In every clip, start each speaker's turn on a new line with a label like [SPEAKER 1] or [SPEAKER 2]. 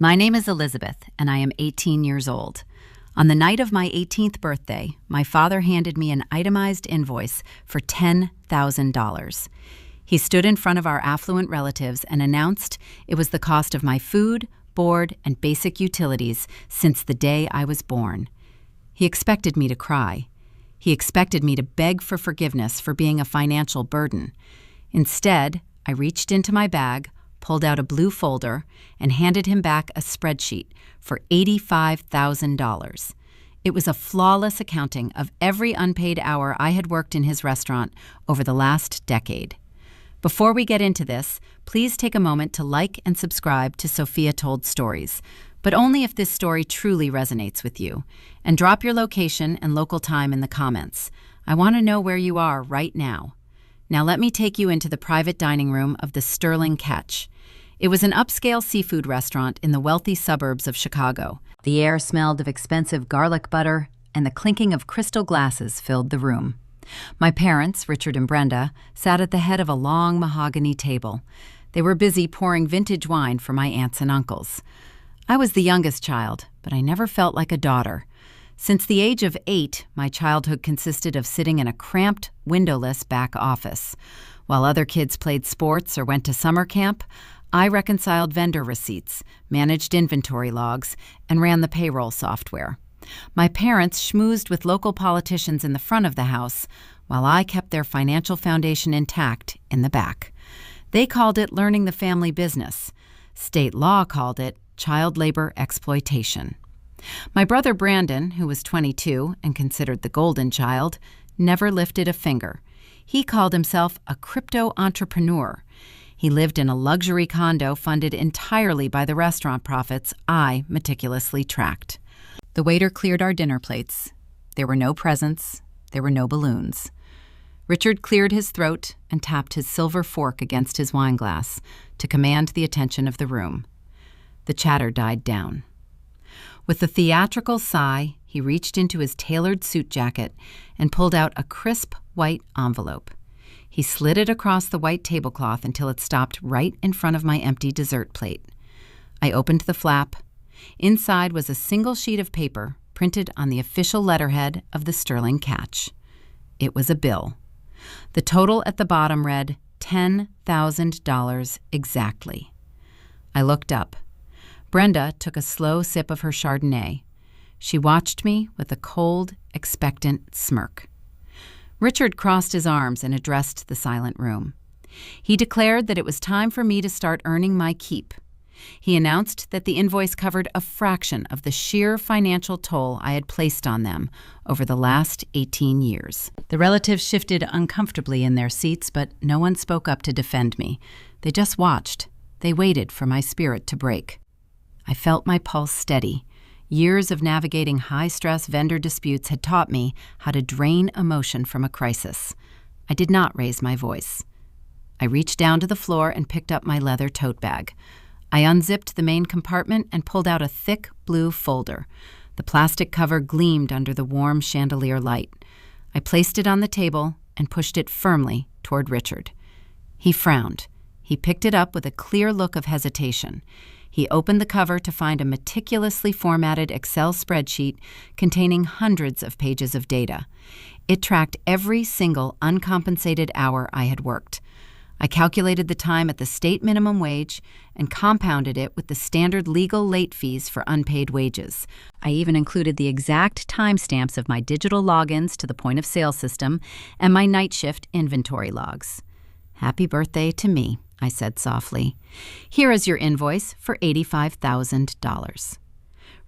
[SPEAKER 1] My name is Elizabeth, and I am 18 years old. On the night of my 18th birthday, my father handed me an itemized invoice for $10,000. He stood in front of our affluent relatives and announced it was the cost of my food, board, and basic utilities since the day I was born. He expected me to cry. He expected me to beg for forgiveness for being a financial burden. Instead, I reached into my bag, pulled out a blue folder, and handed him back a spreadsheet for $85,000. It was a flawless accounting of every unpaid hour I had worked in his restaurant over the last decade. Before we get into this, please take a moment to like and subscribe to Sophia Told Stories, but only if this story truly resonates with you. And drop your location and local time in the comments. I want to know where you are right now. Now let me take you into the private dining room of the Sterling Catch. It was an upscale seafood restaurant in the wealthy suburbs of Chicago. The air smelled of expensive garlic butter, and the clinking of crystal glasses filled the room. My parents, Richard and Brenda, sat at the head of a long mahogany table. They were busy pouring vintage wine for my aunts and uncles. I was the youngest child, but I never felt like a daughter. Since the age of 8, my childhood consisted of sitting in a cramped, windowless back office. While other kids played sports or went to summer camp, I reconciled vendor receipts, managed inventory logs, and ran the payroll software. My parents schmoozed with local politicians in the front of the house, while I kept their financial foundation intact in the back. They called it learning the family business. State law called it child labor exploitation. My brother Brandon, who was 22 and considered the golden child, never lifted a finger. He called himself a crypto entrepreneur. He lived in a luxury condo funded entirely by the restaurant profits I meticulously tracked. The waiter cleared our dinner plates. There were no presents. There were no balloons. Richard cleared his throat and tapped his silver fork against his wineglass to command the attention of the room. The chatter died down. With a theatrical sigh, he reached into his tailored suit jacket and pulled out a crisp white envelope. He slid it across the white tablecloth until it stopped right in front of my empty dessert plate. I opened the flap. Inside was a single sheet of paper printed on the official letterhead of the Sterling Catch. It was a bill. The total at the bottom read $10,000 exactly. I looked up. Brenda took a slow sip of her Chardonnay. She watched me with a cold, expectant smirk. Richard crossed his arms and addressed the silent room. He declared that it was time for me to start earning my keep. He announced that the invoice covered a fraction of the sheer financial toll I had placed on them over the last 18 years. The relatives shifted uncomfortably in their seats, but no one spoke up to defend me. They just watched. They waited for my spirit to break. I felt my pulse steady. Years of navigating high-stress vendor disputes had taught me how to drain emotion from a crisis. I did not raise my voice. I reached down to the floor and picked up my leather tote bag. I unzipped the main compartment and pulled out a thick blue folder. The plastic cover gleamed under the warm chandelier light. I placed it on the table and pushed it firmly toward Richard. He frowned. He picked it up with a clear look of hesitation. He opened the cover to find a meticulously formatted Excel spreadsheet containing hundreds of pages of data. It tracked every single uncompensated hour I had worked. I calculated the time at the state minimum wage and compounded it with the standard legal late fees for unpaid wages. I even included the exact timestamps of my digital logins to the point-of-sale system and my night shift inventory logs. "Happy birthday to me," I said softly. "Here is your invoice for $85,000.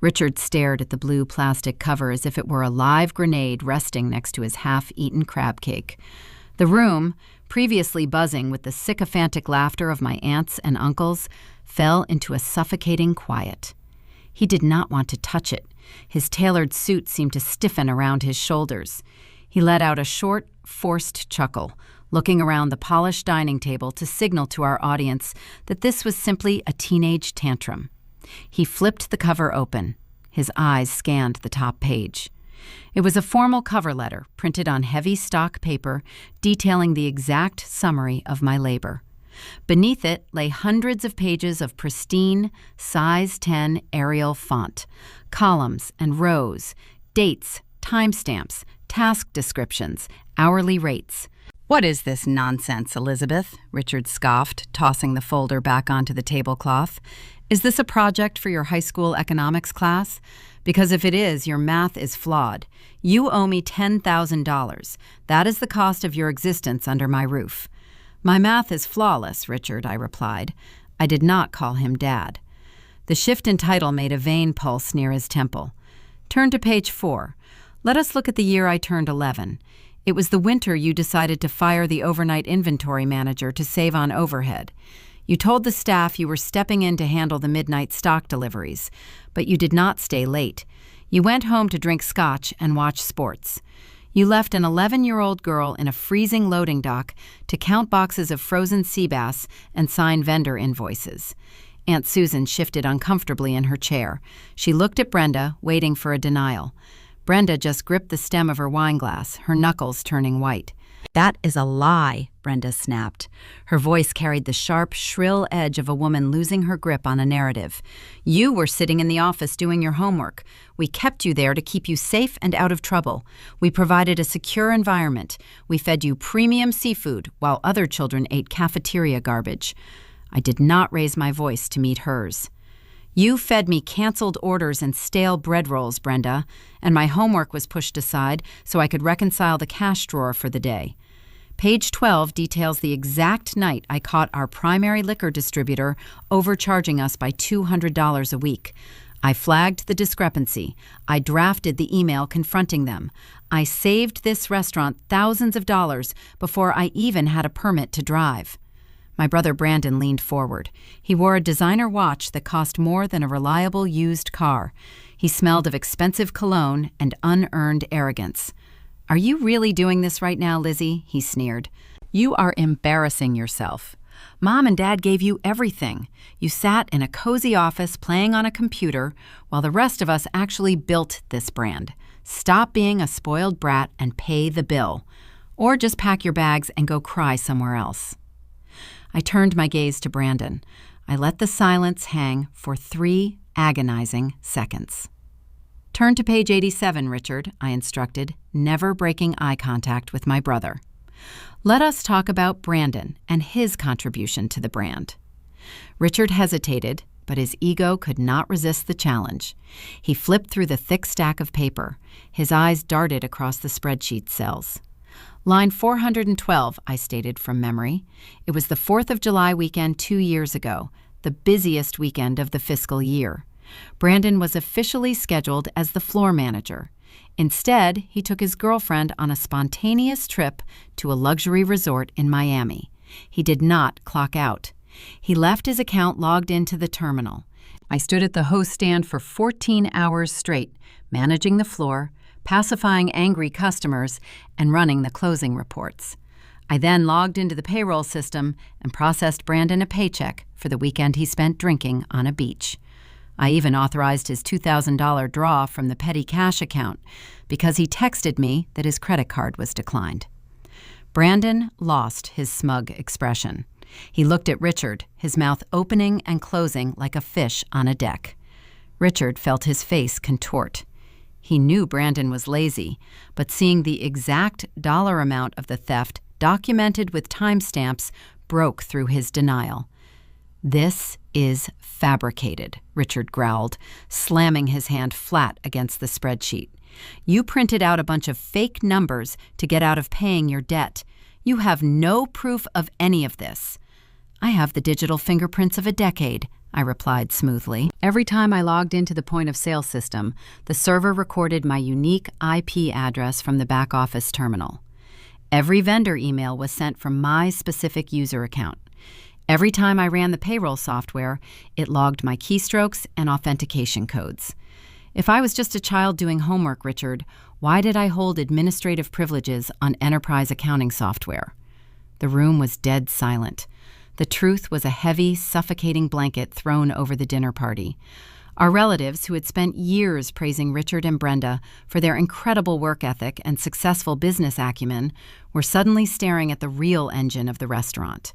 [SPEAKER 1] Richard stared at the blue plastic cover as if it were a live grenade resting next to his half-eaten crab cake. The room, previously buzzing with the sycophantic laughter of my aunts and uncles, fell into a suffocating quiet. He did not want to touch it. His tailored suit seemed to stiffen around his shoulders. He let out a short, forced chuckle, looking around the polished dining table to signal to our audience that this was simply a teenage tantrum. He flipped the cover open. His eyes scanned the top page. It was a formal cover letter printed on heavy stock paper detailing the exact summary of my labor. Beneath it lay hundreds of pages of pristine, size 10 Arial font, columns and rows, dates, timestamps, task descriptions, hourly rates. "What is this nonsense, Elizabeth?" Richard scoffed, tossing the folder back onto the tablecloth. "Is this a project for your high school economics class? Because if it is, your math is flawed. You owe me $10,000. That is the cost of your existence under my roof." "My math is flawless, Richard," I replied. I did not call him Dad. The shift in title made a vein pulse near his temple. "Turn to page 4. Let us look at the year I turned 11. It was the winter you decided to fire the overnight inventory manager to save on overhead. You told the staff you were stepping in to handle the midnight stock deliveries, but you did not stay late. You went home to drink scotch and watch sports. You left an 11-year-old girl in a freezing loading dock to count boxes of frozen sea bass and sign vendor invoices." Aunt Susan shifted uncomfortably in her chair. She looked at Brenda, waiting for a denial. Brenda just gripped the stem of her wineglass, her knuckles turning white. "That is a lie," Brenda snapped. Her voice carried the sharp, shrill edge of a woman losing her grip on a narrative. "You were sitting in the office doing your homework. We kept you there to keep you safe and out of trouble. We provided a secure environment. We fed you premium seafood while other children ate cafeteria garbage." I did not raise my voice to meet hers. "You fed me canceled orders and stale bread rolls, Brenda, and my homework was pushed aside so I could reconcile the cash drawer for the day." Page 12 details the exact night I caught our primary liquor distributor overcharging us by $200 a week. I flagged the discrepancy. I drafted the email confronting them. I saved this restaurant thousands of dollars before I even had a permit to drive. My brother Brandon leaned forward. He wore a designer watch that cost more than a reliable used car. He smelled of expensive cologne and unearned arrogance. "Are you really doing this right now, Lizzie?" he sneered. "You are embarrassing yourself. Mom and Dad gave you everything. You sat in a cozy office playing on a computer while the rest of us actually built this brand. Stop being a spoiled brat and pay the bill. Or just pack your bags and go cry somewhere else." I turned my gaze to Brandon. I let the silence hang for 3 agonizing seconds. "Turn to page 87, Richard," I instructed, never breaking eye contact with my brother. "Let us talk about Brandon and his contribution to the brand." Richard hesitated, but his ego could not resist the challenge. He flipped through the thick stack of paper. His eyes darted across the spreadsheet cells. "Line 412, I stated from memory. It was the 4th of July weekend 2 years ago, the busiest weekend of the fiscal year. Brandon was officially scheduled as the floor manager. Instead, he took his girlfriend on a spontaneous trip to a luxury resort in Miami. He did not clock out. He left his account logged into the terminal. I stood at the host stand for 14 hours straight, managing the floor, pacifying angry customers, and running the closing reports. I then logged into the payroll system and processed Brandon a paycheck for the weekend he spent drinking on a beach. I even authorized his $2,000 draw from the petty cash account because he texted me that his credit card was declined. Brandon lost his smug expression. He looked at Richard, his mouth opening and closing like a fish on a deck. Richard felt his face contort. He knew Brandon was lazy, but seeing the exact dollar amount of the theft documented with timestamps broke through his denial. "This is fabricated," Richard growled, slamming his hand flat against the spreadsheet. "You printed out a bunch of fake numbers to get out of paying your debt. You have no proof of any of this." "I have the digital fingerprints of a decade," I replied smoothly. Every time I logged into the point-of-sale system, the server recorded my unique IP address from the back-office terminal. Every vendor email was sent from my specific user account. Every time I ran the payroll software, it logged my keystrokes and authentication codes. If I was just a child doing homework, Richard, why did I hold administrative privileges on enterprise accounting software? The room was dead silent. The truth was a heavy, suffocating blanket thrown over the dinner party. Our relatives, who had spent years praising Richard and Brenda for their incredible work ethic and successful business acumen, were suddenly staring at the real engine of the restaurant.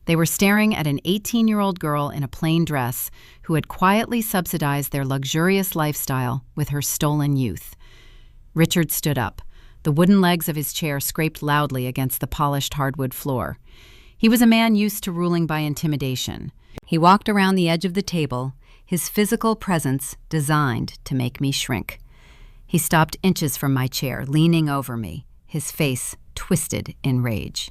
[SPEAKER 1] They were staring at an 18-year-old girl in a plain dress who had quietly subsidized their luxurious lifestyle with her stolen youth. Richard stood up. The wooden legs of his chair scraped loudly against the polished hardwood floor. He was a man used to ruling by intimidation. He walked around the edge of the table, his physical presence designed to make me shrink. He stopped inches from my chair, leaning over me, his face twisted in rage.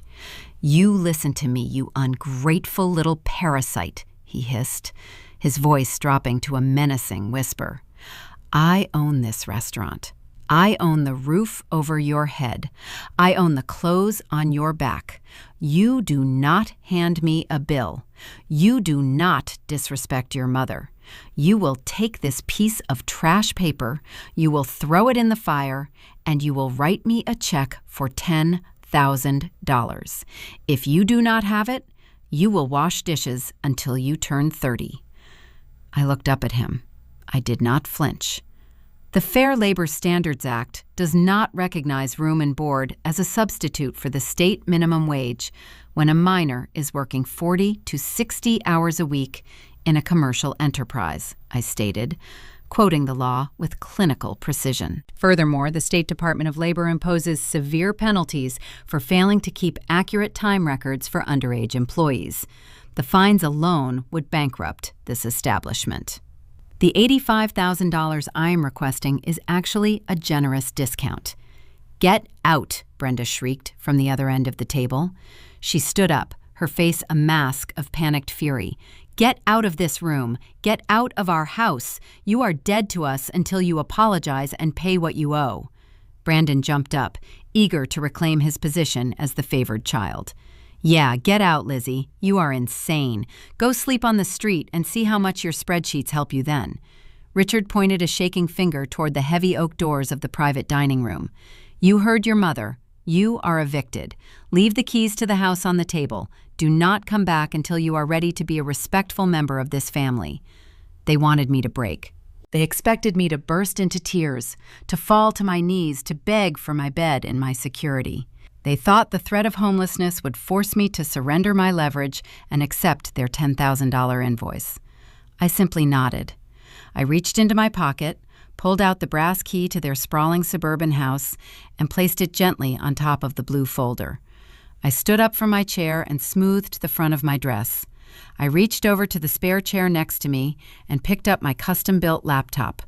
[SPEAKER 1] "You listen to me, you ungrateful little parasite," he hissed, his voice dropping to a menacing whisper. "I own this restaurant. I own the roof over your head. I own the clothes on your back. You do not hand me a bill. You do not disrespect your mother. You will take this piece of trash paper, you will throw it in the fire, and you will write me a check for $10,000. If you do not have it, you will wash dishes until you turn 30. I looked up at him. I did not flinch. The Fair Labor Standards Act does not recognize room and board as a substitute for the state minimum wage when a minor is working 40 to 60 hours a week in a commercial enterprise, I stated, quoting the law with clinical precision. Furthermore, the State Department of Labor imposes severe penalties for failing to keep accurate time records for underage employees. The fines alone would bankrupt this establishment. The $85,000 I am requesting is actually a generous discount. "Get out," Brenda shrieked from the other end of the table. She stood up, her face a mask of panicked fury. "Get out of this room. Get out of our house. You are dead to us until you apologize and pay what you owe." Brandon jumped up, eager to reclaim his position as the favored child. "Yeah, get out, Lizzie. You are insane. Go sleep on the street and see how much your spreadsheets help you then." Richard pointed a shaking finger toward the heavy oak doors of the private dining room. "You heard your mother. You are evicted. Leave the keys to the house on the table. Do not come back until you are ready to be a respectful member of this family." They wanted me to break. They expected me to burst into tears, to fall to my knees, to beg for my bed and my security. They thought the threat of homelessness would force me to surrender my leverage and accept their $10,000 invoice. I simply nodded. I reached into my pocket, pulled out the brass key to their sprawling suburban house, and placed it gently on top of the blue folder. I stood up from my chair and smoothed the front of my dress. I reached over to the spare chair next to me and picked up my custom-built laptop.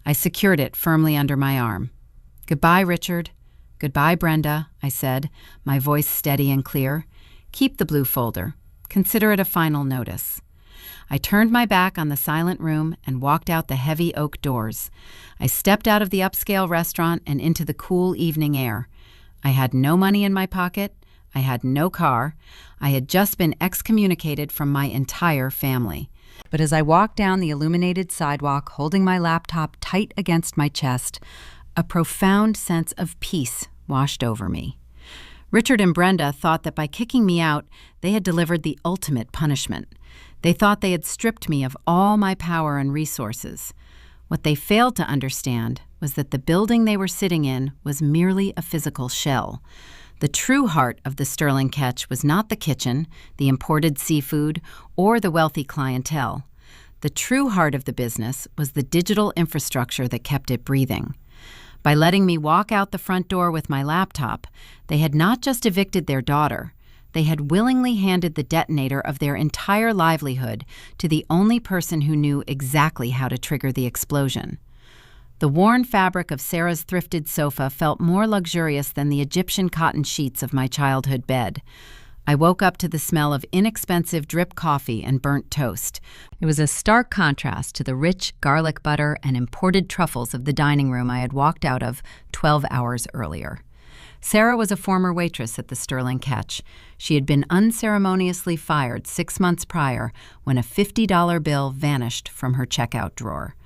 [SPEAKER 1] I secured it firmly under my arm. "Goodbye, Richard. Goodbye, Brenda," I said, my voice steady and clear. "Keep the blue folder. Consider it a final notice." I turned my back on the silent room and walked out the heavy oak doors. I stepped out of the upscale restaurant and into the cool evening air. I had no money in my pocket. I had no car. I had just been excommunicated from my entire family. But as I walked down the illuminated sidewalk, holding my laptop tight against my chest, a profound sense of peace washed over me. Richard and Brenda thought that by kicking me out, they had delivered the ultimate punishment. They thought they had stripped me of all my power and resources. What they failed to understand was that the building they were sitting in was merely a physical shell. The true heart of the Sterling Catch was not the kitchen, the imported seafood, or the wealthy clientele. The true heart of the business was the digital infrastructure that kept it breathing. By letting me walk out the front door with my laptop, they had not just evicted their daughter, they had willingly handed the detonator of their entire livelihood to the only person who knew exactly how to trigger the explosion. The worn fabric of Sarah's thrifted sofa felt more luxurious than the Egyptian cotton sheets of my childhood bed. I woke up to the smell of inexpensive drip coffee and burnt toast. It was a stark contrast to the rich garlic butter and imported truffles of the dining room I had walked out of 12 hours earlier. Sarah was a former waitress at the Sterling Catch. She had been unceremoniously fired 6 months prior when a $50 bill vanished from her checkout drawer.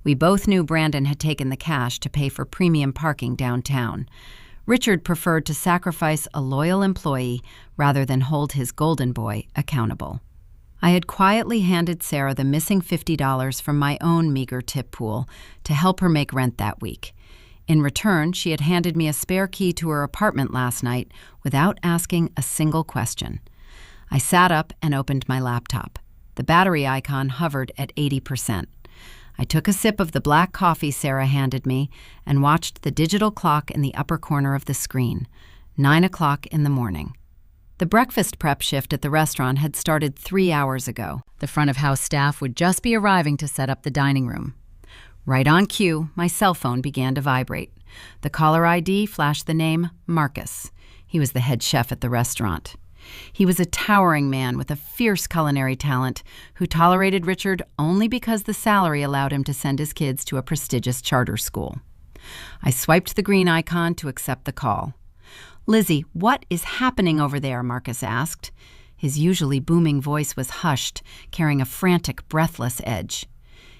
[SPEAKER 1] We both knew Brandon had taken the cash to pay for premium parking downtown. Richard preferred to sacrifice a loyal employee rather than hold his golden boy accountable. I had quietly handed Sarah the missing $50 from my own meager tip pool to help her make rent that week. In return, she had handed me a spare key to her apartment last night without asking a single question. I sat up and opened my laptop. The battery icon hovered at 80%. I took a sip of the black coffee Sarah handed me and watched the digital clock in the upper corner of the screen. 9 o'clock in the morning. The breakfast prep shift at the restaurant had started 3 hours ago. The front-of-house staff would just be arriving to set up the dining room. Right on cue, my cell phone began to vibrate. The caller ID flashed the name Marcus. He was the head chef at the restaurant. He was a towering man with a fierce culinary talent who tolerated Richard only because the salary allowed him to send his kids to a prestigious charter school. I swiped the green icon to accept the call. "Lizzie, what is happening over there?" Marcus asked. His usually booming voice was hushed, carrying a frantic, breathless edge.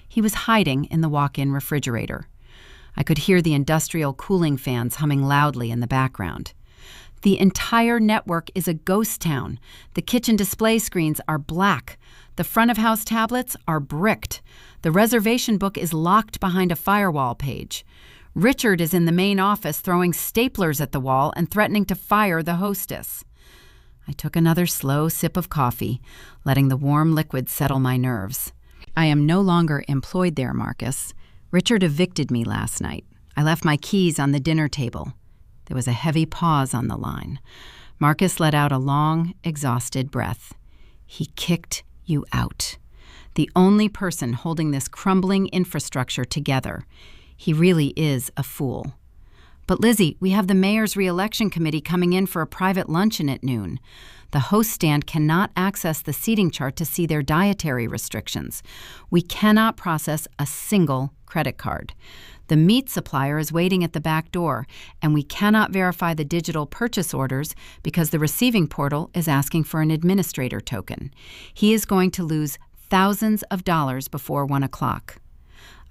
[SPEAKER 1] He was hiding in the walk-in refrigerator. I could hear the industrial cooling fans humming loudly in the background. "The entire network is a ghost town. The kitchen display screens are black. The front-of-house tablets are bricked. The reservation book is locked behind a firewall page. Richard is in the main office throwing staplers at the wall and threatening to fire the hostess." I took another slow sip of coffee, letting the warm liquid settle my nerves. "I am no longer employed there, Marcus. Richard evicted me last night. I left my keys on the dinner table." There was a heavy pause on the line. Marcus let out a long, exhausted breath. "He kicked you out. The only person holding this crumbling infrastructure together. He really is a fool." "But Lizzie, we have the mayor's re-election committee coming in for a private luncheon at noon. The host stand cannot access the seating chart to see their dietary restrictions. We cannot process a single credit card. The meat supplier is waiting at the back door, and we cannot verify the digital purchase orders because the receiving portal is asking for an administrator token. He is going to lose thousands of dollars before 1 o'clock.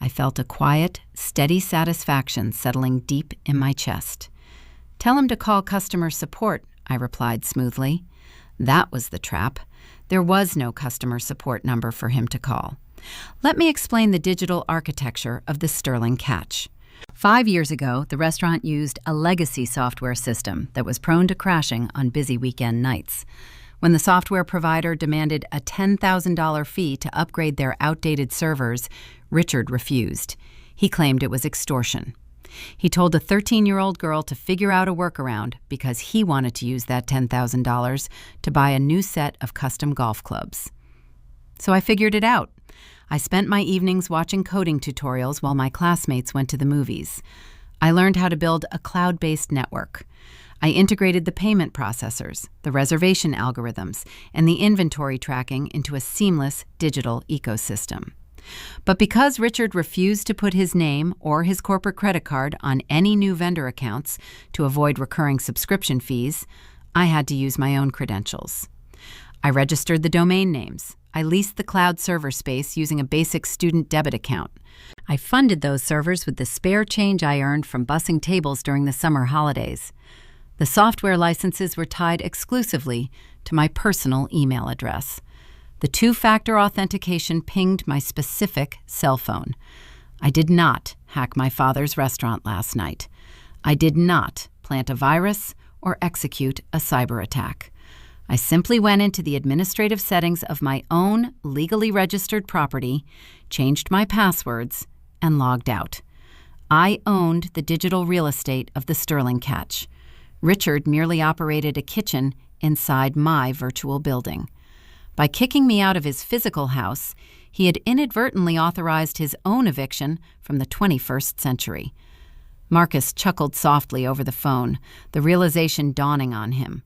[SPEAKER 1] I felt a quiet, steady satisfaction settling deep in my chest. "Tell him to call customer support," I replied smoothly. That was the trap. There was no customer support number for him to call. Let me explain the digital architecture of the Sterling Catch. 5 years ago, the restaurant used a legacy software system that was prone to crashing on busy weekend nights. When the software provider demanded a $10,000 fee to upgrade their outdated servers, Richard refused. He claimed it was extortion. He told a 13-year-old girl to figure out a workaround because he wanted to use that $10,000 to buy a new set of custom golf clubs. So I figured it out. I spent my evenings watching coding tutorials while my classmates went to the movies. I learned how to build a cloud-based network. I integrated the payment processors, the reservation algorithms, and the inventory tracking into a seamless digital ecosystem. But because Richard refused to put his name or his corporate credit card on any new vendor accounts to avoid recurring subscription fees, I had to use my own credentials. I registered the domain names. I leased the cloud server space using a basic student debit account. I funded those servers with the spare change I earned from bussing tables during the summer holidays. The software licenses were tied exclusively to my personal email address. The two-factor authentication pinged my specific cell phone. I did not hack my father's restaurant last night. I did not plant a virus or execute a cyber attack. I simply went into the administrative settings of my own legally registered property, changed my passwords, and logged out. I owned the digital real estate of the Sterling Catch. Richard merely operated a kitchen inside my virtual building. By kicking me out of his physical house, he had inadvertently authorized his own eviction from the 21st century. Marcus chuckled softly over the phone, the realization dawning on him.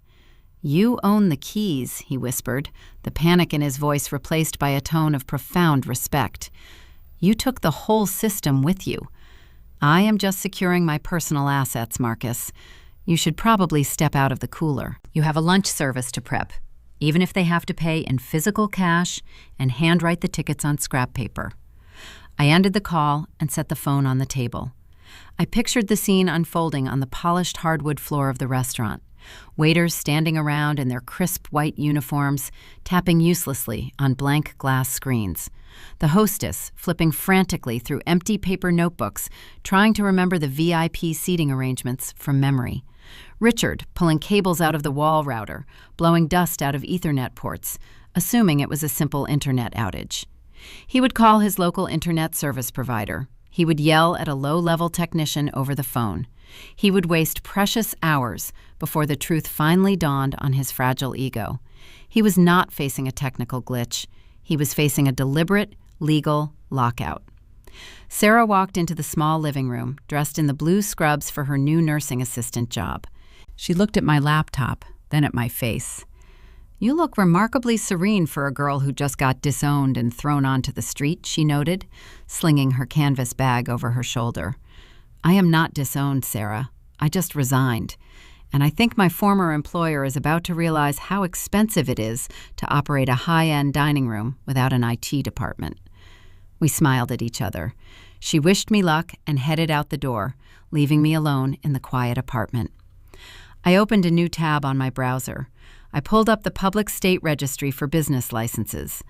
[SPEAKER 1] "You own the keys," he whispered, the panic in his voice replaced by a tone of profound respect. "You took the whole system with you. I am just securing my personal assets, Marcus. You should probably step out of the cooler. You have a lunch service to prep, even if they have to pay in physical cash and handwrite the tickets on scrap paper." I ended the call and set the phone on the table. I pictured the scene unfolding on the polished hardwood floor of the restaurant. Waiters standing around in their crisp white uniforms, tapping uselessly on blank glass screens. The hostess flipping frantically through empty paper notebooks, trying to remember the VIP seating arrangements from memory. Richard pulling cables out of the wall router, blowing dust out of Ethernet ports, assuming it was a simple internet outage. He would call his local internet service provider. He would yell at a low-level technician over the phone. He would waste precious hours before the truth finally dawned on his fragile ego. He was not facing a technical glitch. He was facing a deliberate, legal lockout. Sarah walked into the small living room, dressed in the blue scrubs for her new nursing assistant job. She looked at my laptop, then at my face. "You look remarkably serene for a girl who just got disowned and thrown onto the street," she noted, slinging her canvas bag over her shoulder. "I am not disowned, Sarah. I just resigned. And I think my former employer is about to realize how expensive it is to operate a high-end dining room without an IT department." We smiled at each other. She wished me luck and headed out the door, leaving me alone in the quiet apartment. I opened a new tab on my browser. I pulled up the public state registry for business licenses.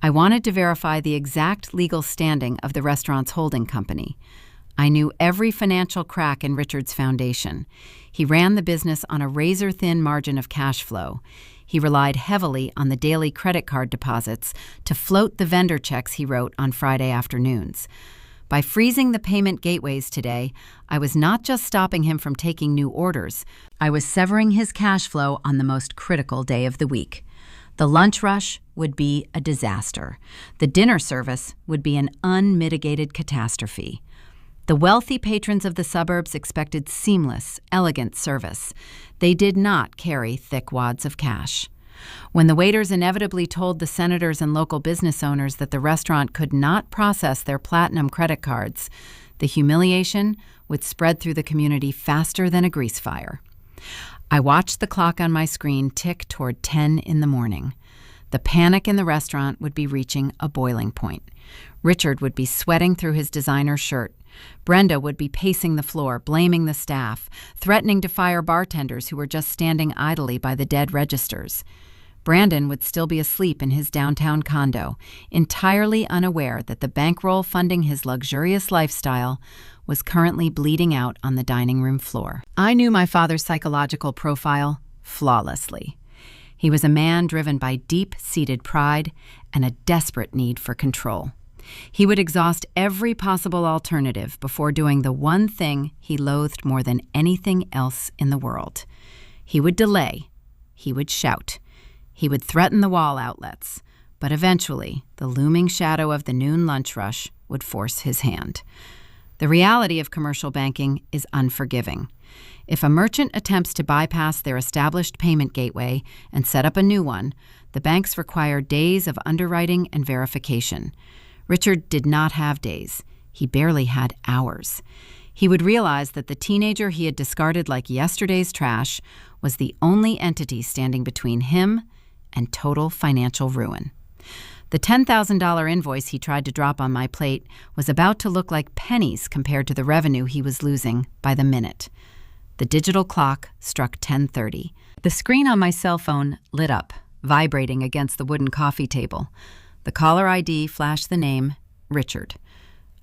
[SPEAKER 1] I wanted to verify the exact legal standing of the restaurant's holding company. I knew every financial crack in Richard's foundation. He ran the business on a razor-thin margin of cash flow. He relied heavily on the daily credit card deposits to float the vendor checks he wrote on Friday afternoons. By freezing the payment gateways today, I was not just stopping him from taking new orders, I was severing his cash flow on the most critical day of the week. The lunch rush would be a disaster. The dinner service would be an unmitigated catastrophe. The wealthy patrons of the suburbs expected seamless, elegant service. They did not carry thick wads of cash. When the waiters inevitably told the senators and local business owners that the restaurant could not process their platinum credit cards, the humiliation would spread through the community faster than a grease fire. I watched the clock on my screen tick toward 10 in the morning. The panic in the restaurant would be reaching a boiling point. Richard would be sweating through his designer shirt. Brenda would be pacing the floor, blaming the staff, threatening to fire bartenders who were just standing idly by the dead registers. Brandon would still be asleep in his downtown condo, entirely unaware that the bankroll funding his luxurious lifestyle was currently bleeding out on the dining room floor. I knew my father's psychological profile flawlessly. He was a man driven by deep-seated pride and a desperate need for control. He would exhaust every possible alternative before doing the one thing he loathed more than anything else in the world. He would delay. He would shout. He would threaten the wall outlets. But eventually, the looming shadow of the noon lunch rush would force his hand. The reality of commercial banking is unforgiving. If a merchant attempts to bypass their established payment gateway and set up a new one, the banks require days of underwriting and verification. Richard did not have days. He barely had hours. He would realize that the teenager he had discarded like yesterday's trash was the only entity standing between him and total financial ruin. The $10,000 invoice he tried to drop on my plate was about to look like pennies compared to the revenue he was losing by the minute. The digital clock struck 10:30. The screen on my cell phone lit up, vibrating against the wooden coffee table. The caller ID flashed the name Richard.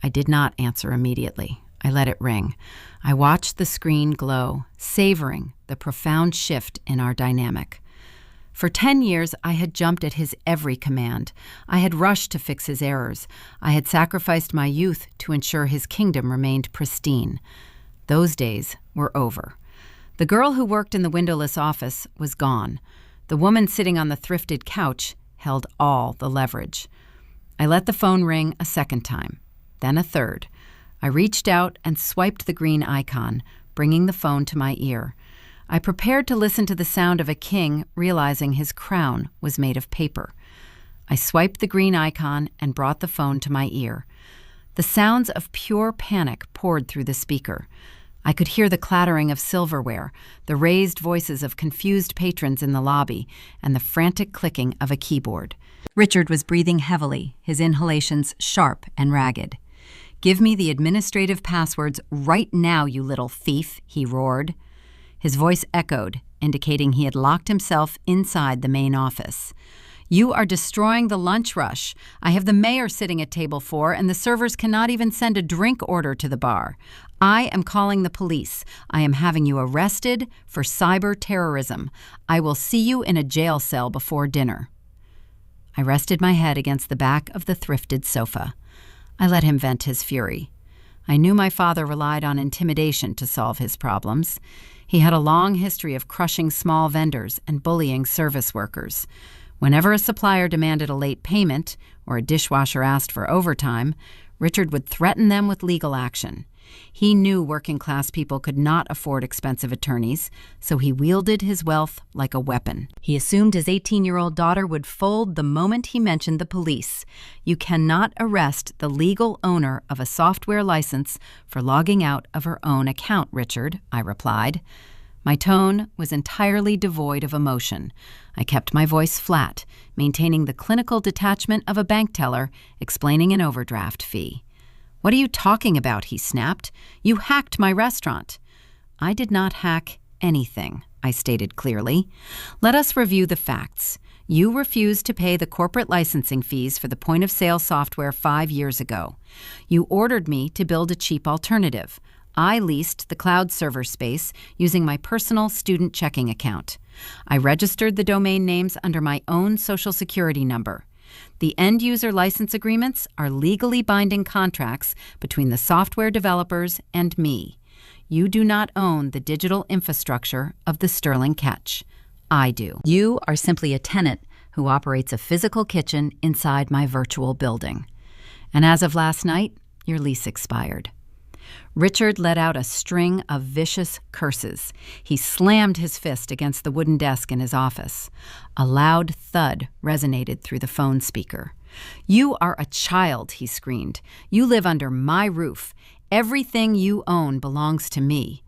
[SPEAKER 1] I did not answer immediately. I let it ring. I watched the screen glow, savoring the profound shift in our dynamic. For 10 years, I had jumped at his every command. I had rushed to fix his errors. I had sacrificed my youth to ensure his kingdom remained pristine. Those days were over. The girl who worked in the windowless office was gone. The woman sitting on the thrifted couch held all the leverage. I let the phone ring a second time, then a third. I reached out and swiped the green icon, bringing the phone to my ear. I prepared to listen to the sound of a king realizing his crown was made of paper. I swiped the green icon and brought the phone to my ear. The sounds of pure panic poured through the speaker. I could hear the clattering of silverware, the raised voices of confused patrons in the lobby, and the frantic clicking of a keyboard. Richard was breathing heavily, his inhalations sharp and ragged. "Give me the administrative passwords right now, you little thief," he roared. His voice echoed, indicating he had locked himself inside the main office. You are destroying the lunch rush. I have the mayor sitting at table 4, and the servers cannot even send a drink order to the bar. I am calling the police. I am having you arrested for cyber terrorism. I will see you in a jail cell before dinner." I rested my head against the back of the thrifted sofa. I let him vent his fury. I knew my father relied on intimidation to solve his problems. He had a long history of crushing small vendors and bullying service workers. Whenever a supplier demanded a late payment or a dishwasher asked for overtime, Richard would threaten them with legal action. He knew working-class people could not afford expensive attorneys, so he wielded his wealth like a weapon. He assumed his 18-year-old daughter would fold the moment he mentioned the police. "You cannot arrest the legal owner of a software license for logging out of her own account, Richard," I replied. My tone was entirely devoid of emotion. I kept my voice flat, maintaining the clinical detachment of a bank teller explaining an overdraft fee. "What are you talking about?" he snapped. "You hacked my restaurant." "I did not hack anything," I stated clearly. "Let us review the facts. You refused to pay the corporate licensing fees for the point-of-sale software 5 years ago. You ordered me to build a cheap alternative. I leased the cloud server space using my personal student checking account. I registered the domain names under my own Social Security number. The end-user license agreements are legally binding contracts between the software developers and me. You do not own the digital infrastructure of the Sterling Catch. I do. You are simply a tenant who operates a physical kitchen inside my virtual building. And as of last night, your lease expired." Richard let out a string of vicious curses. He slammed his fist against the wooden desk in his office. A loud thud resonated through the phone speaker. "You are a child," he screamed. "You live under my roof. Everything you own belongs to me."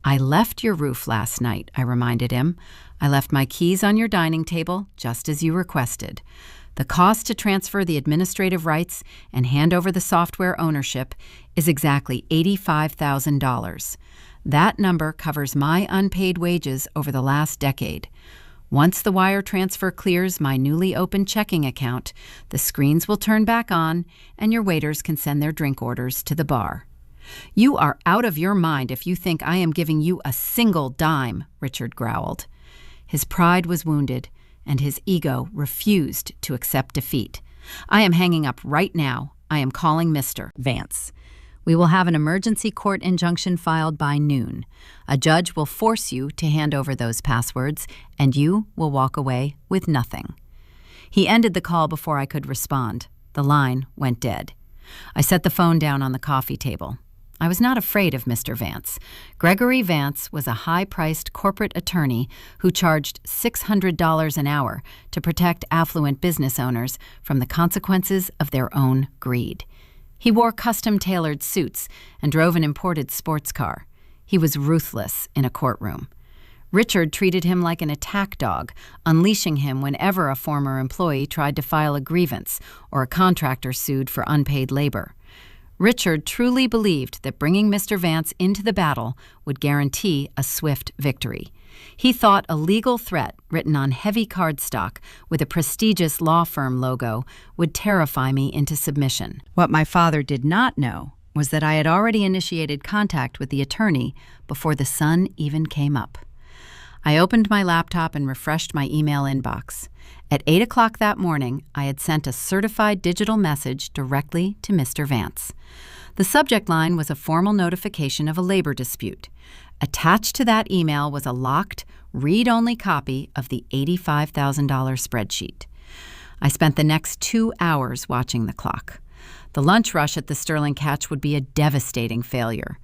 [SPEAKER 1] "I left your roof last night," I reminded him. "I left my keys on your dining table, just as you requested. The cost to transfer the administrative rights and hand over the software ownership is exactly $85,000. That number covers my unpaid wages over the last decade. Once the wire transfer clears my newly opened checking account, the screens will turn back on and your waiters can send their drink orders to the bar." "You are out of your mind if you think I am giving you a single dime," Richard growled. His pride was wounded, and his ego refused to accept defeat. "I am hanging up right now. I am calling Mr. Vance. We will have an emergency court injunction filed by noon. A judge will force you to hand over those passwords, and you will walk away with nothing." He ended the call before I could respond. The line went dead. I set the phone down on the coffee table. I was not afraid of Mr. Vance. Gregory Vance was a high-priced corporate attorney who charged $600 an hour to protect affluent business owners from the consequences of their own greed. He wore custom-tailored suits and drove an imported sports car. He was ruthless in a courtroom. Richard treated him like an attack dog, unleashing him whenever a former employee tried to file a grievance or a contractor sued for unpaid labor. Richard truly believed that bringing Mr. Vance into the battle would guarantee a swift victory. He thought a legal threat written on heavy cardstock with a prestigious law firm logo would terrify me into submission. What my father did not know was that I had already initiated contact with the attorney before the sun even came up. I opened my laptop and refreshed my email inbox. At 8 o'clock that morning, I had sent a certified digital message directly to Mr. Vance. The subject line was a formal notification of a labor dispute. Attached to that email was a locked, read-only copy of the $85,000 spreadsheet. I spent the next 2 hours watching the clock. The lunch rush at the Sterling Catch would be a devastating failure.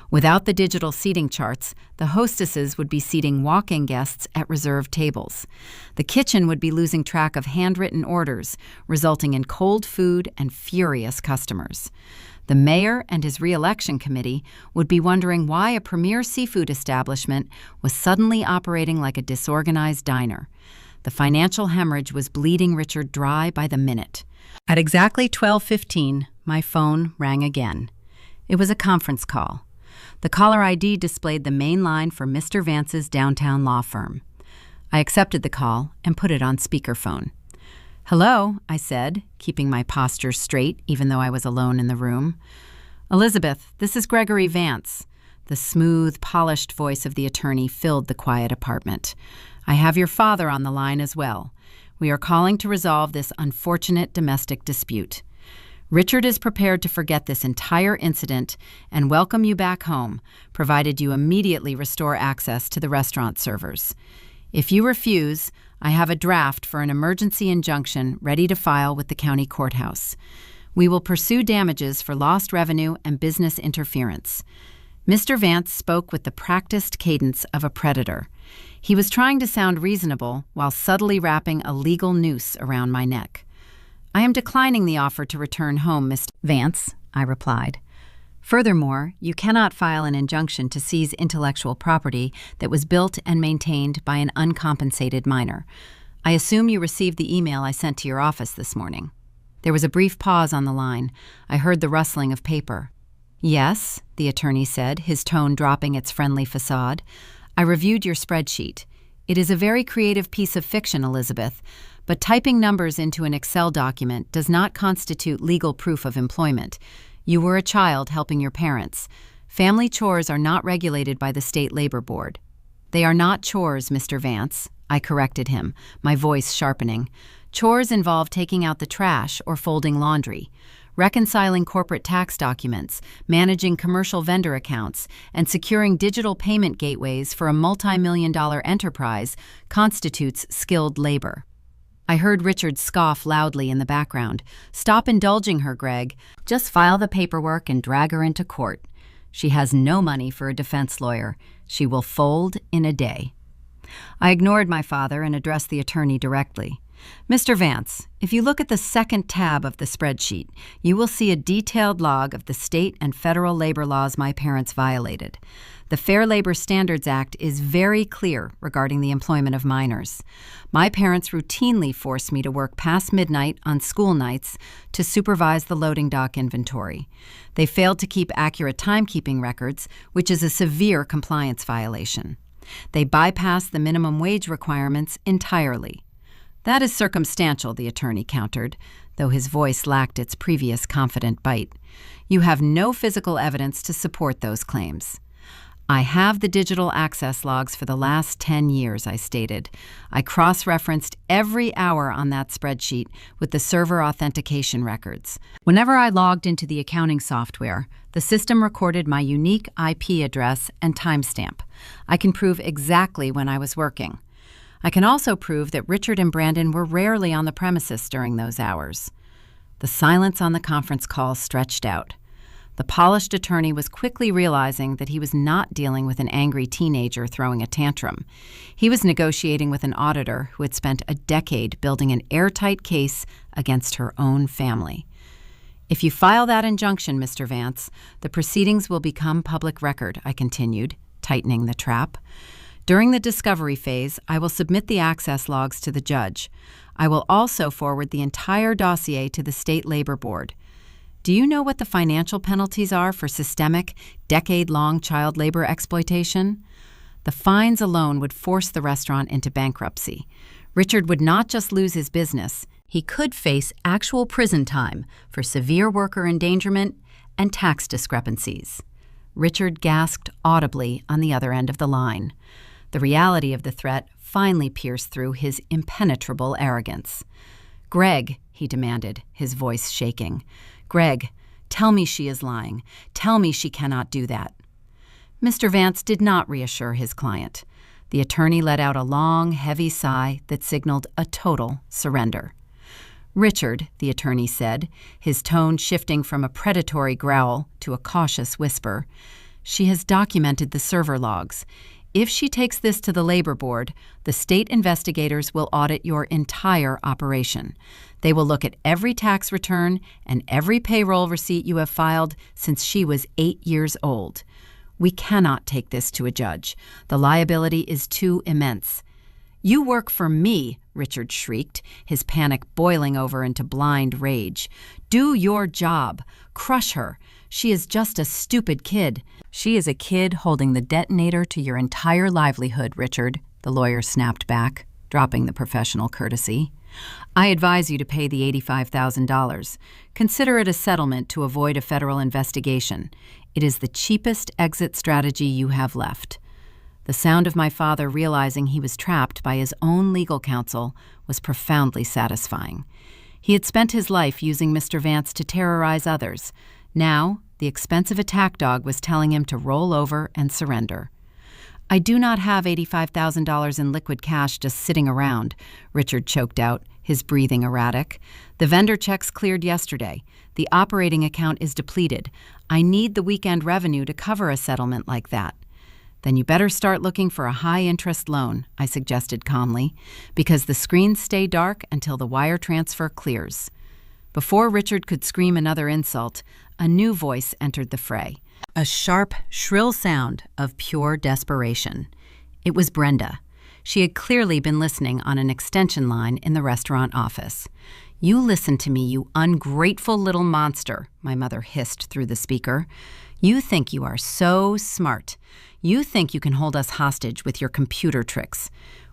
[SPEAKER 1] Without the digital seating charts, the hostesses would be seating walk-in guests at reserved tables. The kitchen would be losing track of handwritten orders, resulting in cold food and furious customers. The mayor and his re-election committee would be wondering why a premier seafood establishment was suddenly operating like a disorganized diner. The financial hemorrhage was bleeding Richard dry by the minute. At exactly 12:15, my phone rang again. It was a conference call. The caller ID displayed the main line for Mr. Vance's downtown law firm. I accepted the call and put it on speakerphone. "Hello," I said, keeping my posture straight even though I was alone in the room. "Elizabeth, this is Gregory Vance." The smooth, polished voice of the attorney filled the quiet apartment. "I have your father on the line as well. We are calling to resolve this unfortunate domestic dispute. Richard is prepared to forget this entire incident and welcome you back home, provided you immediately restore access to the restaurant servers. If you refuse, I have a draft for an emergency injunction ready to file with the county courthouse. We will pursue damages for lost revenue and business interference." Mr. Vance spoke with the practiced cadence of a predator. He was trying to sound reasonable while subtly wrapping a legal noose around my neck. "I am declining the offer to return home, Mr. Vance," I replied. "Furthermore, you cannot file an injunction to seize intellectual property that was built and maintained by an uncompensated minor. I assume you received the email I sent to your office this morning." There was a brief pause on the line. I heard the rustling of paper. "Yes," the attorney said, his tone dropping its friendly facade. "I reviewed your spreadsheet. It is a very creative piece of fiction, Elizabeth, but typing numbers into an Excel document does not constitute legal proof of employment. You were a child helping your parents. Family chores are not regulated by the State Labor Board." "They are not chores, Mr. Vance," I corrected him, my voice sharpening. "Chores involve taking out the trash or folding laundry, reconciling corporate tax documents, managing commercial vendor accounts, and securing digital payment gateways for a multi-million-dollar enterprise constitutes skilled labor." I heard Richard scoff loudly in the background. "Stop indulging her, Greg. Just file the paperwork and drag her into court. She has no money for a defense lawyer. She will fold in a day." I ignored my father and addressed the attorney directly. "Mr. Vance, if you look at the second tab of the spreadsheet, you will see a detailed log of the state and federal labor laws my parents violated. The Fair Labor Standards Act is very clear regarding the employment of minors. My parents routinely forced me to work past midnight on school nights to supervise the loading dock inventory. They failed to keep accurate timekeeping records, which is a severe compliance violation. They bypassed the minimum wage requirements entirely." "That is circumstantial," the attorney countered, though his voice lacked its previous confident bite. "You have no physical evidence to support those claims." "I have the digital access logs for the last 10 years, I stated. "I cross-referenced every hour on that spreadsheet with the server authentication records. Whenever I logged into the accounting software, the system recorded my unique IP address and timestamp. I can prove exactly when I was working. I can also prove that Richard and Brandon were rarely on the premises during those hours." The silence on the conference call stretched out. The polished attorney was quickly realizing that he was not dealing with an angry teenager throwing a tantrum. He was negotiating with an auditor who had spent a decade building an airtight case against her own family. "If you file that injunction, Mr. Vance, the proceedings will become public record," I continued, tightening the trap. "During the discovery phase, I will submit the access logs to the judge. I will also forward the entire dossier to the State Labor Board. Do you know what the financial penalties are for systemic, decade-long child labor exploitation? The fines alone would force the restaurant into bankruptcy. Richard would not just lose his business, he could face actual prison time for severe worker endangerment and tax discrepancies." Richard gasped audibly on the other end of the line. The reality of the threat finally pierced through his impenetrable arrogance. "Greg," he demanded, his voice shaking. "Greg, tell me she is lying. Tell me she cannot do that." Mr. Vance did not reassure his client. The attorney let out a long, heavy sigh that signaled a total surrender. "Richard," the attorney said, his tone shifting from a predatory growl to a cautious whisper, "she has documented the server logs. If she takes this to the Labor Board, the state investigators will audit your entire operation. They will look at every tax return and every payroll receipt you have filed since she was 8 years old. We cannot take this to a judge. The liability is too immense." "You work for me," Richard shrieked, his panic boiling over into blind rage. "Do your job. Crush her. She is just a stupid kid." "She is a kid holding the detonator to your entire livelihood, Richard," the lawyer snapped back, dropping the professional courtesy. I advise you to pay the $85,000. Consider it a settlement to avoid a federal investigation. It is the cheapest exit strategy you have left." The sound of my father realizing he was trapped by his own legal counsel was profoundly satisfying. He had spent his life using Mr. Vance to terrorize others. Now, the expensive attack dog was telling him to roll over and surrender. "I do not have $85,000 in liquid cash just sitting around," Richard choked out, his breathing erratic. "The vendor checks cleared yesterday. The operating account is depleted. I need the weekend revenue to cover a settlement like that." "Then you better start looking for a high-interest loan," I suggested calmly, "because the screens stay dark until the wire transfer clears." Before Richard could scream another insult, a new voice entered the fray. A sharp, shrill sound of pure desperation. It was Brenda. She had clearly been listening on an extension line in the restaurant office. "You listen to me, you ungrateful little monster," my mother hissed through the speaker. "You think you are so smart. You think you can hold us hostage with your computer tricks.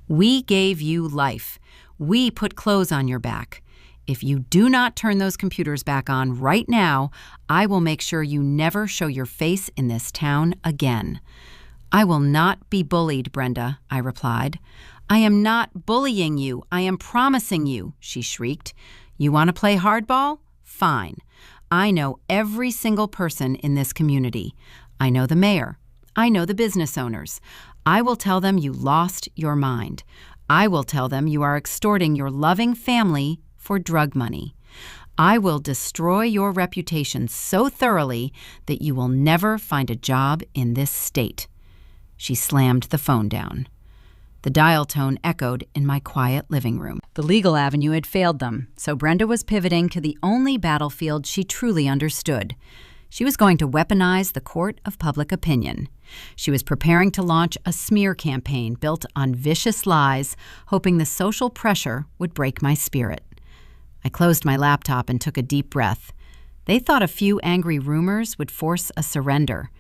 [SPEAKER 1] We gave you life. We put clothes on your back. If you do not turn those computers back on right now, I will make sure you never show your face in this town again." "I will not be bullied, Brenda," I replied. "I am not bullying you. I am promising you," she shrieked. "You want to play hardball? Fine. I know every single person in this community. I know the mayor. I know the business owners. I will tell them you lost your mind. I will tell them you are extorting your loving family for drug money. I will destroy your reputation so thoroughly that you will never find a job in this state." She slammed the phone down. The dial tone echoed in my quiet living room. The legal avenue had failed them, so Brenda was pivoting to the only battlefield she truly understood. She was going to weaponize the court of public opinion. She was preparing to launch a smear campaign built on vicious lies, hoping the social pressure would break my spirit. I closed my laptop and took a deep breath. They thought a few angry rumors would force a surrender.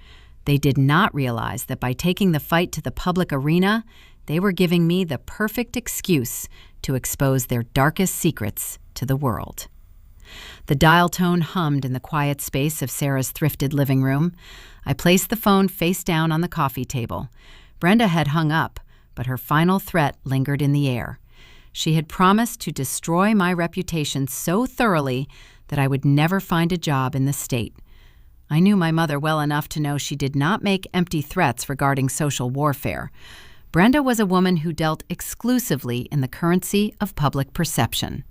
[SPEAKER 1] They did not realize that by taking the fight to the public arena, they were giving me the perfect excuse to expose their darkest secrets to the world. The dial tone hummed in the quiet space of Sarah's thrifted living room. I placed the phone face down on the coffee table. Brenda had hung up, but her final threat lingered in the air. She had promised to destroy my reputation so thoroughly that I would never find a job in the state. I knew my mother well enough to know she did not make empty threats regarding social warfare. Brenda was a woman who dealt exclusively in the currency of public perception.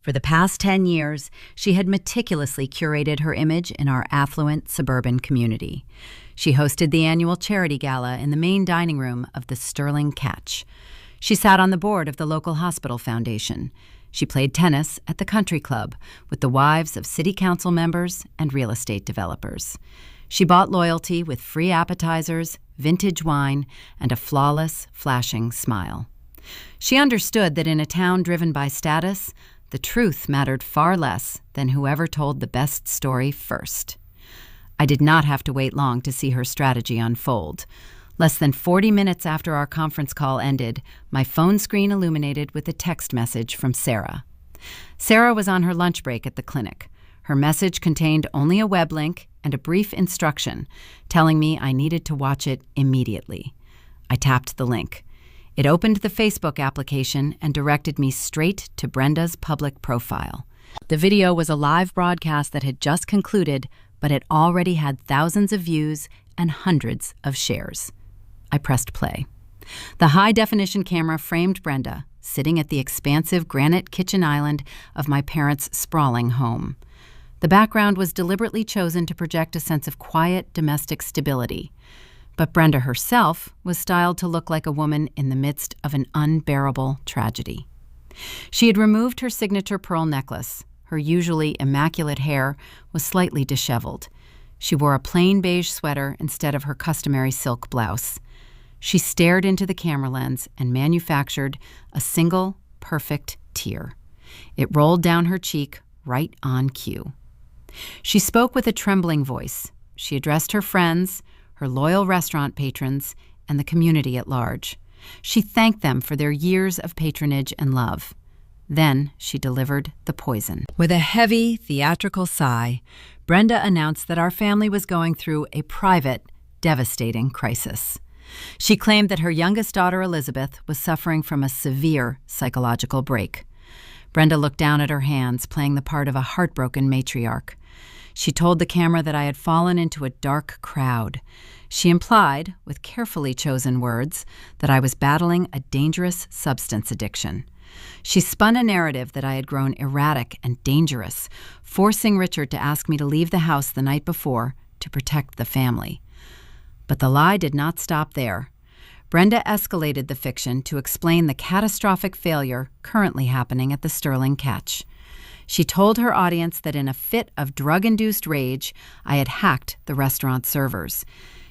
[SPEAKER 1] For the past 10 years, she had meticulously curated her image in our affluent suburban community. She hosted the annual charity gala in the main dining room of the Sterling Catch. She sat on the board of the local hospital foundation. She played tennis at the country club with the wives of city council members and real estate developers. She bought loyalty with free appetizers, vintage wine, and a flawless, flashing smile. She understood that in a town driven by status, the truth mattered far less than whoever told the best story first. I did not have to wait long to see her strategy unfold. Less than 40 minutes after our conference call ended, my phone screen illuminated with a text message from Sarah. Sarah was on her lunch break at the clinic. Her message contained only a web link and a brief instruction, telling me I needed to watch it immediately. I tapped the link. It opened the Facebook application and directed me straight to Brenda's public profile. The video was a live broadcast that had just concluded, but it already had thousands of views and hundreds of shares. I pressed play. The high-definition camera framed Brenda, sitting at the expansive granite kitchen island of my parents' sprawling home. The background was deliberately chosen to project a sense of quiet domestic stability. But Brenda herself was styled to look like a woman in the midst of an unbearable tragedy. She had removed her signature pearl necklace. Her usually immaculate hair was slightly disheveled. She wore a plain beige sweater instead of her customary silk blouse. She stared into the camera lens and manufactured a single, perfect tear. It rolled down her cheek right on cue. She spoke with a trembling voice. She addressed her friends, her loyal restaurant patrons, and the community at large. She thanked them for their years of patronage and love. Then she delivered the poison. With a heavy, theatrical sigh, Brenda announced that our family was going through a private, devastating crisis. She claimed that her youngest daughter, Elizabeth, was suffering from a severe psychological break. Brenda looked down at her hands, playing the part of a heartbroken matriarch. She told the camera that I had fallen into a dark crowd. She implied, with carefully chosen words, that I was battling a dangerous substance addiction. She spun a narrative that I had grown erratic and dangerous, forcing Richard to ask me to leave the house the night before to protect the family. But the lie did not stop there. Brenda escalated the fiction to explain the catastrophic failure currently happening at the Sterling Catch. She told her audience that in a fit of drug-induced rage, I had hacked the restaurant servers.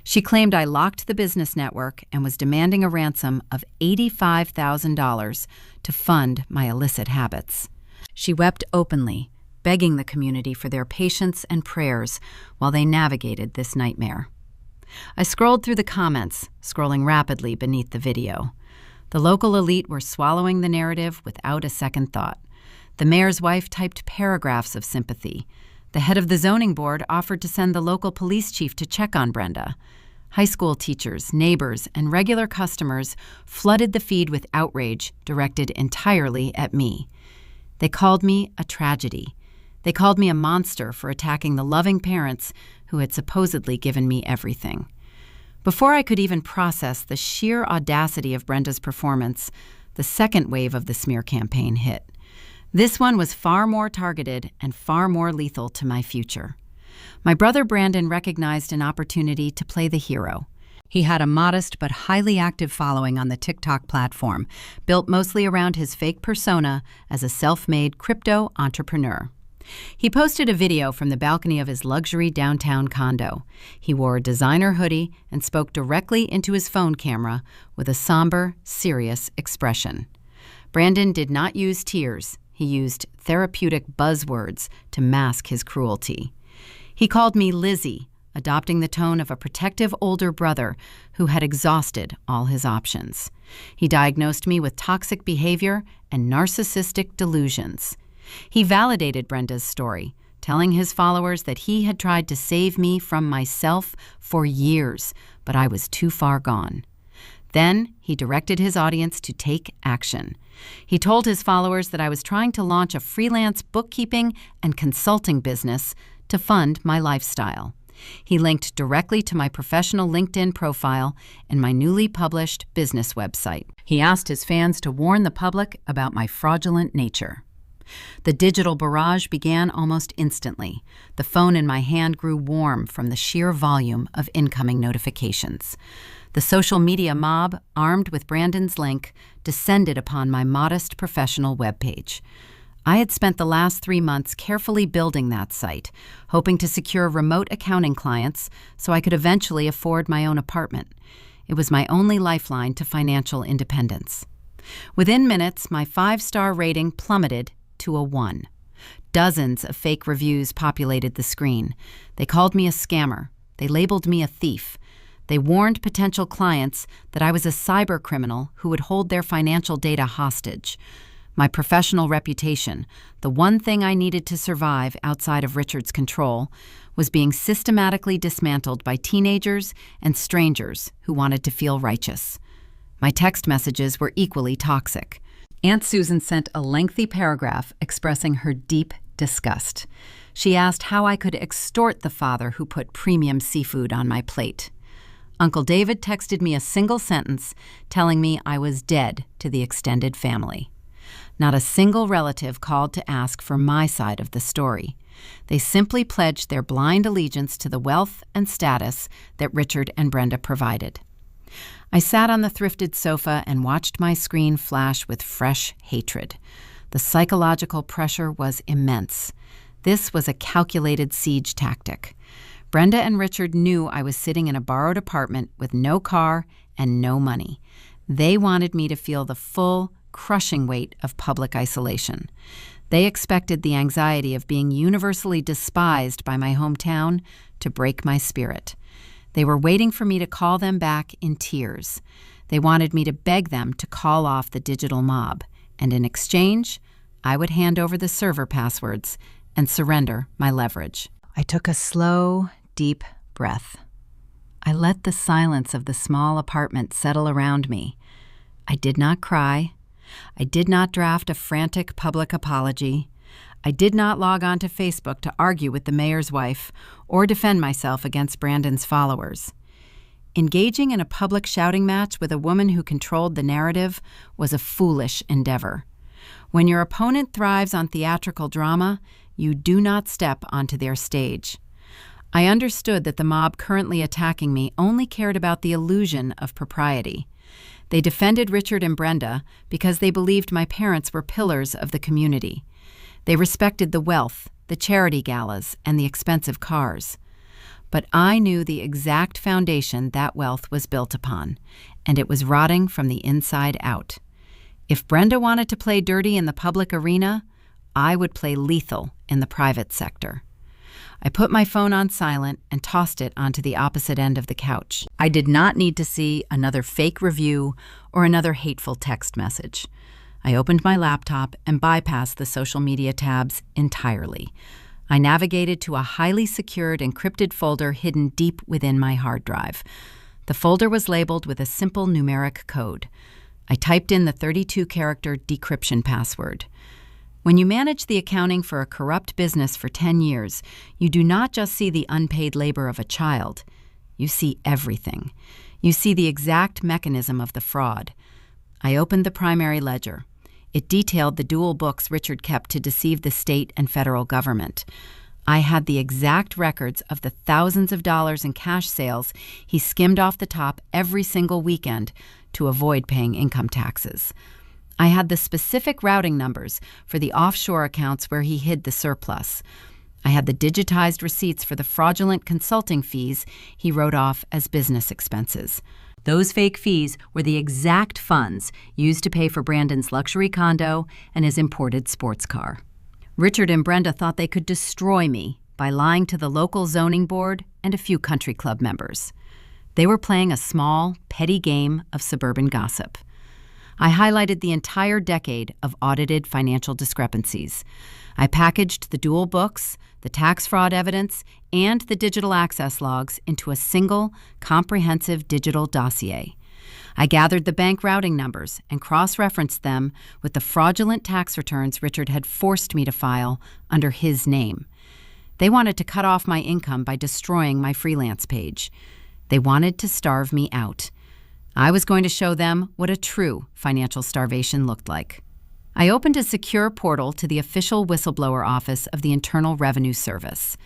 [SPEAKER 1] She claimed I locked the business network and was demanding a ransom of $85,000 to fund my illicit habits. She wept openly, begging the community for their patience and prayers while they navigated this nightmare. I scrolled through the comments, scrolling rapidly beneath the video. The local elite were swallowing the narrative without a second thought. The mayor's wife typed paragraphs of sympathy. The head of the zoning board offered to send the local police chief to check on Brenda. High school teachers, neighbors, and regular customers flooded the feed with outrage directed entirely at me. They called me a tragedy. They called me a monster for attacking the loving parents who had supposedly given me everything. Before I could even process the sheer audacity of Brenda's performance, the second wave of the smear campaign hit. This one was far more targeted and far more lethal to my future. My brother Brandon recognized an opportunity to play the hero. He had a modest but highly active following on the TikTok platform, built mostly around his fake persona as a self-made crypto entrepreneur. He posted a video from the balcony of his luxury downtown condo. He wore a designer hoodie and spoke directly into his phone camera with a somber, serious expression. Brandon did not use tears. He used therapeutic buzzwords to mask his cruelty. He called me Lizzie, adopting the tone of a protective older brother who had exhausted all his options. He diagnosed me with toxic behavior and narcissistic delusions. He validated Brenda's story, telling his followers that he had tried to save me from myself for years, but I was too far gone. Then he directed his audience to take action. He told his followers that I was trying to launch a freelance bookkeeping and consulting business to fund my lifestyle. He linked directly to my professional LinkedIn profile and my newly published business website. He asked his fans to warn the public about my fraudulent nature. The digital barrage began almost instantly. The phone in my hand grew warm from the sheer volume of incoming notifications. The social media mob, armed with Brandon's link, descended upon my modest professional webpage. I had spent the last 3 months carefully building that site, hoping to secure remote accounting clients so I could eventually afford my own apartment. It was my only lifeline to financial independence. Within minutes, my 5-star rating plummeted to a 1. Dozens of fake reviews populated the screen. They called me a scammer. They labeled me a thief. They warned potential clients that I was a cyber criminal who would hold their financial data hostage. My professional reputation, the one thing I needed to survive outside of Richard's control, was being systematically dismantled by teenagers and strangers who wanted to feel righteous. My text messages were equally toxic. Aunt Susan sent a lengthy paragraph expressing her deep disgust. She asked how I could extort the father who put premium seafood on my plate. Uncle David texted me a single sentence telling me I was dead to the extended family. Not a single relative called to ask for my side of the story. They simply pledged their blind allegiance to the wealth and status that Richard and Brenda provided. I sat on the thrifted sofa and watched my screen flash with fresh hatred. The psychological pressure was immense. This was a calculated siege tactic. Brenda and Richard knew I was sitting in a borrowed apartment with no car and no money. They wanted me to feel the full, crushing weight of public isolation. They expected the anxiety of being universally despised by my hometown to break my spirit. They were waiting for me to call them back in tears. They wanted me to beg them to call off the digital mob, and in exchange, I would hand over the server passwords and surrender my leverage. I took a slow, deep breath. I let the silence of the small apartment settle around me. I did not cry. I did not draft a frantic public apology. I did not log on to Facebook to argue with the mayor's wife or defend myself against Brandon's followers. Engaging in a public shouting match with a woman who controlled the narrative was a foolish endeavor. When your opponent thrives on theatrical drama, you do not step onto their stage. I understood that the mob currently attacking me only cared about the illusion of propriety. They defended Richard and Brenda because they believed my parents were pillars of the community. They respected the wealth, the charity galas, and the expensive cars. But I knew the exact foundation that wealth was built upon, and it was rotting from the inside out. If Brenda wanted to play dirty in the public arena, I would play lethal in the private sector. I put my phone on silent and tossed it onto the opposite end of the couch. I did not need to see another fake review or another hateful text message. I opened my laptop and bypassed the social media tabs entirely. I navigated to a highly secured encrypted folder hidden deep within my hard drive. The folder was labeled with a simple numeric code. I typed in the 32-character decryption password. When you manage the accounting for a corrupt business for 10 years, you do not just see the unpaid labor of a child. You see everything. You see the exact mechanism of the fraud. I opened the primary ledger. It detailed the dual books Richard kept to deceive the state and federal government. I had the exact records of the thousands of dollars in cash sales he skimmed off the top every single weekend to avoid paying income taxes. I had the specific routing numbers for the offshore accounts where he hid the surplus. I had the digitized receipts for the fraudulent consulting fees he wrote off as business expenses. Those fake fees were the exact funds used to pay for Brandon's luxury condo and his imported sports car. Richard and Brenda thought they could destroy me by lying to the local zoning board and a few country club members. They were playing a small, petty game of suburban gossip. I highlighted the entire decade of audited financial discrepancies. I packaged the dual books, the tax fraud evidence, and the digital access logs into a single, comprehensive digital dossier. I gathered the bank routing numbers and cross-referenced them with the fraudulent tax returns Richard had forced me to file under his name. They wanted to cut off my income by destroying my freelance page. They wanted to starve me out. I was going to show them what a true financial starvation looked like. I opened a secure portal to the official whistleblower office of the Internal Revenue Service.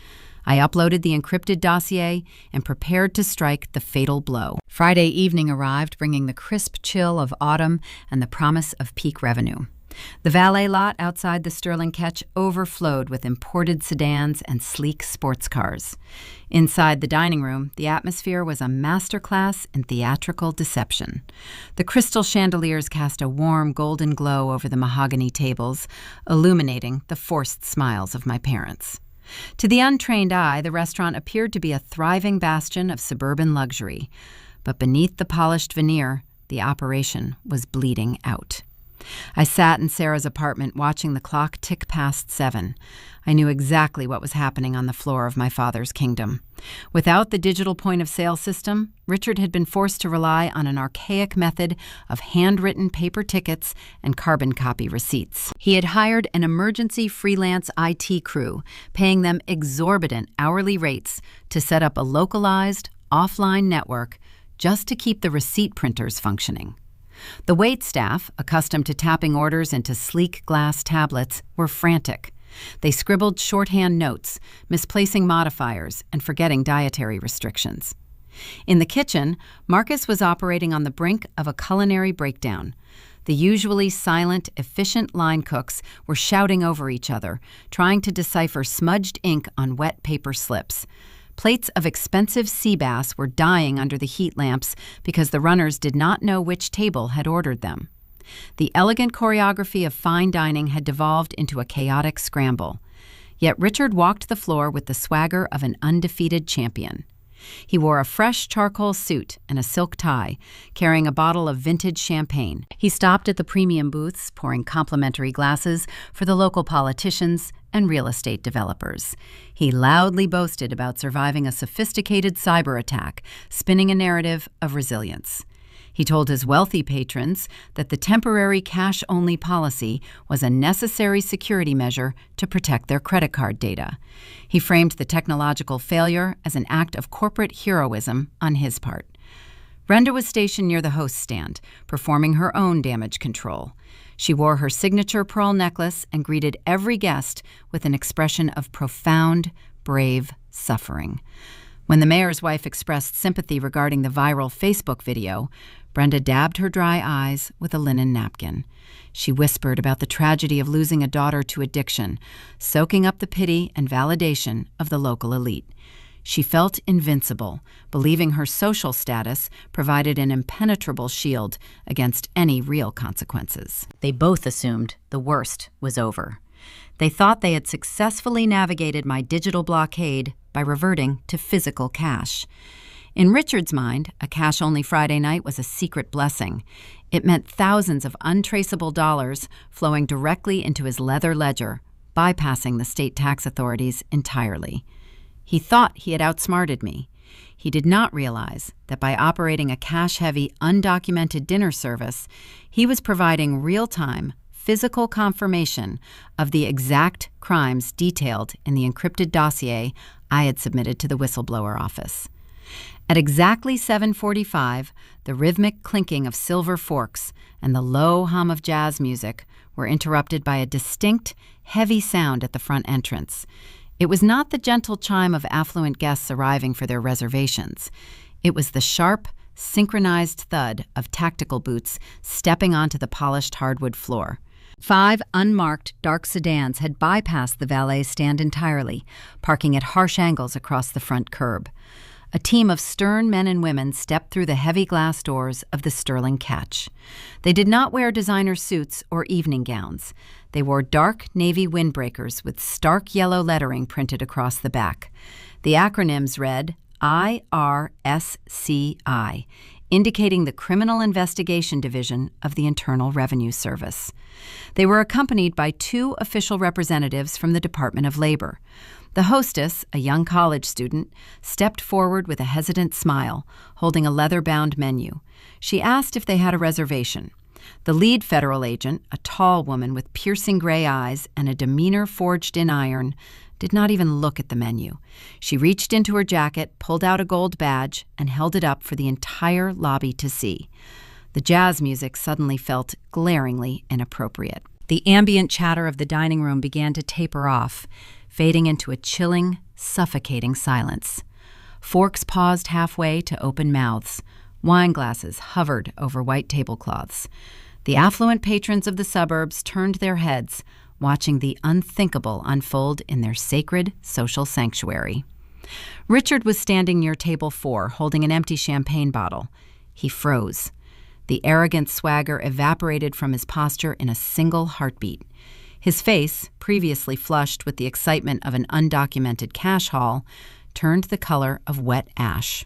[SPEAKER 1] I uploaded the encrypted dossier and prepared to strike the fatal blow. Friday evening arrived, bringing the crisp chill of autumn and the promise of peak revenue. The valet lot outside the Sterling Ketch overflowed with imported sedans and sleek sports cars. Inside the dining room, the atmosphere was a masterclass in theatrical deception. The crystal chandeliers cast a warm golden glow over the mahogany tables, illuminating the forced smiles of my parents. To the untrained eye, the restaurant appeared to be a thriving bastion of suburban luxury, but beneath the polished veneer, the operation was bleeding out. I sat in Sarah's apartment watching the clock tick past 7. I knew exactly what was happening on the floor of my father's kingdom. Without the digital point-of-sale system, Richard had been forced to rely on an archaic method of handwritten paper tickets and carbon copy receipts. He had hired an emergency freelance IT crew, paying them exorbitant hourly rates to set up a localized, offline network just to keep the receipt printers functioning. The wait staff, accustomed to tapping orders into sleek glass tablets, were frantic. They scribbled shorthand notes, misplacing modifiers and forgetting dietary restrictions. In the kitchen, Marcus was operating on the brink of a culinary breakdown. The usually silent, efficient line cooks were shouting over each other, trying to decipher smudged ink on wet paper slips. Plates of expensive sea bass were dying under the heat lamps because the runners did not know which table had ordered them. The elegant choreography of fine dining had devolved into a chaotic scramble. Yet Richard walked the floor with the swagger of an undefeated champion. He wore a fresh charcoal suit and a silk tie, carrying a bottle of vintage champagne. He stopped at the premium booths, pouring complimentary glasses for the local politicians and real estate developers. He loudly boasted about surviving a sophisticated cyber attack, spinning a narrative of resilience. He told his wealthy patrons that the temporary cash-only policy was a necessary security measure to protect their credit card data. He framed the technological failure as an act of corporate heroism on his part. Brenda was stationed near the host stand, performing her own damage control. She wore her signature pearl necklace and greeted every guest with an expression of profound, brave suffering. When the mayor's wife expressed sympathy regarding the viral Facebook video, Brenda dabbed her dry eyes with a linen napkin. She whispered about the tragedy of losing a daughter to addiction, soaking up the pity and validation of the local elite. She felt invincible, believing her social status provided an impenetrable shield against any real consequences. They both assumed the worst was over. They thought they had successfully navigated my digital blockade by reverting to physical cash. In Richard's mind, a cash-only Friday night was a secret blessing. It meant thousands of untraceable dollars flowing directly into his leather ledger, bypassing the state tax authorities entirely. He thought he had outsmarted me. He did not realize that by operating a cash-heavy, undocumented dinner service, he was providing real-time, physical confirmation of the exact crimes detailed in the encrypted dossier I had submitted to the whistleblower office. At exactly 7:45, the rhythmic clinking of silver forks and the low hum of jazz music were interrupted by a distinct, heavy sound at the front entrance. It was not the gentle chime of affluent guests arriving for their reservations. It was the sharp, synchronized thud of tactical boots stepping onto the polished hardwood floor. 5 unmarked dark sedans had bypassed the valet stand entirely, parking at harsh angles across the front curb. A team of stern men and women stepped through the heavy glass doors of the Sterling Catch. They did not wear designer suits or evening gowns. They wore dark navy windbreakers with stark yellow lettering printed across the back. The acronyms read IRSCI, indicating the Criminal Investigation Division of the Internal Revenue Service. They were accompanied by 2 official representatives from the Department of Labor. The hostess, a young college student, stepped forward with a hesitant smile, holding a leather-bound menu. She asked if they had a reservation. The lead federal agent, a tall woman with piercing gray eyes and a demeanor forged in iron, did not even look at the menu. She reached into her jacket, pulled out a gold badge, and held it up for the entire lobby to see. The jazz music suddenly felt glaringly inappropriate. The ambient chatter of the dining room began to taper off, fading into a chilling, suffocating silence. Forks paused halfway to open mouths. Wine glasses hovered over white tablecloths. The affluent patrons of the suburbs turned their heads, watching the unthinkable unfold in their sacred social sanctuary. Richard was standing near table 4, holding an empty champagne bottle. He froze. The arrogant swagger evaporated from his posture in a single heartbeat. His face, previously flushed with the excitement of an undocumented cash haul, turned the color of wet ash.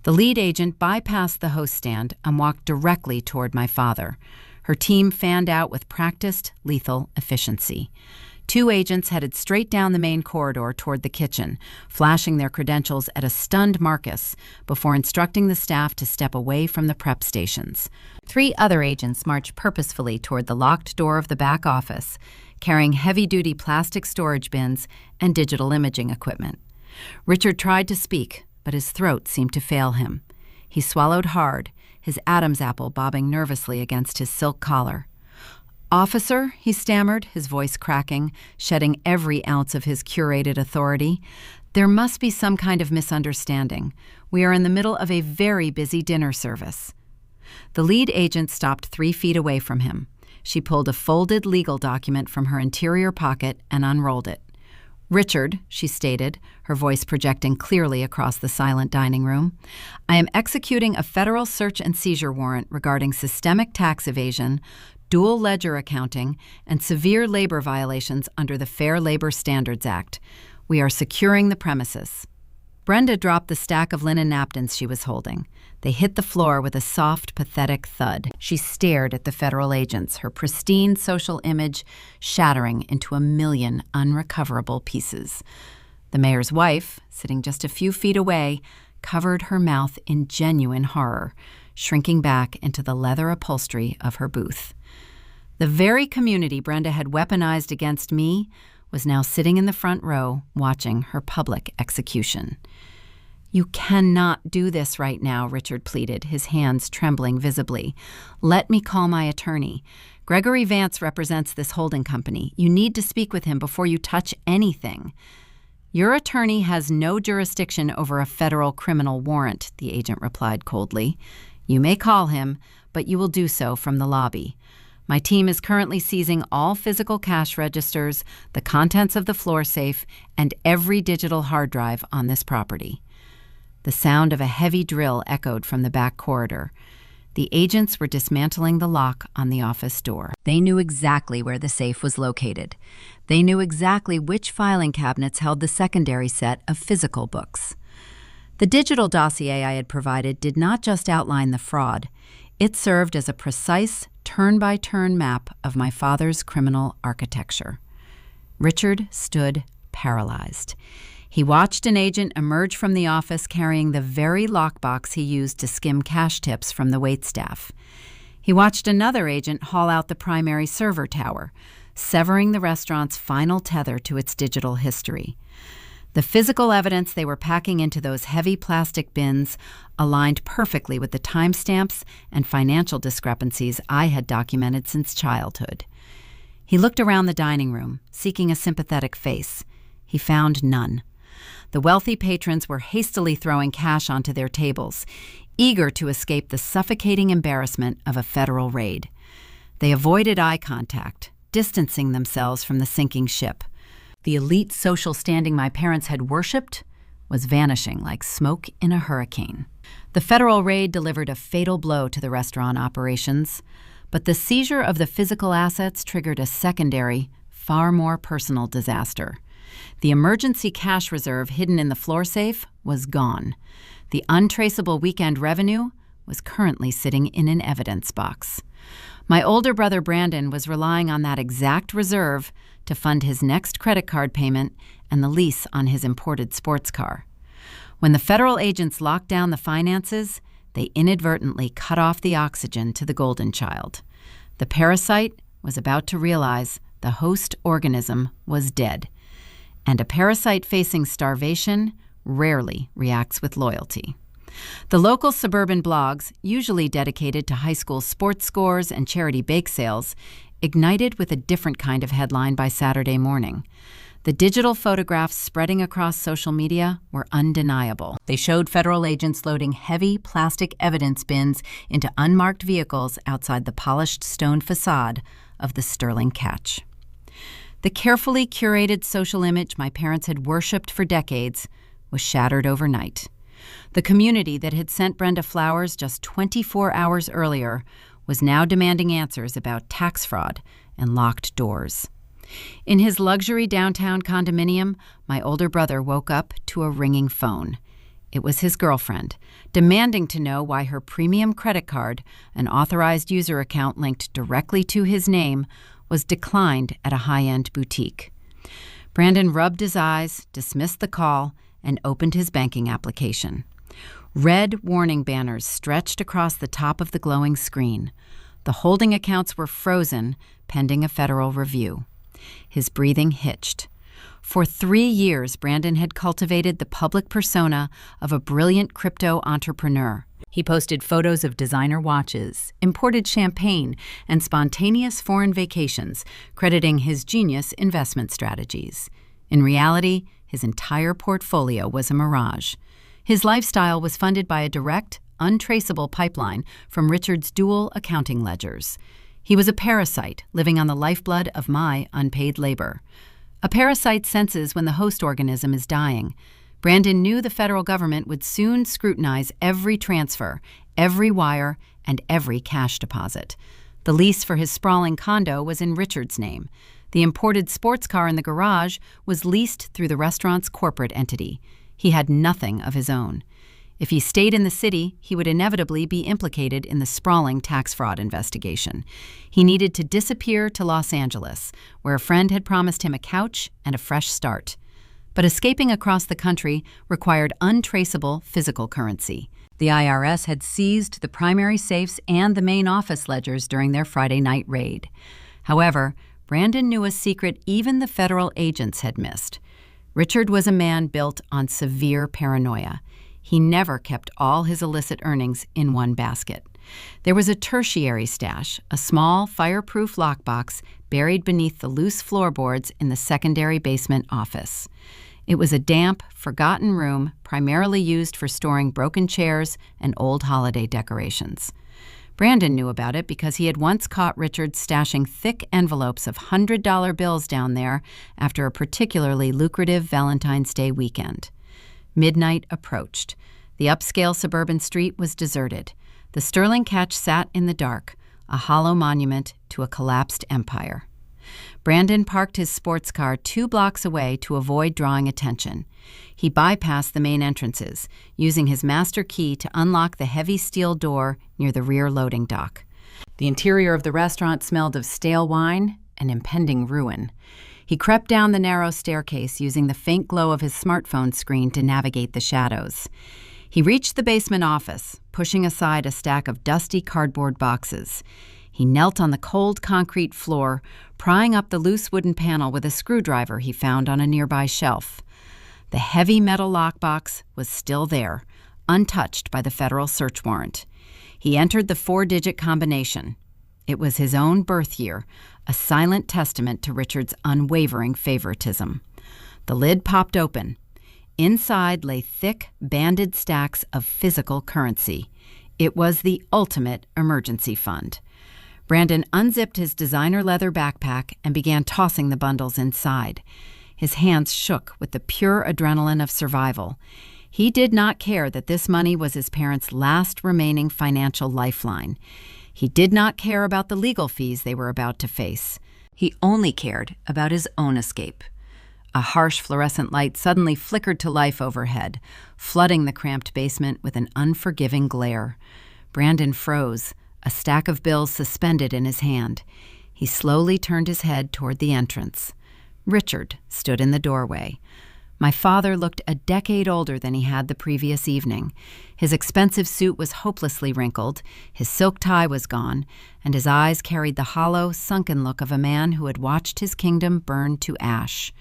[SPEAKER 1] The lead agent bypassed the host stand and walked directly toward my father. Her team fanned out with practiced, lethal efficiency. 2 agents headed straight down the main corridor toward the kitchen, flashing their credentials at a stunned Marcus before instructing the staff to step away from the prep stations. 3 other agents marched purposefully toward the locked door of the back office, carrying heavy-duty plastic storage bins and digital imaging equipment. Richard tried to speak, but his throat seemed to fail him. He swallowed hard, his Adam's apple bobbing nervously against his silk collar. "Officer," he stammered, his voice cracking, shedding every ounce of his curated authority, "there must be some kind of misunderstanding. We are in the middle of a very busy dinner service." The lead agent stopped 3 feet away from him. She pulled a folded legal document from her interior pocket and unrolled it. "Richard," she stated, her voice projecting clearly across the silent dining room, "I am executing a federal search and seizure warrant regarding systemic tax evasion, dual ledger accounting, and severe labor violations under the Fair Labor Standards Act. We are securing the premises." Brenda dropped the stack of linen napkins she was holding. They hit the floor with a soft, pathetic thud. She stared at the federal agents, her pristine social image shattering into a million unrecoverable pieces. The mayor's wife, sitting just a few feet away, covered her mouth in genuine horror, shrinking back into the leather upholstery of her booth. The very community Brenda had weaponized against me was now sitting in the front row watching her public execution. "You cannot do this right now," Richard pleaded, his hands trembling visibly. "Let me call my attorney. Gregory Vance represents this holding company. You need to speak with him before you touch anything." "Your attorney has no jurisdiction over a federal criminal warrant," the agent replied coldly. "You may call him, but you will do so from the lobby. My team is currently seizing all physical cash registers, the contents of the floor safe, and every digital hard drive on this property." The sound of a heavy drill echoed from the back corridor. The agents were dismantling the lock on the office door. They knew exactly where the safe was located. They knew exactly which filing cabinets held the secondary set of physical books. The digital dossier I had provided did not just outline the fraud. It served as a precise, turn-by-turn map of my father's criminal architecture. Richard stood paralyzed. He watched an agent emerge from the office carrying the very lockbox he used to skim cash tips from the waitstaff. He watched another agent haul out the primary server tower, severing the restaurant's final tether to its digital history. The physical evidence they were packing into those heavy plastic bins aligned perfectly with the timestamps and financial discrepancies I had documented since childhood. He looked around the dining room, seeking a sympathetic face. He found none. The wealthy patrons were hastily throwing cash onto their tables, eager to escape the suffocating embarrassment of a federal raid. They avoided eye contact, distancing themselves from the sinking ship. The elite social standing my parents had worshipped was vanishing like smoke in a hurricane. The federal raid delivered a fatal blow to the restaurant operations, but the seizure of the physical assets triggered a secondary, far more personal disaster. The emergency cash reserve hidden in the floor safe was gone. The untraceable weekend revenue was currently sitting in an evidence box. My older brother Brandon was relying on that exact reserve to fund his next credit card payment and the lease on his imported sports car. When the federal agents locked down the finances, they inadvertently cut off the oxygen to the golden child. The parasite was about to realize the host organism was dead. And a parasite facing starvation rarely reacts with loyalty. The local suburban blogs, usually dedicated to high school sports scores and charity bake sales, ignited with a different kind of headline by Saturday morning. The digital photographs spreading across social media were undeniable. They showed federal agents loading heavy plastic evidence bins into unmarked vehicles outside the polished stone facade of the Sterling Catch. The carefully curated social image my parents had worshipped for decades was shattered overnight. The community that had sent Brenda flowers just 24 hours earlier was now demanding answers about tax fraud and locked doors. In his luxury downtown condominium, my older brother woke up to a ringing phone. It was his girlfriend, demanding to know why her premium credit card, an authorized user account linked directly to his name, was declined at a high-end boutique. Brandon rubbed his eyes, dismissed the call, and opened his banking application. Red warning banners stretched across the top of the glowing screen. The holding accounts were frozen, pending a federal review. His breathing hitched. For 3 years, Brandon had cultivated the public persona of a brilliant crypto entrepreneur. He posted photos of designer watches, imported champagne, and spontaneous foreign vacations, crediting his genius investment strategies. In reality, his entire portfolio was a mirage. His lifestyle was funded by a direct, untraceable pipeline from Richard's dual accounting ledgers. He was a parasite living on the lifeblood of my unpaid labor. A parasite senses when the host organism is dying. Brandon knew the federal government would soon scrutinize every transfer, every wire, and every cash deposit. The lease for his sprawling condo was in Richard's name. The imported sports car in the garage was leased through the restaurant's corporate entity. He had nothing of his own. If he stayed in the city, he would inevitably be implicated in the sprawling tax fraud investigation. He needed to disappear to Los Angeles, where a friend had promised him a couch and a fresh start. But escaping across the country required untraceable physical currency. The IRS had seized the primary safes and the main office ledgers during their Friday night raid. However, Brandon knew a secret even the federal agents had missed. Richard was a man built on severe paranoia. He never kept all his illicit earnings in one basket. There was a tertiary stash, a small, fireproof lockbox buried beneath the loose floorboards in the secondary basement office. It was a damp, forgotten room primarily used for storing broken chairs and old holiday decorations. Brandon knew about it because he had once caught Richard stashing thick envelopes of $100 bills down there after a particularly lucrative Valentine's Day weekend. Midnight approached. The upscale suburban street was deserted. The Sterling Ketch sat in the dark, a hollow monument to a collapsed empire. Brandon parked his sports car 2 blocks away to avoid drawing attention. He bypassed the main entrances, using his master key to unlock the heavy steel door near the rear loading dock. The interior of the restaurant smelled of stale wine and impending ruin. He crept down the narrow staircase using the faint glow of his smartphone screen to navigate the shadows. He reached the basement office, pushing aside a stack of dusty cardboard boxes. He knelt on the cold concrete floor, prying up the loose wooden panel with a screwdriver he found on a nearby shelf. The heavy metal lockbox was still there, untouched by the federal search warrant. He entered the 4-digit combination. It was his own birth year, a silent testament to Richard's unwavering favoritism. The lid popped open. Inside lay thick, banded stacks of physical currency. It was the ultimate emergency fund. Brandon unzipped his designer leather backpack and began tossing the bundles inside. His hands shook with the pure adrenaline of survival. He did not care that this money was his parents' last remaining financial lifeline. He did not care about the legal fees they were about to face. He only cared about his own escape. A harsh fluorescent light suddenly flickered to life overhead, flooding the cramped basement with an unforgiving glare. Brandon froze, a stack of bills suspended in his hand. He slowly turned his head toward the entrance. Richard stood in the doorway. My father looked a decade older than he had the previous evening. His expensive suit was hopelessly wrinkled, his silk tie was gone, and his eyes carried the hollow, sunken look of a man who had watched his kingdom burn to ash.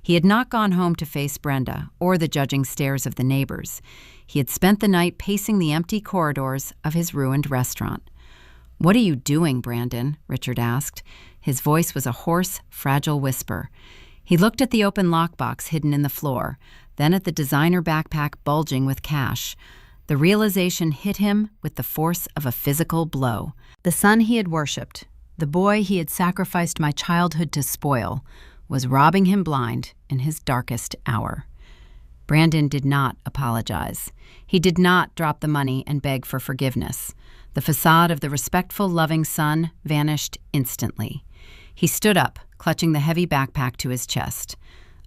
[SPEAKER 1] He had not gone home to face Brenda or the judging stares of the neighbors. He had spent the night pacing the empty corridors of his ruined restaurant. "What are you doing, Brandon?" Richard asked. His voice was a hoarse, fragile whisper. He looked at the open lockbox hidden in the floor, then at the designer backpack bulging with cash. The realization hit him with the force of a physical blow. The son he had worshipped, the boy he had sacrificed my childhood to spoil, was robbing him blind in his darkest hour. Brandon did not apologize. He did not drop the money and beg for forgiveness. The facade of the respectful, loving son vanished instantly. He stood up, clutching the heavy backpack to his chest.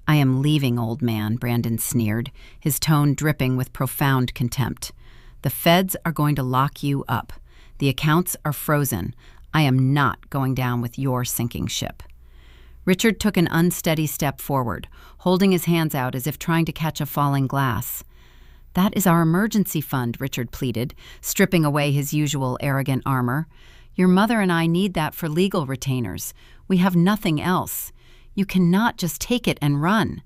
[SPEAKER 1] "I am leaving, old man," Brandon sneered, his tone dripping with profound contempt. "The feds are going to lock you up. The accounts are frozen. I am not going down with your sinking ship." Richard took an unsteady step forward, holding his hands out as if trying to catch a falling glass. "That is our emergency fund," Richard pleaded, stripping away his usual arrogant armor. "Your mother and I need that for legal retainers. We have nothing else. You cannot just take it and run."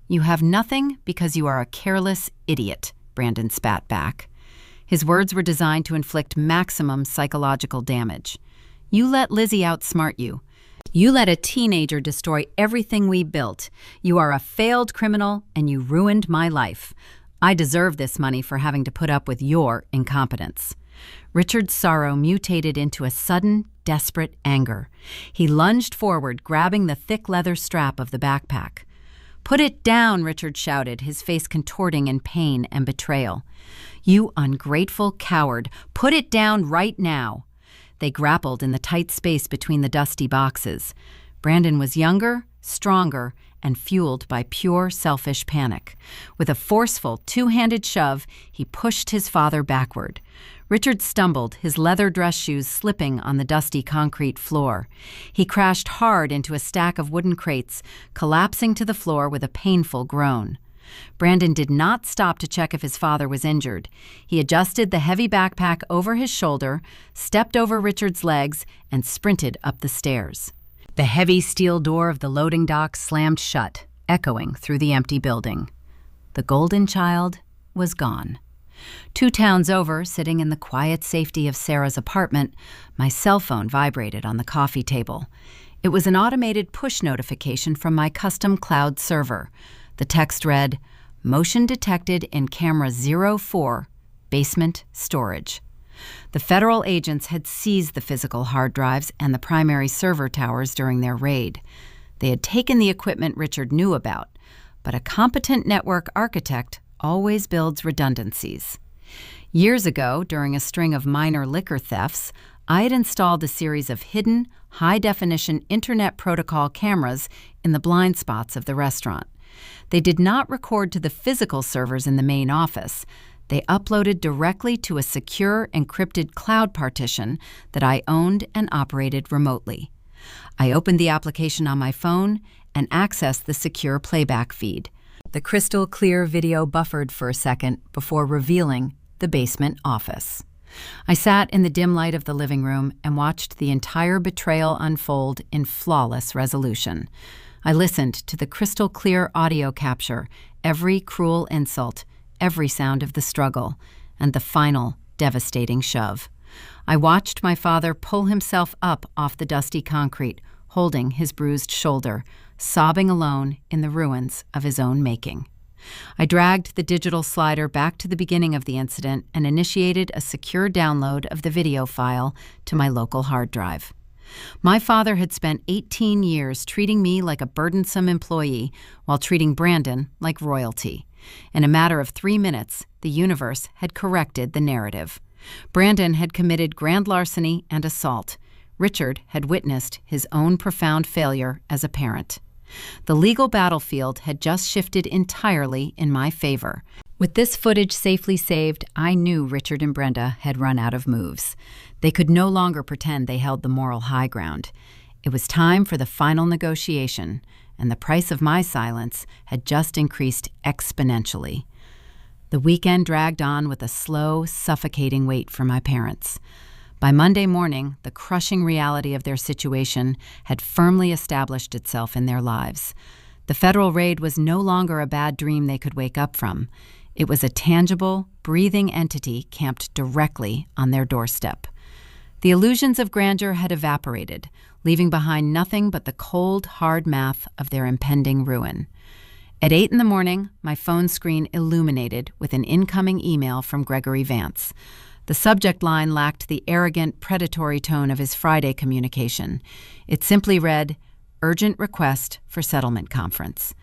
[SPEAKER 1] "You have nothing because you are a careless idiot," Brandon spat back. His words were designed to inflict maximum psychological damage. "You let Lizzie outsmart you. You let a teenager destroy everything we built. You are a failed criminal, and you ruined my life. I deserve this money for having to put up with your incompetence." Richard's sorrow mutated into a sudden, desperate anger. He lunged forward, grabbing the thick leather strap of the backpack. "Put it down," Richard shouted, his face contorting in pain and betrayal. "You ungrateful coward, put it down right now." They grappled in the tight space between the dusty boxes. Brandon was younger, stronger, and fueled by pure selfish panic. With a forceful, two-handed shove, he pushed his father backward. Richard stumbled, his leather dress shoes slipping on the dusty concrete floor. He crashed hard into a stack of wooden crates, collapsing to the floor with a painful groan. Brandon did not stop to check if his father was injured. He adjusted the heavy backpack over his shoulder, stepped over Richard's legs, and sprinted up the stairs. The heavy steel door of the loading dock slammed shut, echoing through the empty building. The golden child was gone. 2 towns over, sitting in the quiet safety of Sarah's apartment, my cell phone vibrated on the coffee table. It was an automated push notification from my custom cloud server. The text read, "Motion detected in camera 04, basement storage." The federal agents had seized the physical hard drives and the primary server towers during their raid. They had taken the equipment Richard knew about, but a competent network architect always builds redundancies. Years ago, during a string of minor liquor thefts, I had installed a series of hidden, high-definition Internet Protocol cameras in the blind spots of the restaurant. They did not record to the physical servers in the main office. They uploaded directly to a secure, encrypted cloud partition that I owned and operated remotely. I opened the application on my phone and accessed the secure playback feed. The crystal clear video buffered for a second before revealing the basement office. I sat in the dim light of the living room and watched the entire betrayal unfold in flawless resolution. I listened to the crystal clear audio capture, every cruel insult, every sound of the struggle, and the final devastating shove. I watched my father pull himself up off the dusty concrete, holding his bruised shoulder, sobbing alone in the ruins of his own making. I dragged the digital slider back to the beginning of the incident and initiated a secure download of the video file to my local hard drive. My father had spent 18 years treating me like a burdensome employee while treating Brandon like royalty. In a matter of 3 minutes, the universe had corrected the narrative. Brandon had committed grand larceny and assault. Richard had witnessed his own profound failure as a parent. The legal battlefield had just shifted entirely in my favor. With this footage safely saved, I knew Richard and Brenda had run out of moves. They could no longer pretend they held the moral high ground. It was time for the final negotiation, and the price of my silence had just increased exponentially. The weekend dragged on with a slow, suffocating wait for my parents. By Monday morning, the crushing reality of their situation had firmly established itself in their lives. The federal raid was no longer a bad dream they could wake up from. It was a tangible, breathing entity camped directly on their doorstep. The illusions of grandeur had evaporated, leaving behind nothing but the cold, hard math of their impending ruin. At 8 in the morning, my phone screen illuminated with an incoming email from Gregory Vance. The subject line lacked the arrogant, predatory tone of his Friday communication. It simply read, "Urgent request for settlement conference."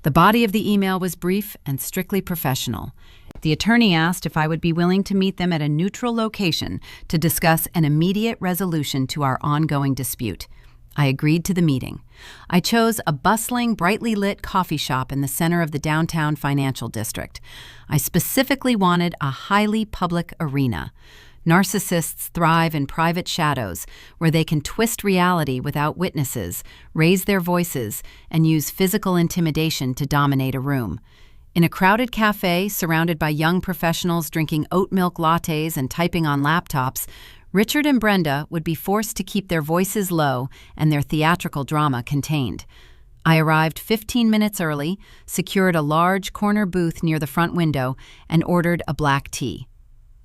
[SPEAKER 1] The body of the email was brief and strictly professional. The attorney asked if I would be willing to meet them at a neutral location to discuss an immediate resolution to our ongoing dispute. I agreed to the meeting. I chose a bustling, brightly lit coffee shop in the center of the downtown financial district. I specifically wanted a highly public arena. Narcissists thrive in private shadows, where they can twist reality without witnesses, raise their voices, and use physical intimidation to dominate a room. In a crowded cafe surrounded by young professionals drinking oat milk lattes and typing on laptops, Richard and Brenda would be forced to keep their voices low and their theatrical drama contained. I arrived 15 minutes early, secured a large corner booth near the front window, and ordered a black tea.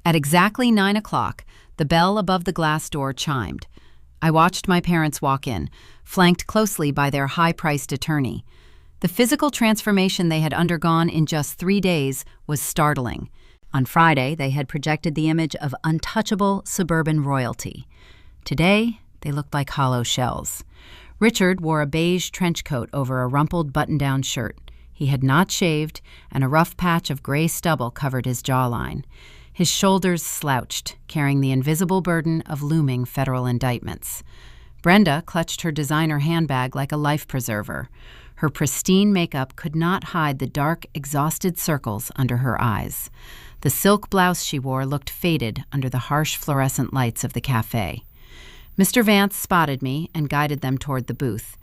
[SPEAKER 1] At exactly 9 o'clock, the bell above the glass door chimed. I watched my parents walk in, flanked closely by their high-priced attorney. The physical transformation they had undergone in just 3 days was startling. On Friday, they had projected the image of untouchable suburban royalty. Today, they looked like hollow shells. Richard wore a beige trench coat over a rumpled button-down shirt. He had not shaved, and a rough patch of gray stubble covered his jawline. His shoulders slouched, carrying the invisible burden of looming federal indictments. Brenda clutched her designer handbag like a life preserver. Her pristine makeup could not hide the dark, exhausted circles under her eyes. The silk blouse she wore looked faded under the harsh fluorescent lights of the cafe. Mr. Vance spotted me and guided them toward the booth.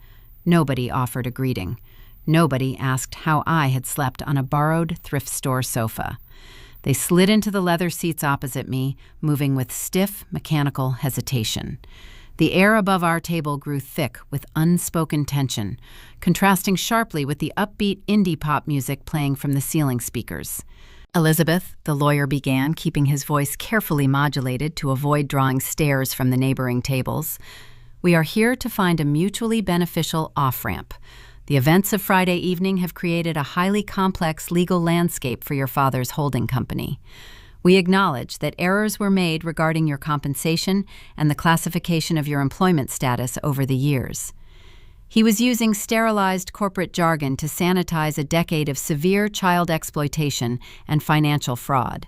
[SPEAKER 1] Nobody offered a greeting. Nobody asked how I had slept on a borrowed thrift store sofa. They slid into the leather seats opposite me, moving with stiff, mechanical hesitation. The air above our table grew thick with unspoken tension, contrasting sharply with the upbeat indie pop music playing from the ceiling speakers. "Elizabeth," the lawyer began, keeping his voice carefully modulated to avoid drawing stares from the neighboring tables, "we are here to find a mutually beneficial off-ramp. The events of Friday evening have created a highly complex legal landscape for your father's holding company. We acknowledge that errors were made regarding your compensation and the classification of your employment status over the years." He was using sterilized corporate jargon to sanitize a decade of severe child exploitation and financial fraud.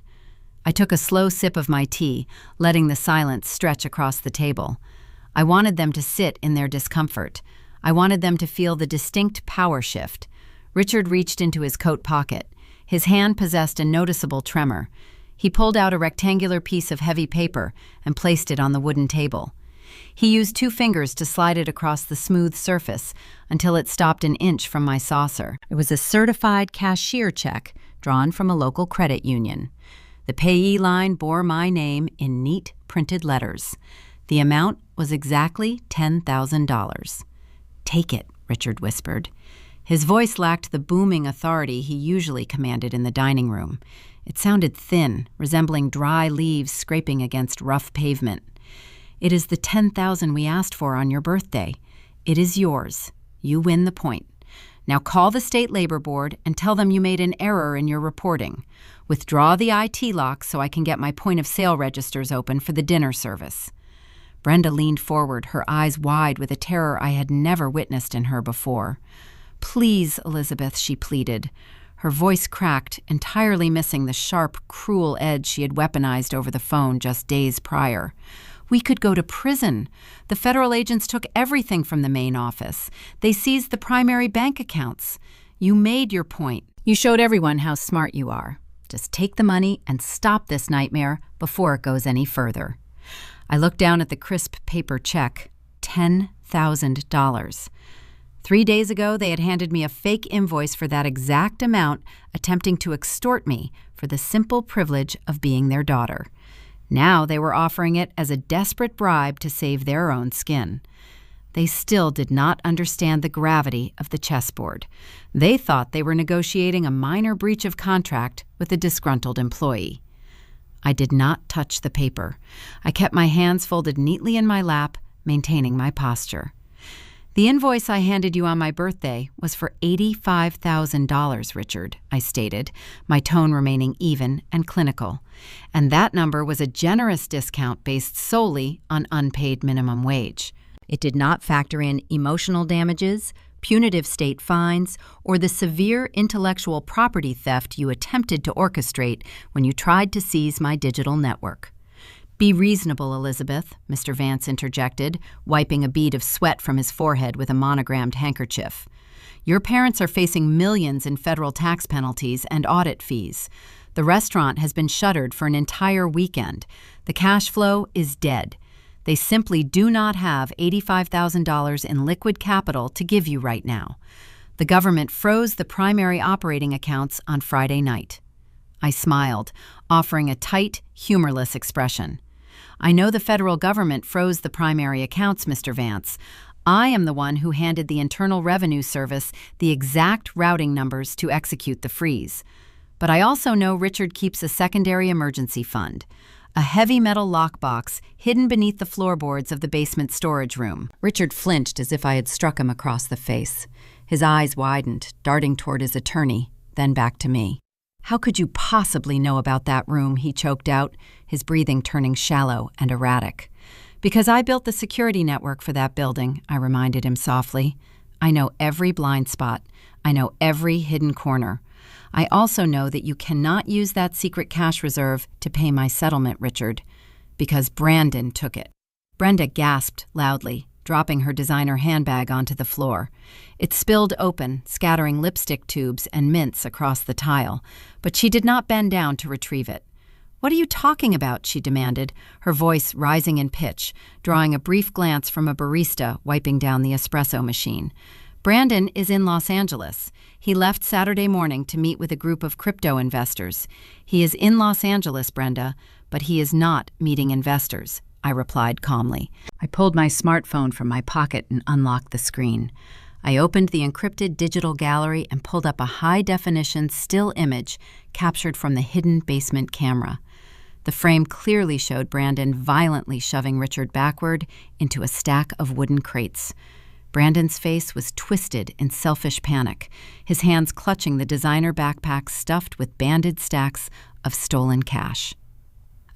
[SPEAKER 1] I took a slow sip of my tea, letting the silence stretch across the table. I wanted them to sit in their discomfort. I wanted them to feel the distinct power shift. Richard reached into his coat pocket. His hand possessed a noticeable tremor. He pulled out a rectangular piece of heavy paper and placed it on the wooden table. He used 2 fingers to slide it across the smooth surface until it stopped an inch from my saucer. It was a certified cashier check drawn from a local credit union. The payee line bore my name in neat printed letters. The amount was exactly $10,000. "Take it," Richard whispered. His voice lacked the booming authority he usually commanded in the dining room. It sounded thin, resembling dry leaves scraping against rough pavement. "It is the $10,000 we asked for on your birthday. It is yours. You win the point. Now call the State Labor Board and tell them you made an error in your reporting. Withdraw the IT lock so I can get my point-of-sale registers open for the dinner service." Brenda leaned forward, her eyes wide with a terror I had never witnessed in her before. "Please, Elizabeth," she pleaded. Her voice cracked, entirely missing the sharp, cruel edge she had weaponized over the phone just days prior. "We could go to prison. The federal agents took everything from the main office. They seized the primary bank accounts. You made your point. You showed everyone how smart you are. Just take the money and stop this nightmare before it goes any further." I looked down at the crisp paper check. $10,000. 3 days ago, they had handed me a fake invoice for that exact amount, attempting to extort me for the simple privilege of being their daughter. Now they were offering it as a desperate bribe to save their own skin. They still did not understand the gravity of the chessboard. They thought they were negotiating a minor breach of contract with a disgruntled employee. I did not touch the paper. I kept my hands folded neatly in my lap, maintaining my posture. "The invoice I handed you on my birthday was for $85,000, Richard," I stated, my tone remaining even and clinical. "And that number was a generous discount based solely on unpaid minimum wage. It did not factor in emotional damages, punitive state fines, or the severe intellectual property theft you attempted to orchestrate when you tried to seize my digital network." "Be reasonable, Elizabeth," Mr. Vance interjected, wiping a bead of sweat from his forehead with a monogrammed handkerchief. "Your parents are facing millions in federal tax penalties and audit fees. The restaurant has been shuttered for an entire weekend. The cash flow is dead. They simply do not have $85,000 in liquid capital to give you right now. The government froze the primary operating accounts on Friday night." I smiled, offering a tight, humorless expression. "I know the federal government froze the primary accounts, Mr. Vance. I am the one who handed the Internal Revenue Service the exact routing numbers to execute the freeze. But I also know Richard keeps a secondary emergency fund, a heavy metal lockbox hidden beneath the floorboards of the basement storage room." Richard flinched as if I had struck him across the face. His eyes widened, darting toward his attorney, then back to me. "How could you possibly know about that room?" he choked out, his breathing turning shallow and erratic. "Because I built the security network for that building," I reminded him softly. "I know every blind spot. I know every hidden corner. I also know that you cannot use that secret cash reserve to pay my settlement, Richard, because Brandon took it." Brenda gasped loudly, dropping her designer handbag onto the floor. It spilled open, scattering lipstick tubes and mints across the tile, but she did not bend down to retrieve it. "What are you talking about?" she demanded, her voice rising in pitch, drawing a brief glance from a barista wiping down the espresso machine. "Brandon is in Los Angeles. He left Saturday morning to meet with a group of crypto investors. He is in Los Angeles, Brenda, but he is not meeting investors," I replied calmly. I pulled my smartphone from my pocket and unlocked the screen. I opened the encrypted digital gallery and pulled up a high-definition still image captured from the hidden basement camera. The frame clearly showed Brandon violently shoving Richard backward into a stack of wooden crates. Brandon's face was twisted in selfish panic, his hands clutching the designer backpack stuffed with banded stacks of stolen cash.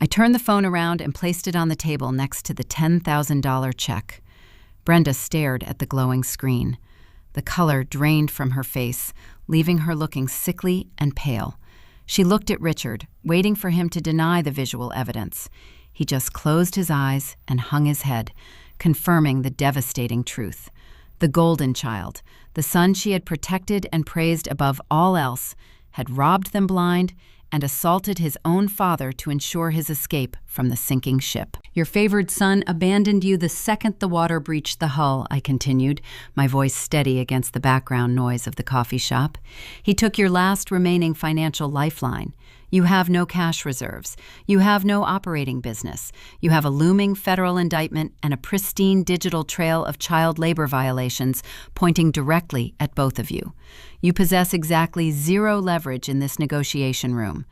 [SPEAKER 1] I turned the phone around and placed it on the table next to the $10,000 check. Brenda stared at the glowing screen. The color drained from her face, leaving her looking sickly and pale. She looked at Richard, waiting for him to deny the visual evidence. He just closed his eyes and hung his head, confirming the devastating truth. The golden child, the son she had protected and praised above all else, had robbed them blind and assaulted his own father to ensure his escape from the sinking ship. "Your favored son abandoned you the second the water breached the hull," I continued, my voice steady against the background noise of the coffee shop. "He took your last remaining financial lifeline. You have no cash reserves. You have no operating business. You have a looming federal indictment and a pristine digital trail of child labor violations pointing directly at both of you. You possess exactly zero leverage in this negotiation room."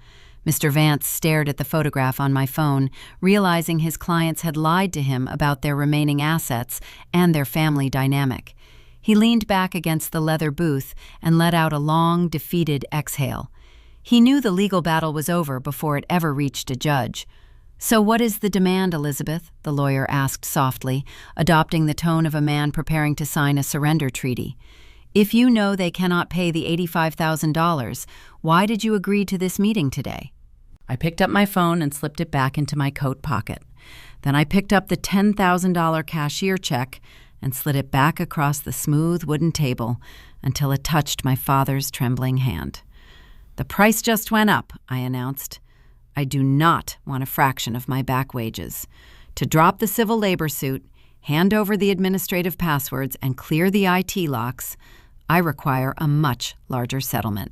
[SPEAKER 1] Mr. Vance stared at the photograph on my phone, realizing his clients had lied to him about their remaining assets and their family dynamic. He leaned back against the leather booth and let out a long, defeated exhale. He knew the legal battle was over before it ever reached a judge. "So what is the demand, Elizabeth?" the lawyer asked softly, adopting the tone of a man preparing to sign a surrender treaty. "If you know they cannot pay the $85,000, why did you agree to this meeting today?" I picked up my phone and slipped it back into my coat pocket. Then I picked up the $10,000 cashier check and slid it back across the smooth wooden table until it touched my father's trembling hand. "The price just went up," I announced. "I do not want a fraction of my back wages. To drop the civil labor suit, hand over the administrative passwords, and clear the IT locks, I require a much larger settlement."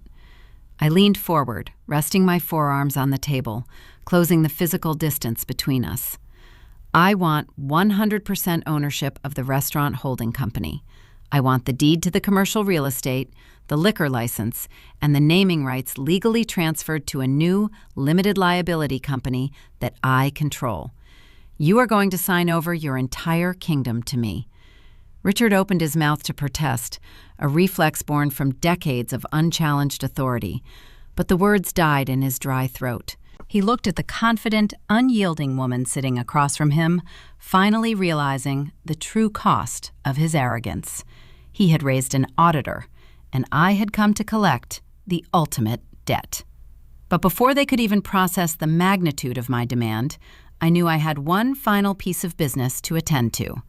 [SPEAKER 1] I leaned forward, resting my forearms on the table, closing the physical distance between us. "I want 100% ownership of the restaurant holding company. I want the deed to the commercial real estate, the liquor license, and the naming rights legally transferred to a new limited liability company that I control. You are going to sign over your entire kingdom to me." Richard opened his mouth to protest, a reflex born from decades of unchallenged authority, but the words died in his dry throat. He looked at the confident, unyielding woman sitting across from him, finally realizing the true cost of his arrogance. He had raised an auditor, and I had come to collect the ultimate debt. But before they could even process the magnitude of my demand, I knew I had one final piece of business to attend to.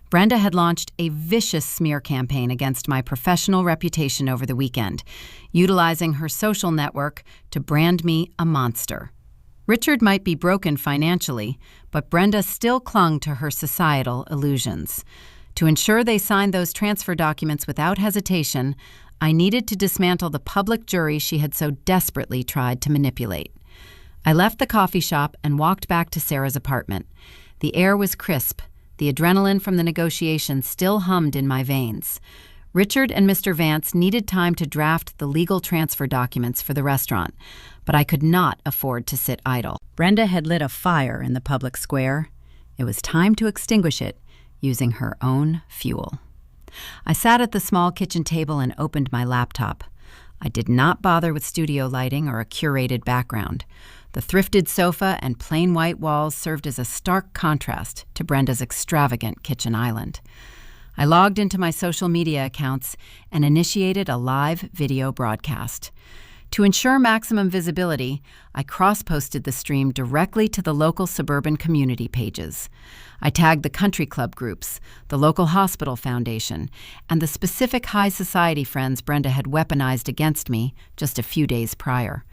[SPEAKER 1] Brenda had launched a vicious smear campaign against my professional reputation over the weekend, utilizing her social network to brand me a monster. Richard might be broken financially, but Brenda still clung to her societal illusions. To ensure they signed those transfer documents without hesitation, I needed to dismantle the public jury she had so desperately tried to manipulate. I left the coffee shop and walked back to Sarah's apartment. The air was crisp. The adrenaline from the negotiations still hummed in my veins. Richard and Mr. Vance needed time to draft the legal transfer documents for the restaurant, but I could not afford to sit idle. Brenda had lit a fire in the public square. It was time to extinguish it using her own fuel. I sat at the small kitchen table and opened my laptop. I did not bother with studio lighting or a curated background. The thrifted sofa and plain white walls served as a stark contrast to Brenda's extravagant kitchen island. I logged into my social media accounts and initiated a live video broadcast. To ensure maximum visibility, I cross-posted the stream directly to the local suburban community pages. I tagged the country club groups, the local hospital foundation, and the specific high society friends Brenda had weaponized against me just a few days prior.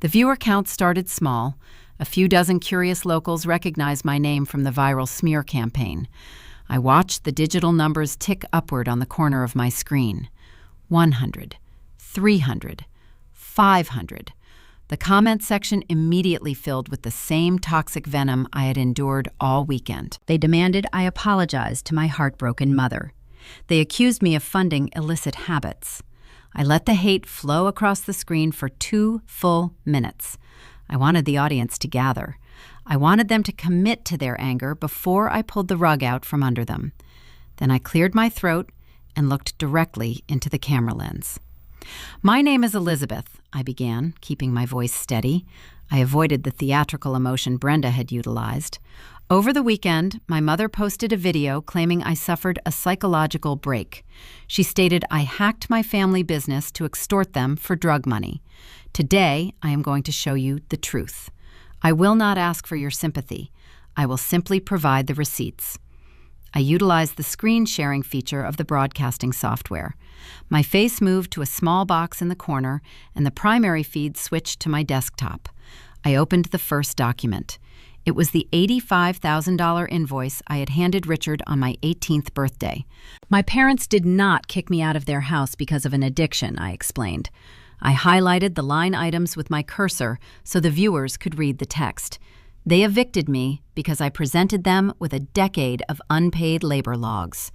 [SPEAKER 1] The viewer count started small. A few dozen curious locals recognized my name from the viral smear campaign. I watched the digital numbers tick upward on the corner of my screen. 100, 300, 500. The comment section immediately filled with the same toxic venom I had endured all weekend. They demanded I apologize to my heartbroken mother. They accused me of funding illicit habits. I let the hate flow across the screen for 2 full minutes. I wanted the audience to gather. I wanted them to commit to their anger before I pulled the rug out from under them. Then I cleared my throat and looked directly into the camera lens. "My name is Elizabeth," I began, keeping my voice steady. I avoided the theatrical emotion Brenda had utilized. Over the weekend, my mother posted a video claiming I suffered a psychological break. She stated I hacked my family business to extort them for drug money. Today, I am going to show you the truth. I will not ask for your sympathy. I will simply provide the receipts. I utilized the screen sharing feature of the broadcasting software. My face moved to a small box in the corner, and the primary feed switched to my desktop. I opened the first document. It was the $85,000 invoice I had handed Richard on my 18th birthday. My parents did not kick me out of their house because of an addiction, I explained. I highlighted the line items with my cursor so the viewers could read the text. They evicted me because I presented them with a decade of unpaid labor logs.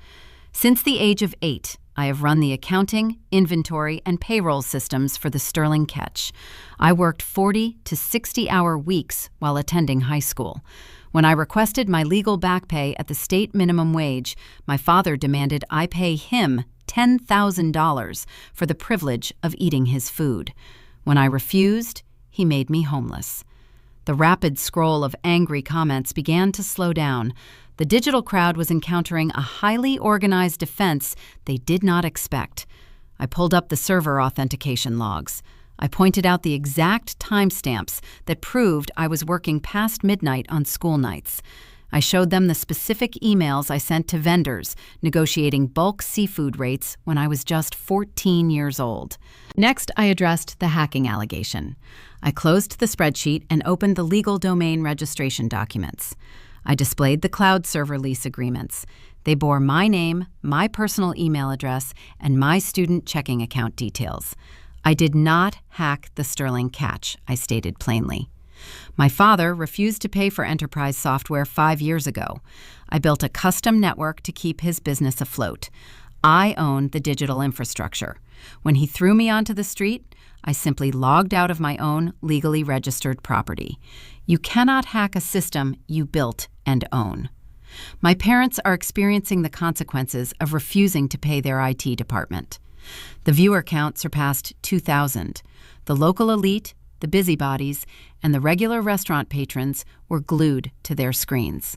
[SPEAKER 1] Since the age of 8, I have run the accounting, inventory, and payroll systems for the Sterling Catch. I worked 40 to 60-hour weeks while attending high school. When I requested my legal back pay at the state minimum wage, my father demanded I pay him $10,000 for the privilege of eating his food. When I refused, he made me homeless. The rapid scroll of angry comments began to slow down. The digital crowd was encountering a highly organized defense they did not expect. I pulled up the server authentication logs. I pointed out the exact timestamps that proved I was working past midnight on school nights. I showed them the specific emails I sent to vendors negotiating bulk seafood rates when I was just 14 years old. Next, I addressed the hacking allegation. I closed the spreadsheet and opened the legal domain registration documents. I displayed the cloud server lease agreements. They bore my name, my personal email address, and my student checking account details. I did not hack the Sterling Catch, I stated plainly. My father refused to pay for enterprise software 5 years ago. I built a custom network to keep his business afloat. I own the digital infrastructure. When he threw me onto the street, I simply logged out of my own legally registered property. You cannot hack a system you built and own. My parents are experiencing the consequences of refusing to pay their IT department. The viewer count surpassed 2,000. The local elite, the busybodies, and the regular restaurant patrons were glued to their screens.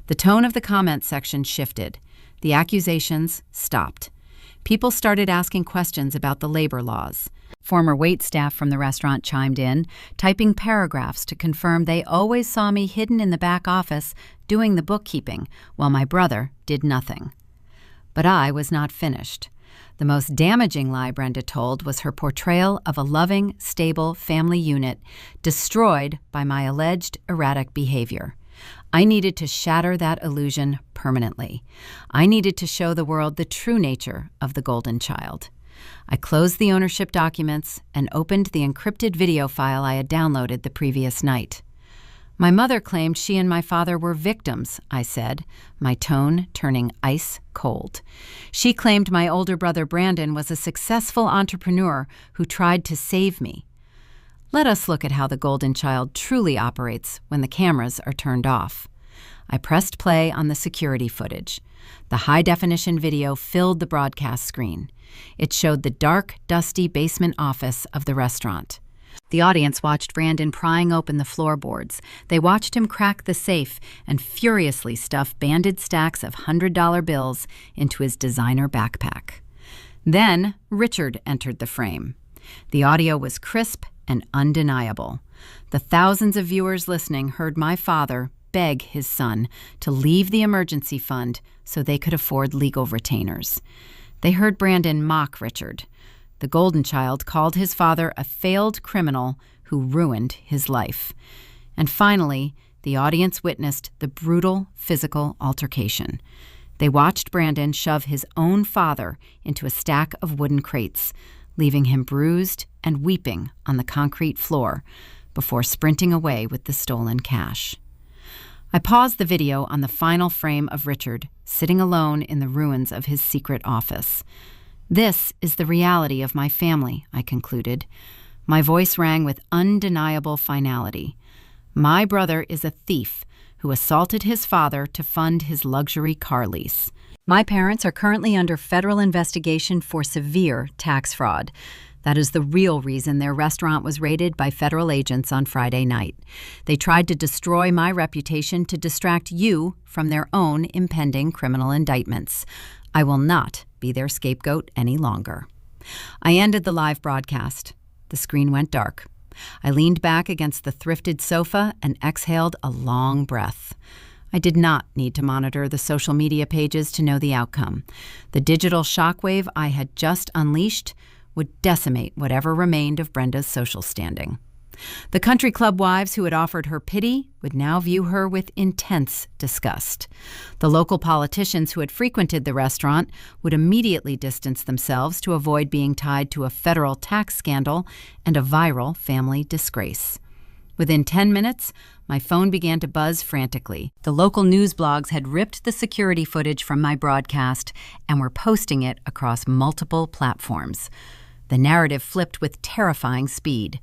[SPEAKER 1] The tone of the comment section shifted. The accusations stopped. People started asking questions about the labor laws. Former waitstaff from the restaurant chimed in, typing paragraphs to confirm they always saw me hidden in the back office doing the bookkeeping while my brother did nothing. But I was not finished. The most damaging lie Brenda told was her portrayal of a loving, stable family unit destroyed by my alleged erratic behavior. I needed to shatter that illusion permanently. I needed to show the world the true nature of the golden child. I closed the ownership documents and opened the encrypted video file I had downloaded the previous night. My mother claimed she and my father were victims, I said, my tone turning ice cold. She claimed my older brother Brandon was a successful entrepreneur who tried to save me. Let us look at how the golden child truly operates when the cameras are turned off. I pressed play on the security footage. The high-definition video filled the broadcast screen. It showed the dark, dusty basement office of the restaurant. The audience watched Brandon prying open the floorboards. They watched him crack the safe and furiously stuff banded stacks of $100 bills into his designer backpack. Then Richard entered the frame. The audio was crisp and undeniable. The thousands of viewers listening heard my father beg his son to leave the emergency fund so they could afford legal retainers. They heard Brandon mock Richard. The golden child called his father a failed criminal who ruined his life. And finally, the audience witnessed the brutal physical altercation. They watched Brandon shove his own father into a stack of wooden crates, leaving him bruised and weeping on the concrete floor before sprinting away with the stolen cash. I paused the video on the final frame of Richard sitting alone in the ruins of his secret office. This is the reality of my family, I concluded. My voice rang with undeniable finality. My brother is a thief who assaulted his father to fund his luxury car lease. My parents are currently under federal investigation for severe tax fraud. That is the real reason their restaurant was raided by federal agents on Friday night. They tried to destroy my reputation to distract you from their own impending criminal indictments. I will not be their scapegoat any longer. I ended the live broadcast. The screen went dark. I leaned back against the thrifted sofa and exhaled a long breath. I did not need to monitor the social media pages to know the outcome. The digital shockwave I had just unleashed would decimate whatever remained of Brenda's social standing. The country club wives who had offered her pity would now view her with intense disgust. The local politicians who had frequented the restaurant would immediately distance themselves to avoid being tied to a federal tax scandal and a viral family disgrace. Within 10 minutes, my phone began to buzz frantically. The local news blogs had ripped the security footage from my broadcast and were posting it across multiple platforms. The narrative flipped with terrifying speed.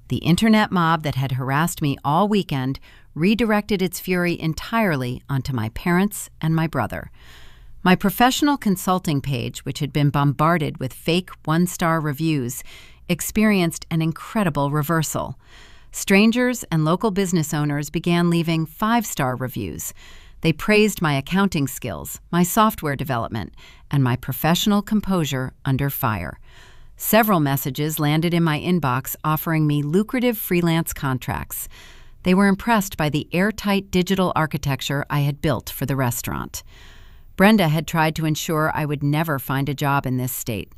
[SPEAKER 1] The internet mob that had harassed me all weekend redirected its fury entirely onto my parents and my brother. My professional consulting page, which had been bombarded with fake one-star reviews, experienced an incredible reversal. Strangers and local business owners began leaving 5-star reviews. They praised my accounting skills, my software development, and my professional composure under fire. Several messages landed in my inbox offering me lucrative freelance contracts. They were impressed by the airtight digital architecture I had built for the restaurant. Brenda had tried to ensure I would never find a job in this state.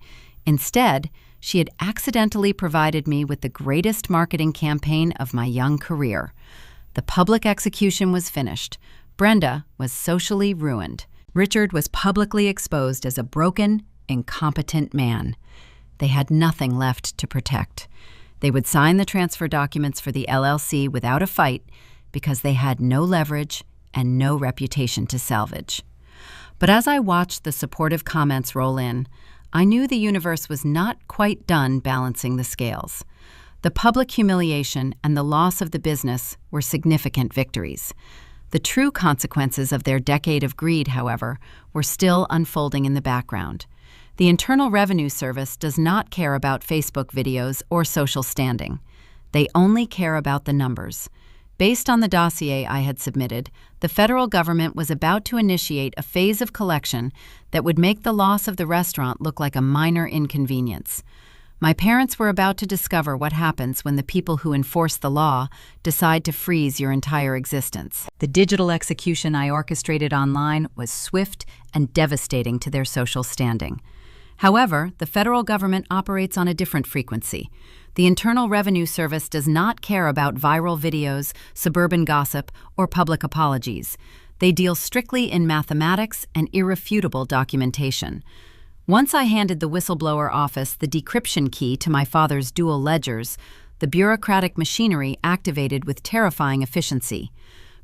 [SPEAKER 1] Instead, she had accidentally provided me with the greatest marketing campaign of my young career. The public execution was finished. Brenda was socially ruined. Richard was publicly exposed as a broken, incompetent man. They had nothing left to protect. They would sign the transfer documents for the LLC without a fight because they had no leverage and no reputation to salvage. But as I watched the supportive comments roll in, I knew the universe was not quite done balancing the scales. The public humiliation and the loss of the business were significant victories. The true consequences of their decade of greed, however, were still unfolding in the background. The Internal Revenue Service does not care about Facebook videos or social standing. They only care about the numbers. Based on the dossier I had submitted, the federal government was about to initiate a phase of collection that would make the loss of the restaurant look like a minor inconvenience. My parents were about to discover what happens when the people who enforce the law decide to freeze your entire existence. The digital execution I orchestrated online was swift and devastating to their social standing. However, the federal government operates on a different frequency. The Internal Revenue Service does not care about viral videos, suburban gossip, or public apologies. They deal strictly in mathematics and irrefutable documentation. Once I handed the whistleblower office the decryption key to my father's dual ledgers, the bureaucratic machinery activated with terrifying efficiency.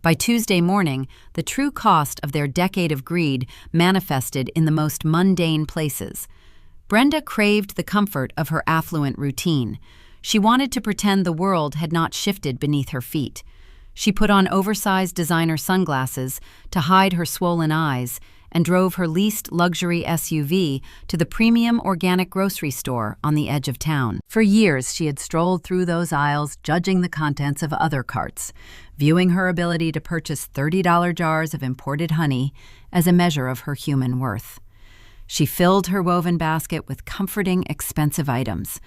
[SPEAKER 1] By Tuesday morning, the true cost of their decade of greed manifested in the most mundane places. Brenda craved the comfort of her affluent routine. She wanted to pretend the world had not shifted beneath her feet. She put on oversized designer sunglasses to hide her swollen eyes and drove her leased luxury SUV to the premium organic grocery store on the edge of town. For years, she had strolled through those aisles, judging the contents of other carts, viewing her ability to purchase $30 jars of imported honey as a measure of her human worth. She filled her woven basket with comforting, expensive items.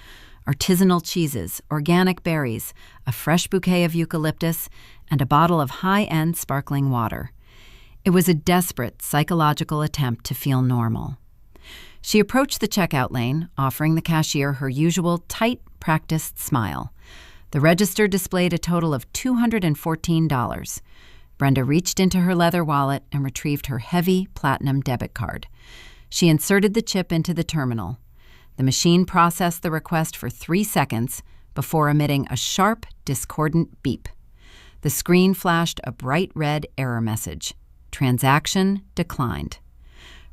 [SPEAKER 1] artisanal cheeses, organic berries, a fresh bouquet of eucalyptus, and a bottle of high-end sparkling water. It was a desperate psychological attempt to feel normal. She approached the checkout lane, offering the cashier her usual tight, practiced smile. The register displayed a total of $214. Brenda reached into her leather wallet and retrieved her heavy platinum debit card. She inserted the chip into the terminal. The machine processed the request for 3 seconds before emitting a sharp, discordant beep. The screen flashed a bright red error message. Transaction declined.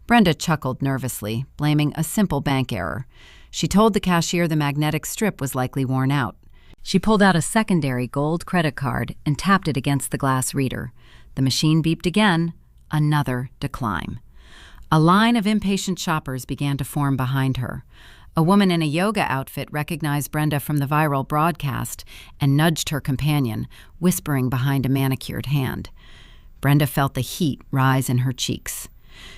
[SPEAKER 1] Brenda chuckled nervously, blaming a simple bank error. She told the cashier the magnetic strip was likely worn out. She pulled out a secondary gold credit card and tapped it against the glass reader. The machine beeped again. Another decline. A line of impatient shoppers began to form behind her. A woman in a yoga outfit recognized Brenda from the viral broadcast and nudged her companion, whispering behind a manicured hand. Brenda felt the heat rise in her cheeks.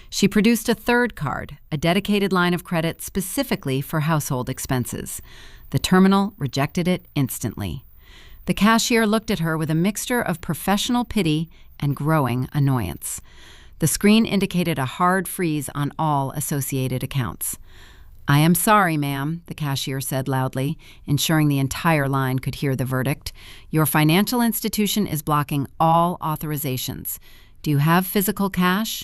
[SPEAKER 1] She produced a third card, a dedicated line of credit specifically for household expenses. The terminal rejected it instantly. The cashier looked at her with a mixture of professional pity and growing annoyance. The screen indicated a hard freeze on all associated accounts. "I am sorry, ma'am," the cashier said loudly, ensuring the entire line could hear the verdict. "Your financial institution is blocking all authorizations. Do you have physical cash?"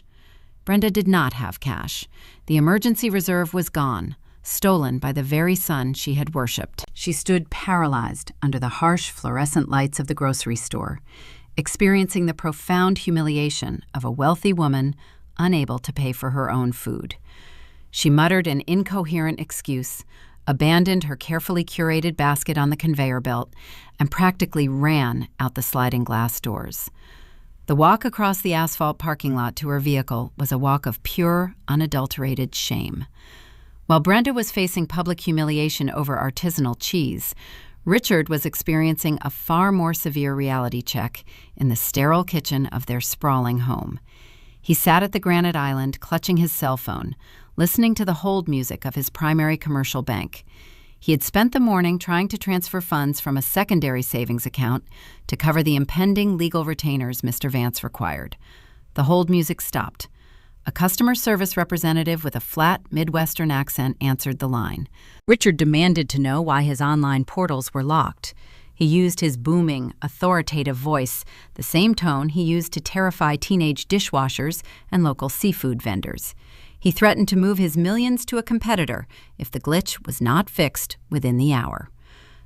[SPEAKER 1] Brenda did not have cash. The emergency reserve was gone, stolen by the very son she had worshipped. She stood paralyzed under the harsh fluorescent lights of the grocery store, experiencing the profound humiliation of a wealthy woman unable to pay for her own food. She muttered an incoherent excuse, abandoned her carefully curated basket on the conveyor belt, and practically ran out the sliding glass doors. The walk across the asphalt parking lot to her vehicle was a walk of pure, unadulterated shame. While Brenda was facing public humiliation over artisanal cheese, Richard was experiencing a far more severe reality check in the sterile kitchen of their sprawling home. He sat at the granite island, clutching his cell phone, listening to the hold music of his primary commercial bank. He had spent the morning trying to transfer funds from a secondary savings account to cover the impending legal retainers Mr. Vance required. The hold music stopped. A customer service representative with a flat Midwestern accent answered the line. Richard demanded to know why his online portals were locked. He used his booming, authoritative voice, the same tone he used to terrify teenage dishwashers and local seafood vendors. He threatened to move his millions to a competitor if the glitch was not fixed within the hour.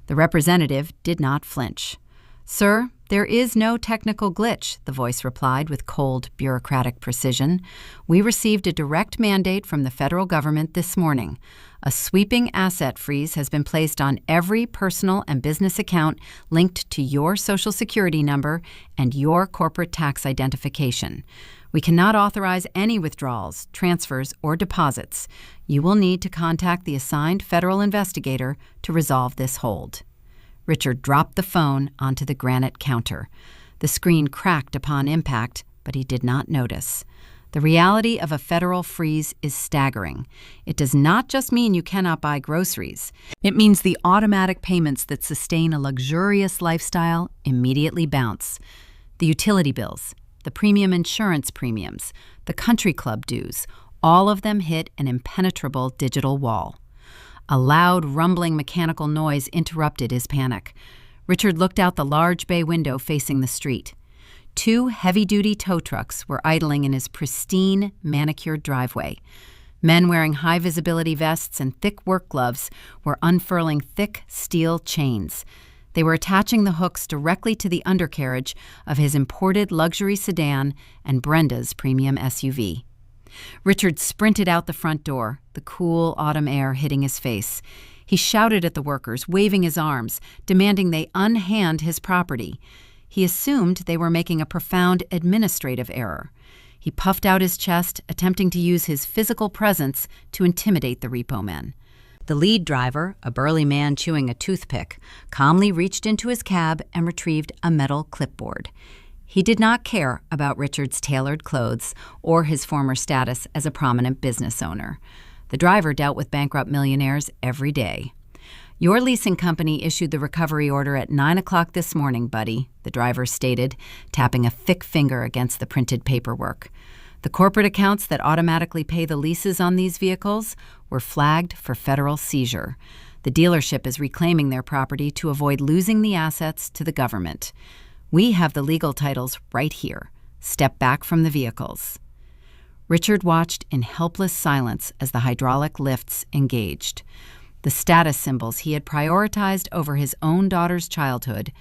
[SPEAKER 1] The representative did not flinch. "Sir, there is no technical glitch," the voice replied with cold, bureaucratic precision. "We received a direct mandate from the federal government this morning. A sweeping asset freeze has been placed on every personal and business account linked to your Social Security number and your corporate tax identification. We cannot authorize any withdrawals, transfers, or deposits. You will need to contact the assigned federal investigator to resolve this hold." Richard dropped the phone onto the granite counter. The screen cracked upon impact, but he did not notice. The reality of a federal freeze is staggering. It does not just mean you cannot buy groceries. It means the automatic payments that sustain a luxurious lifestyle immediately bounce. The utility bills, the premium insurance premiums, the country club dues, all of them hit an impenetrable digital wall. A loud, rumbling mechanical noise interrupted his panic. Richard looked out the large bay window facing the street. 2 heavy-duty tow trucks were idling in his pristine, manicured driveway. Men wearing high-visibility vests and thick work gloves were unfurling thick steel chains. They were attaching the hooks directly to the undercarriage of his imported luxury sedan and Brenda's premium SUV. Richard sprinted out the front door, the cool autumn air hitting his face. He shouted at the workers, waving his arms, demanding they unhand his property. He assumed they were making a profound administrative error. He puffed out his chest, attempting to use his physical presence to intimidate the repo men. The lead driver, a burly man chewing a toothpick, calmly reached into his cab and retrieved a metal clipboard. He did not care about Richard's tailored clothes or his former status as a prominent business owner. The driver dealt with bankrupt millionaires every day. "Your leasing company issued the recovery order at 9 o'clock this morning, buddy," the driver stated, tapping a thick finger against the printed paperwork. The corporate accounts that automatically pay the leases on these vehicles were flagged for federal seizure. The dealership is reclaiming their property to avoid losing the assets to the government. "We have the legal titles right here. Step back from the vehicles." Richard watched in helpless silence as the hydraulic lifts engaged. The status symbols he had prioritized over his own daughter's childhood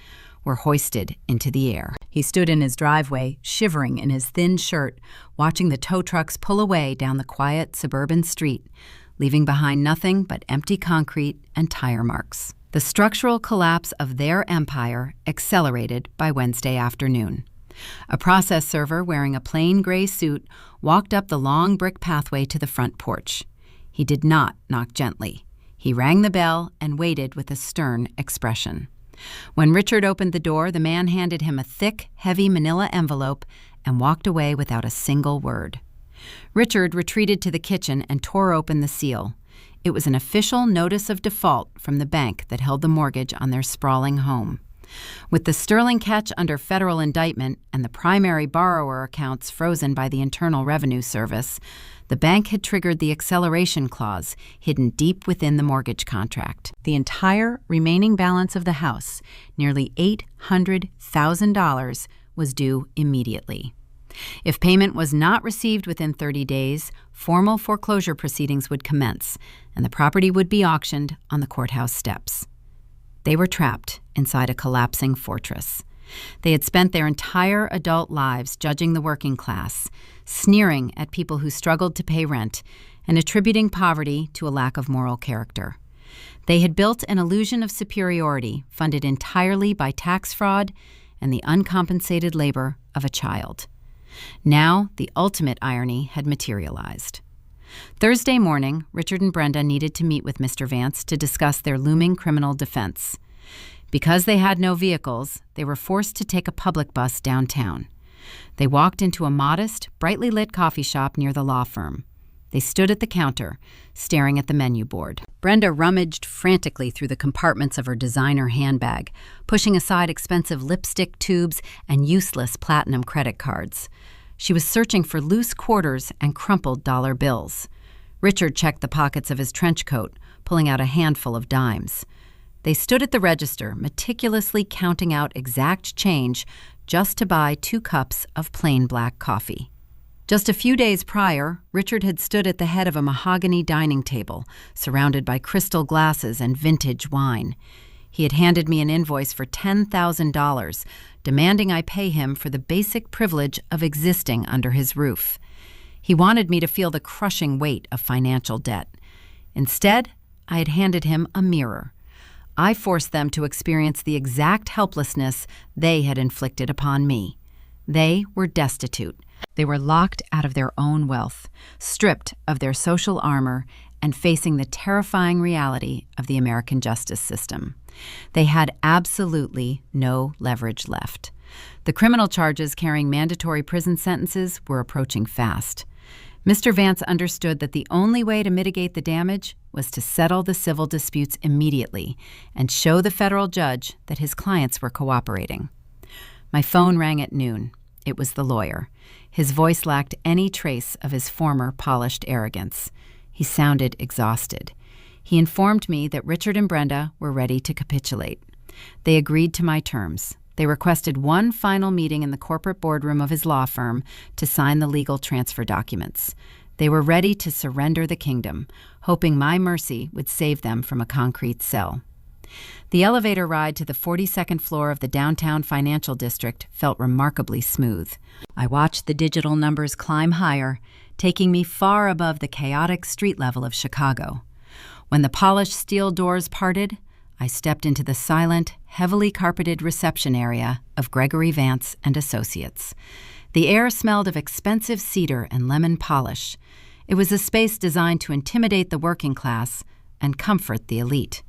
[SPEAKER 1] were hoisted into the air. He stood in his driveway, shivering in his thin shirt, watching the tow trucks pull away down the quiet suburban street, leaving behind nothing but empty concrete and tire marks. The structural collapse of their empire accelerated by Wednesday afternoon. A process server wearing a plain gray suit walked up the long brick pathway to the front porch. He did not knock gently. He rang the bell and waited with a stern expression. When Richard opened the door, the man handed him a thick, heavy manila envelope and walked away without a single word. Richard retreated to the kitchen and tore open the seal. It was an official notice of default from the bank that held the mortgage on their sprawling home. With the sterling catch under federal indictment and the primary borrower accounts frozen by the Internal Revenue Service, the bank had triggered the acceleration clause hidden deep within the mortgage contract. The entire remaining balance of the house, nearly $800,000, was due immediately. If payment was not received within 30 days, formal foreclosure proceedings would commence, and the property would be auctioned on the courthouse steps. They were trapped inside a collapsing fortress. They had spent their entire adult lives judging the working class, sneering at people who struggled to pay rent, and attributing poverty to a lack of moral character. They had built an illusion of superiority funded entirely by tax fraud and the uncompensated labor of a child. Now, the ultimate irony had materialized. Thursday morning, Richard and Brenda needed to meet with Mr. Vance to discuss their looming criminal defense. Because they had no vehicles, they were forced to take a public bus downtown. They walked into a modest, brightly lit coffee shop near the law firm. They stood at the counter, staring at the menu board. Brenda rummaged frantically through the compartments of her designer handbag, pushing aside expensive lipstick tubes and useless platinum credit cards. She was searching for loose quarters and crumpled dollar bills. Richard checked the pockets of his trench coat, pulling out a handful of dimes. They stood at the register, meticulously counting out exact change just to buy 2 cups of plain black coffee. Just a few days prior, Richard had stood at the head of a mahogany dining table, surrounded by crystal glasses and vintage wine. He had handed me an invoice for $10,000, demanding I pay him for the basic privilege of existing under his roof. He wanted me to feel the crushing weight of financial debt. Instead, I had handed him a mirror. I forced them to experience the exact helplessness they had inflicted upon me. They were destitute. They were locked out of their own wealth, stripped of their social armor, and facing the terrifying reality of the American justice system. They had absolutely no leverage left. The criminal charges carrying mandatory prison sentences were approaching fast. Mr. Vance understood that the only way to mitigate the damage was to settle the civil disputes immediately and show the federal judge that his clients were cooperating. My phone rang at noon. It was the lawyer. His voice lacked any trace of his former polished arrogance. He sounded exhausted. He informed me that Richard and Brenda were ready to capitulate. They agreed to my terms. They requested one final meeting in the corporate boardroom of his law firm to sign the legal transfer documents. They were ready to surrender the kingdom, hoping my mercy would save them from a concrete cell. The elevator ride to the 42nd floor of the downtown financial district felt remarkably smooth. I watched the digital numbers climb higher, taking me far above the chaotic street level of Chicago. When the polished steel doors parted, I stepped into the silent, heavily carpeted reception area of Gregory Vance and Associates. The air smelled of expensive cedar and lemon polish. It was a space designed to intimidate the working class and comfort the elite.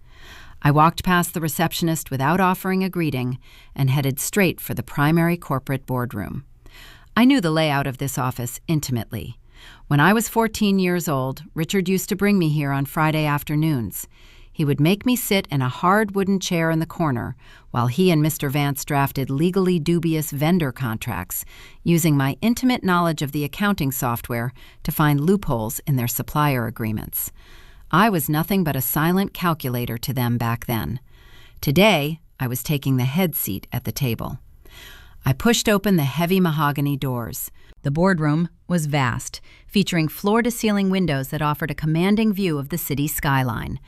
[SPEAKER 1] I walked past the receptionist without offering a greeting and headed straight for the primary corporate boardroom. I knew the layout of this office intimately. When I was 14 years old, Richard used to bring me here on Friday afternoons. He would make me sit in a hard wooden chair in the corner while he and Mr. Vance drafted legally dubious vendor contracts, using my intimate knowledge of the accounting software to find loopholes in their supplier agreements. I was nothing but a silent calculator to them back then. Today, I was taking the head seat at the table. I pushed open the heavy mahogany doors. The boardroom was vast, featuring floor-to-ceiling windows that offered a commanding view of the city skyline.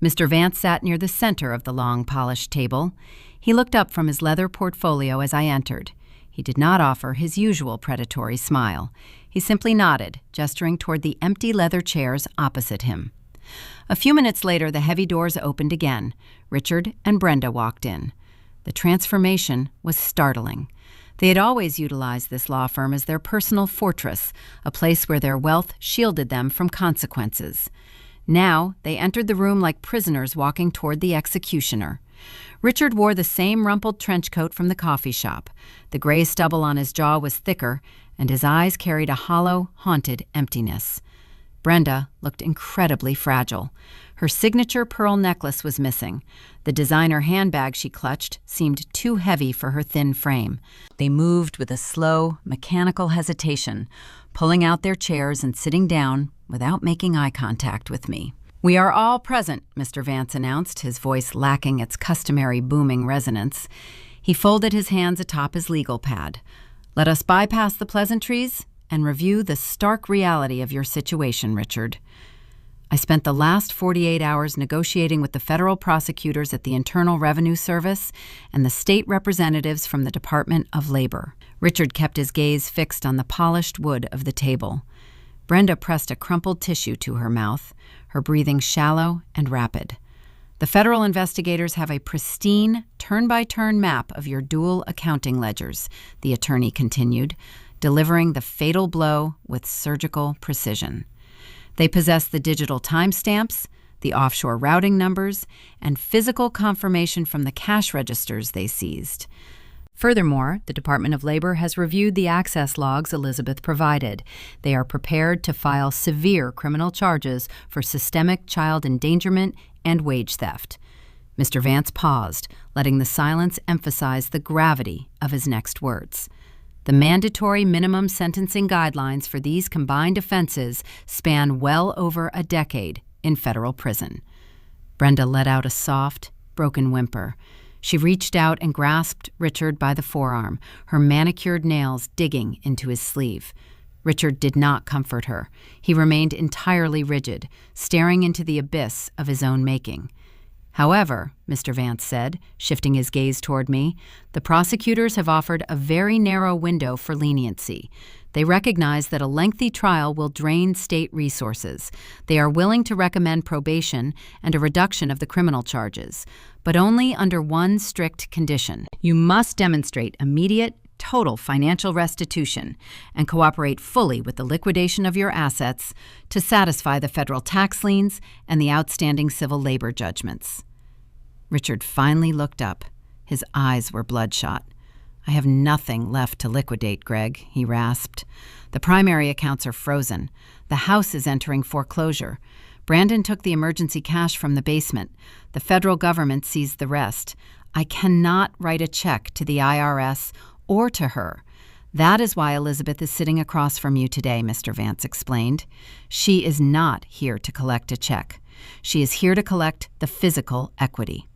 [SPEAKER 1] Mr. Vance sat near the center of the long, polished table. He looked up from his leather portfolio as I entered. He did not offer his usual predatory smile. He simply nodded, gesturing toward the empty leather chairs opposite him. A few minutes later, the heavy doors opened again. Richard and Brenda walked in. The transformation was startling. They had always utilized this law firm as their personal fortress, a place where their wealth shielded them from consequences. Now, they entered the room like prisoners walking toward the executioner. Richard wore the same rumpled trench coat from the coffee shop. The gray stubble on his jaw was thicker, and his eyes carried a hollow, haunted emptiness. Brenda looked incredibly fragile. Her signature pearl necklace was missing. The designer handbag she clutched seemed too heavy for her thin frame. They moved with a slow, mechanical hesitation, pulling out their chairs and sitting down without making eye contact with me. "We are all present," Mr. Vance announced, his voice lacking its customary booming resonance. He folded his hands atop his legal pad. "Let us bypass the pleasantries and review the stark reality of your situation, Richard." I spent the last 48 hours negotiating with the federal prosecutors at the Internal Revenue Service and the state representatives from the Department of Labor. Richard kept his gaze fixed on the polished wood of the table. Brenda pressed a crumpled tissue to her mouth, her breathing shallow and rapid. "The federal investigators have a pristine, turn-by-turn map of your dual accounting ledgers," the attorney continued, delivering the fatal blow with surgical precision. "They possess the digital timestamps, the offshore routing numbers, and physical confirmation from the cash registers they seized. Furthermore, the Department of Labor has reviewed the access logs Elizabeth provided. They are prepared to file severe criminal charges for systemic child endangerment and wage theft." Mr. Vance paused, letting the silence emphasize the gravity of his next words. "The mandatory minimum sentencing guidelines for these combined offenses span well over a decade in federal prison." Brenda let out a soft, broken whimper. She reached out and grasped Richard by the forearm, her manicured nails digging into his sleeve. Richard did not comfort her. He remained entirely rigid, staring into the abyss of his own making. "However," Mr. Vance said, shifting his gaze toward me, "the prosecutors have offered a very narrow window for leniency. They recognize that a lengthy trial will drain state resources. They are willing to recommend probation and a reduction of the criminal charges, but only under one strict condition. You must demonstrate immediate, total financial restitution and cooperate fully with the liquidation of your assets to satisfy the federal tax liens and the outstanding civil labor judgments." Richard finally looked up. His eyes were bloodshot. "I have nothing left to liquidate, Greg," he rasped. "The primary accounts are frozen. The house is entering foreclosure. Brandon took the emergency cash from the basement. The federal government seized the rest. I cannot write a check to the IRS or to her. That is why Elizabeth is sitting across from you today," Mr. Vance explained. "She is not here to collect a check. She is here to collect the physical equity."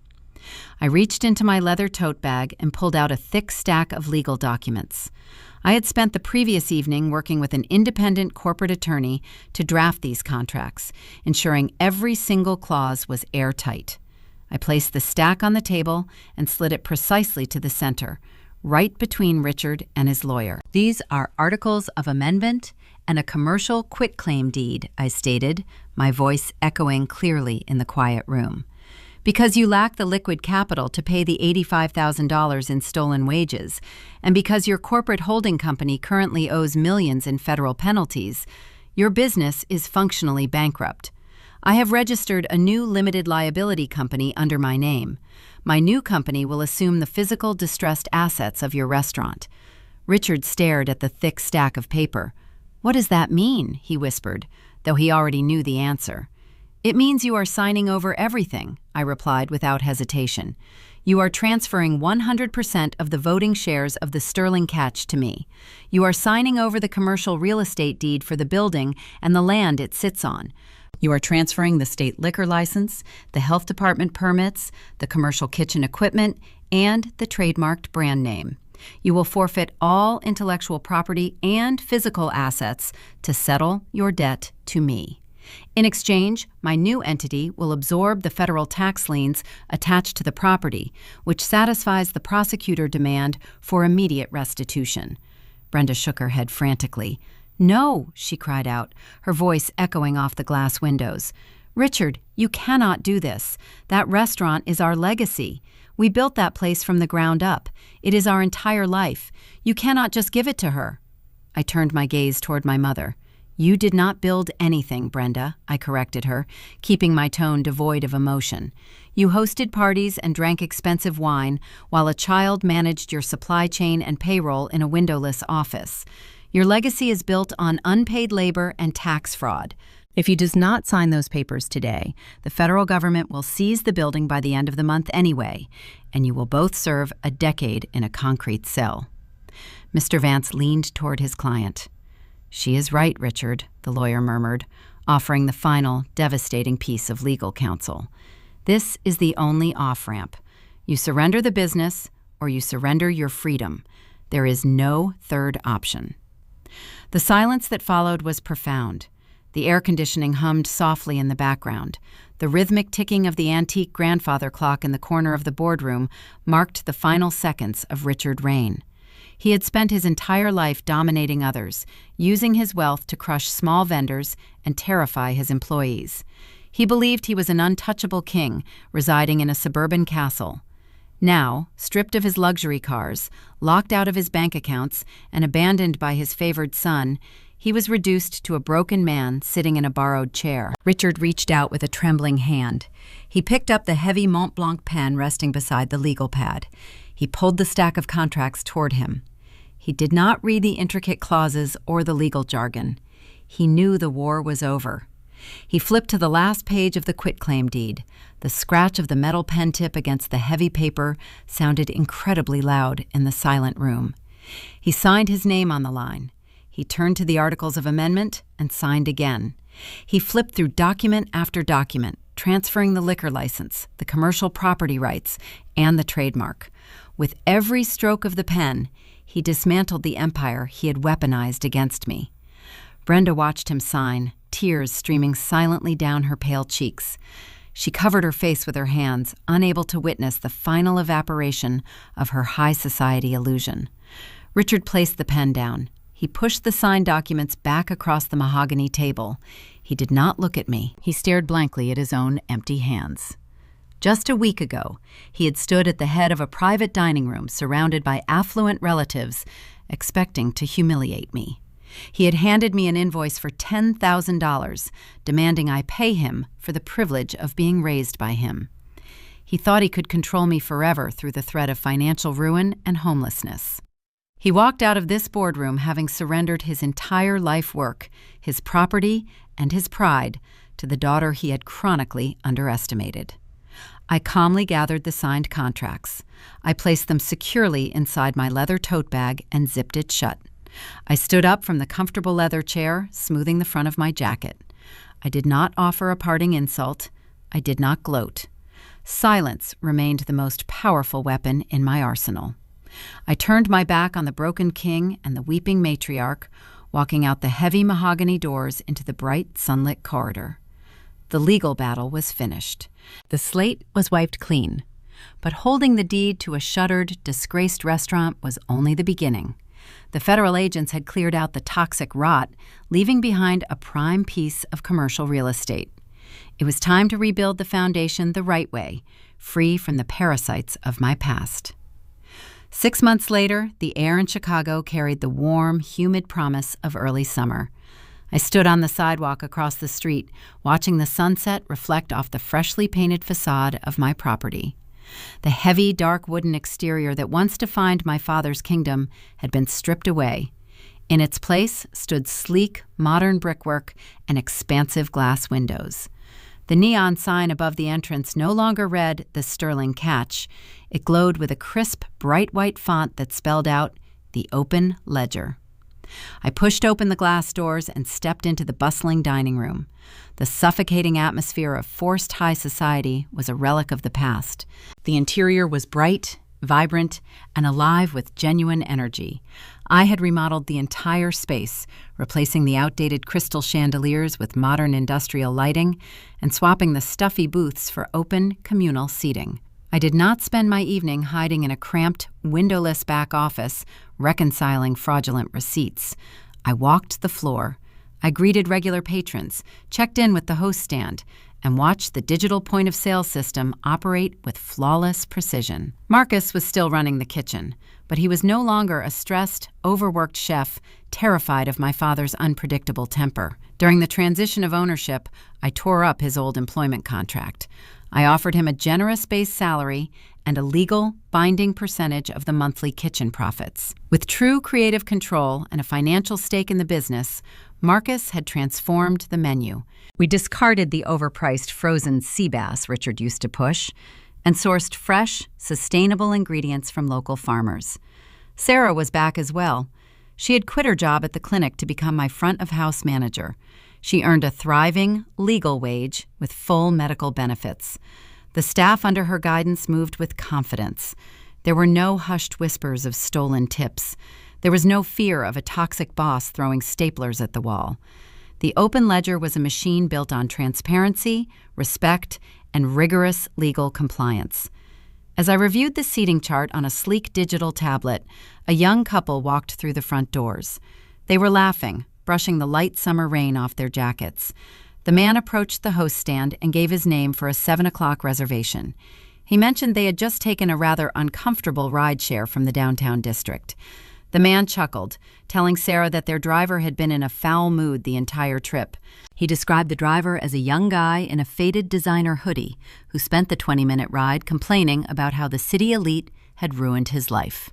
[SPEAKER 1] I reached into my leather tote bag and pulled out a thick stack of legal documents. I had spent the previous evening working with an independent corporate attorney to draft these contracts, ensuring every single clause was airtight. I placed the stack on the table and slid it precisely to the center, right between Richard and his lawyer. "These are articles of amendment and a commercial quitclaim deed," I stated, my voice echoing clearly in the quiet room. "Because you lack the liquid capital to pay the $85,000 in stolen wages, and because your corporate holding company currently owes millions in federal penalties, your business is functionally bankrupt. I have registered a new limited liability company under my name. My new company will assume the physical distressed assets of your restaurant." Richard stared at the thick stack of paper. "What does that mean?" he whispered, though he already knew the answer. It means you are signing over everything, I replied without hesitation. You are transferring 100% of the voting shares of the Sterling Catch to me. You are signing over the commercial real estate deed for the building and the land it sits on. You are transferring the state liquor license, the health department permits, the commercial kitchen equipment, and the trademarked brand name. You will forfeit all intellectual property and physical assets to settle your debt to me. In exchange, my new entity will absorb the federal tax liens attached to the property, which satisfies the prosecutor demand for immediate restitution. Brenda shook her head frantically. "No," she cried out, her voice echoing off the glass windows. "Richard, you cannot do this. That restaurant is our legacy. We built that place from the ground up. It is our entire life. You cannot just give it to her." I turned my gaze toward my mother. "You did not build anything, Brenda," I corrected her, keeping my tone devoid of emotion. "You hosted parties and drank expensive wine while a child managed your supply chain and payroll in a windowless office. Your legacy is built on unpaid labor and tax fraud. If you does not sign those papers today, the federal government will seize the building by the end of the month anyway, and you will both serve a decade in a concrete cell." Mr. Vance leaned toward his client. "She is right, Richard," the lawyer murmured, offering the final, devastating piece of legal counsel. "This is the only off-ramp. You surrender the business, or you surrender your freedom. There is no third option." The silence that followed was profound. The air conditioning hummed softly in the background. The rhythmic ticking of the antique grandfather clock in the corner of the boardroom marked the final seconds of Richard Rain. He had spent his entire life dominating others, using his wealth to crush small vendors and terrify his employees. He believed he was an untouchable king residing in a suburban castle. Now, stripped of his luxury cars, locked out of his bank accounts, and abandoned by his favored son, he was reduced to a broken man sitting in a borrowed chair. Richard reached out with a trembling hand. He picked up the heavy Mont Blanc pen resting beside the legal pad. He pulled the stack of contracts toward him. He did not read the intricate clauses or the legal jargon. He knew the war was over. He flipped to the last page of the quitclaim deed. The scratch of the metal pen tip against the heavy paper sounded incredibly loud in the silent room. He signed his name on the line. He turned to the articles of amendment and signed again. He flipped through document after document, transferring the liquor license, the commercial property rights, and the trademark. With every stroke of the pen, he dismantled the empire he had weaponized against me. Brenda watched him sign, tears streaming silently down her pale cheeks. She covered her face with her hands, unable to witness the final evaporation of her high society illusion. Richard placed the pen down. He pushed the signed documents back across the mahogany table. He did not look at me. He stared blankly at his own empty hands. Just a week ago, he had stood at the head of a private dining room surrounded by affluent relatives, expecting to humiliate me. He had handed me an invoice for $10,000, demanding I pay him for the privilege of being raised by him. He thought he could control me forever through the threat of financial ruin and homelessness. He walked out of this boardroom having surrendered his entire life work, his property, and his pride to the daughter he had chronically underestimated. I calmly gathered the signed contracts. I placed them securely inside my leather tote bag and zipped it shut. I stood up from the comfortable leather chair, smoothing the front of my jacket. I did not offer a parting insult. I did not gloat. Silence remained the most powerful weapon in my arsenal. I turned my back on the broken king and the weeping matriarch, walking out the heavy mahogany doors into the bright sunlit corridor. The legal battle was finished. The slate was wiped clean. But holding the deed to a shuttered, disgraced restaurant was only the beginning. The federal agents had cleared out the toxic rot, leaving behind a prime piece of commercial real estate. It was time to rebuild the foundation the right way, free from the parasites of my past. 6 months later, the air in Chicago carried the warm, humid promise of early summer. I stood on the sidewalk across the street, watching the sunset reflect off the freshly painted facade of my property. The heavy, dark wooden exterior that once defined my father's kingdom had been stripped away. In its place stood sleek, modern brickwork and expansive glass windows. The neon sign above the entrance no longer read "The Sterling Catch." It glowed with a crisp, bright white font that spelled out, "The Open Ledger." I pushed open the glass doors and stepped into the bustling dining room. The suffocating atmosphere of forced high society was a relic of the past. The interior was bright, vibrant, and alive with genuine energy. I had remodeled the entire space, replacing the outdated crystal chandeliers with modern industrial lighting and swapping the stuffy booths for open, communal seating. I did not spend my evening hiding in a cramped, windowless back office, reconciling fraudulent receipts. I walked the floor. I greeted regular patrons, checked in with the host stand, and watched the digital point-of-sale system operate with flawless precision. Marcus was still running the kitchen, but he was no longer a stressed, overworked chef, terrified of my father's unpredictable temper. During the transition of ownership, I tore up his old employment contract. I offered him a generous base salary and a legal, binding percentage of the monthly kitchen profits. With true creative control and a financial stake in the business, Marcus had transformed the menu. We discarded the overpriced frozen sea bass Richard used to push and sourced fresh, sustainable ingredients from local farmers. Sarah was back as well. She had quit her job at the clinic to become my front-of-house manager. She earned a thriving, legal wage with full medical benefits. The staff under her guidance moved with confidence. There were no hushed whispers of stolen tips. There was no fear of a toxic boss throwing staplers at the wall. The Open Ledger was a machine built on transparency, respect, and rigorous legal compliance. As I reviewed the seating chart on a sleek digital tablet, a young couple walked through the front doors. They were laughing, brushing the light summer rain off their jackets. The man approached the host stand and gave his name for a 7 o'clock reservation. He mentioned they had just taken a rather uncomfortable rideshare from the downtown district. The man chuckled, telling Sarah that their driver had been in a foul mood the entire trip. He described the driver as a young guy in a faded designer hoodie who spent the 20-minute ride complaining about how the city elite had ruined his life.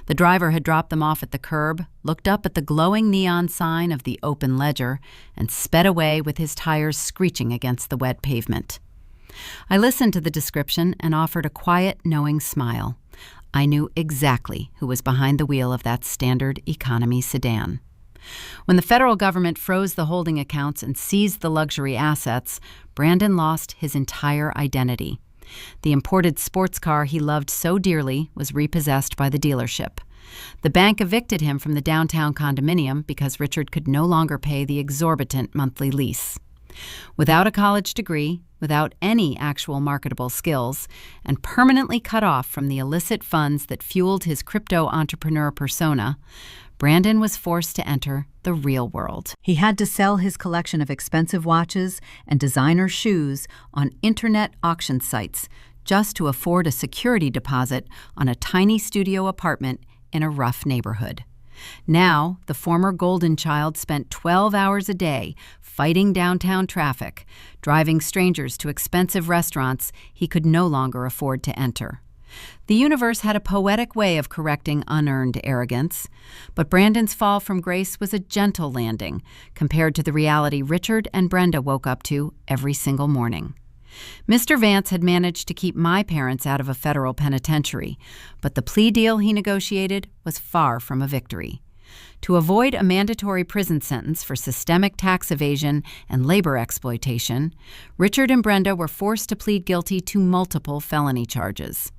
[SPEAKER 1] The driver had dropped them off at the curb, looked up at the glowing neon sign of the Open Ledger, and sped away with his tires screeching against the wet pavement. I listened to the description and offered a quiet, knowing smile. I knew exactly who was behind the wheel of that standard economy sedan. When the federal government froze the holding accounts and seized the luxury assets, Brandon lost his entire identity. The imported sports car he loved so dearly was repossessed by the dealership. The bank evicted him from the downtown condominium because Richard could no longer pay the exorbitant monthly lease. Without a college degree, without any actual marketable skills, and permanently cut off from the illicit funds that fueled his crypto entrepreneur persona, Brandon was forced to enter the real world. He had to sell his collection of expensive watches and designer shoes on internet auction sites just to afford a security deposit on a tiny studio apartment in a rough neighborhood. Now, the former golden child spent 12 hours a day fighting downtown traffic, driving strangers to expensive restaurants he could no longer afford to enter. The universe had a poetic way of correcting unearned arrogance, but Brandon's fall from grace was a gentle landing compared to the reality Richard and Brenda woke up to every single morning. Mr. Vance had managed to keep my parents out of a federal penitentiary, but the plea deal he negotiated was far from a victory. To avoid a mandatory prison sentence for systemic tax evasion and labor exploitation, Richard and Brenda were forced to plead guilty to multiple felony charges.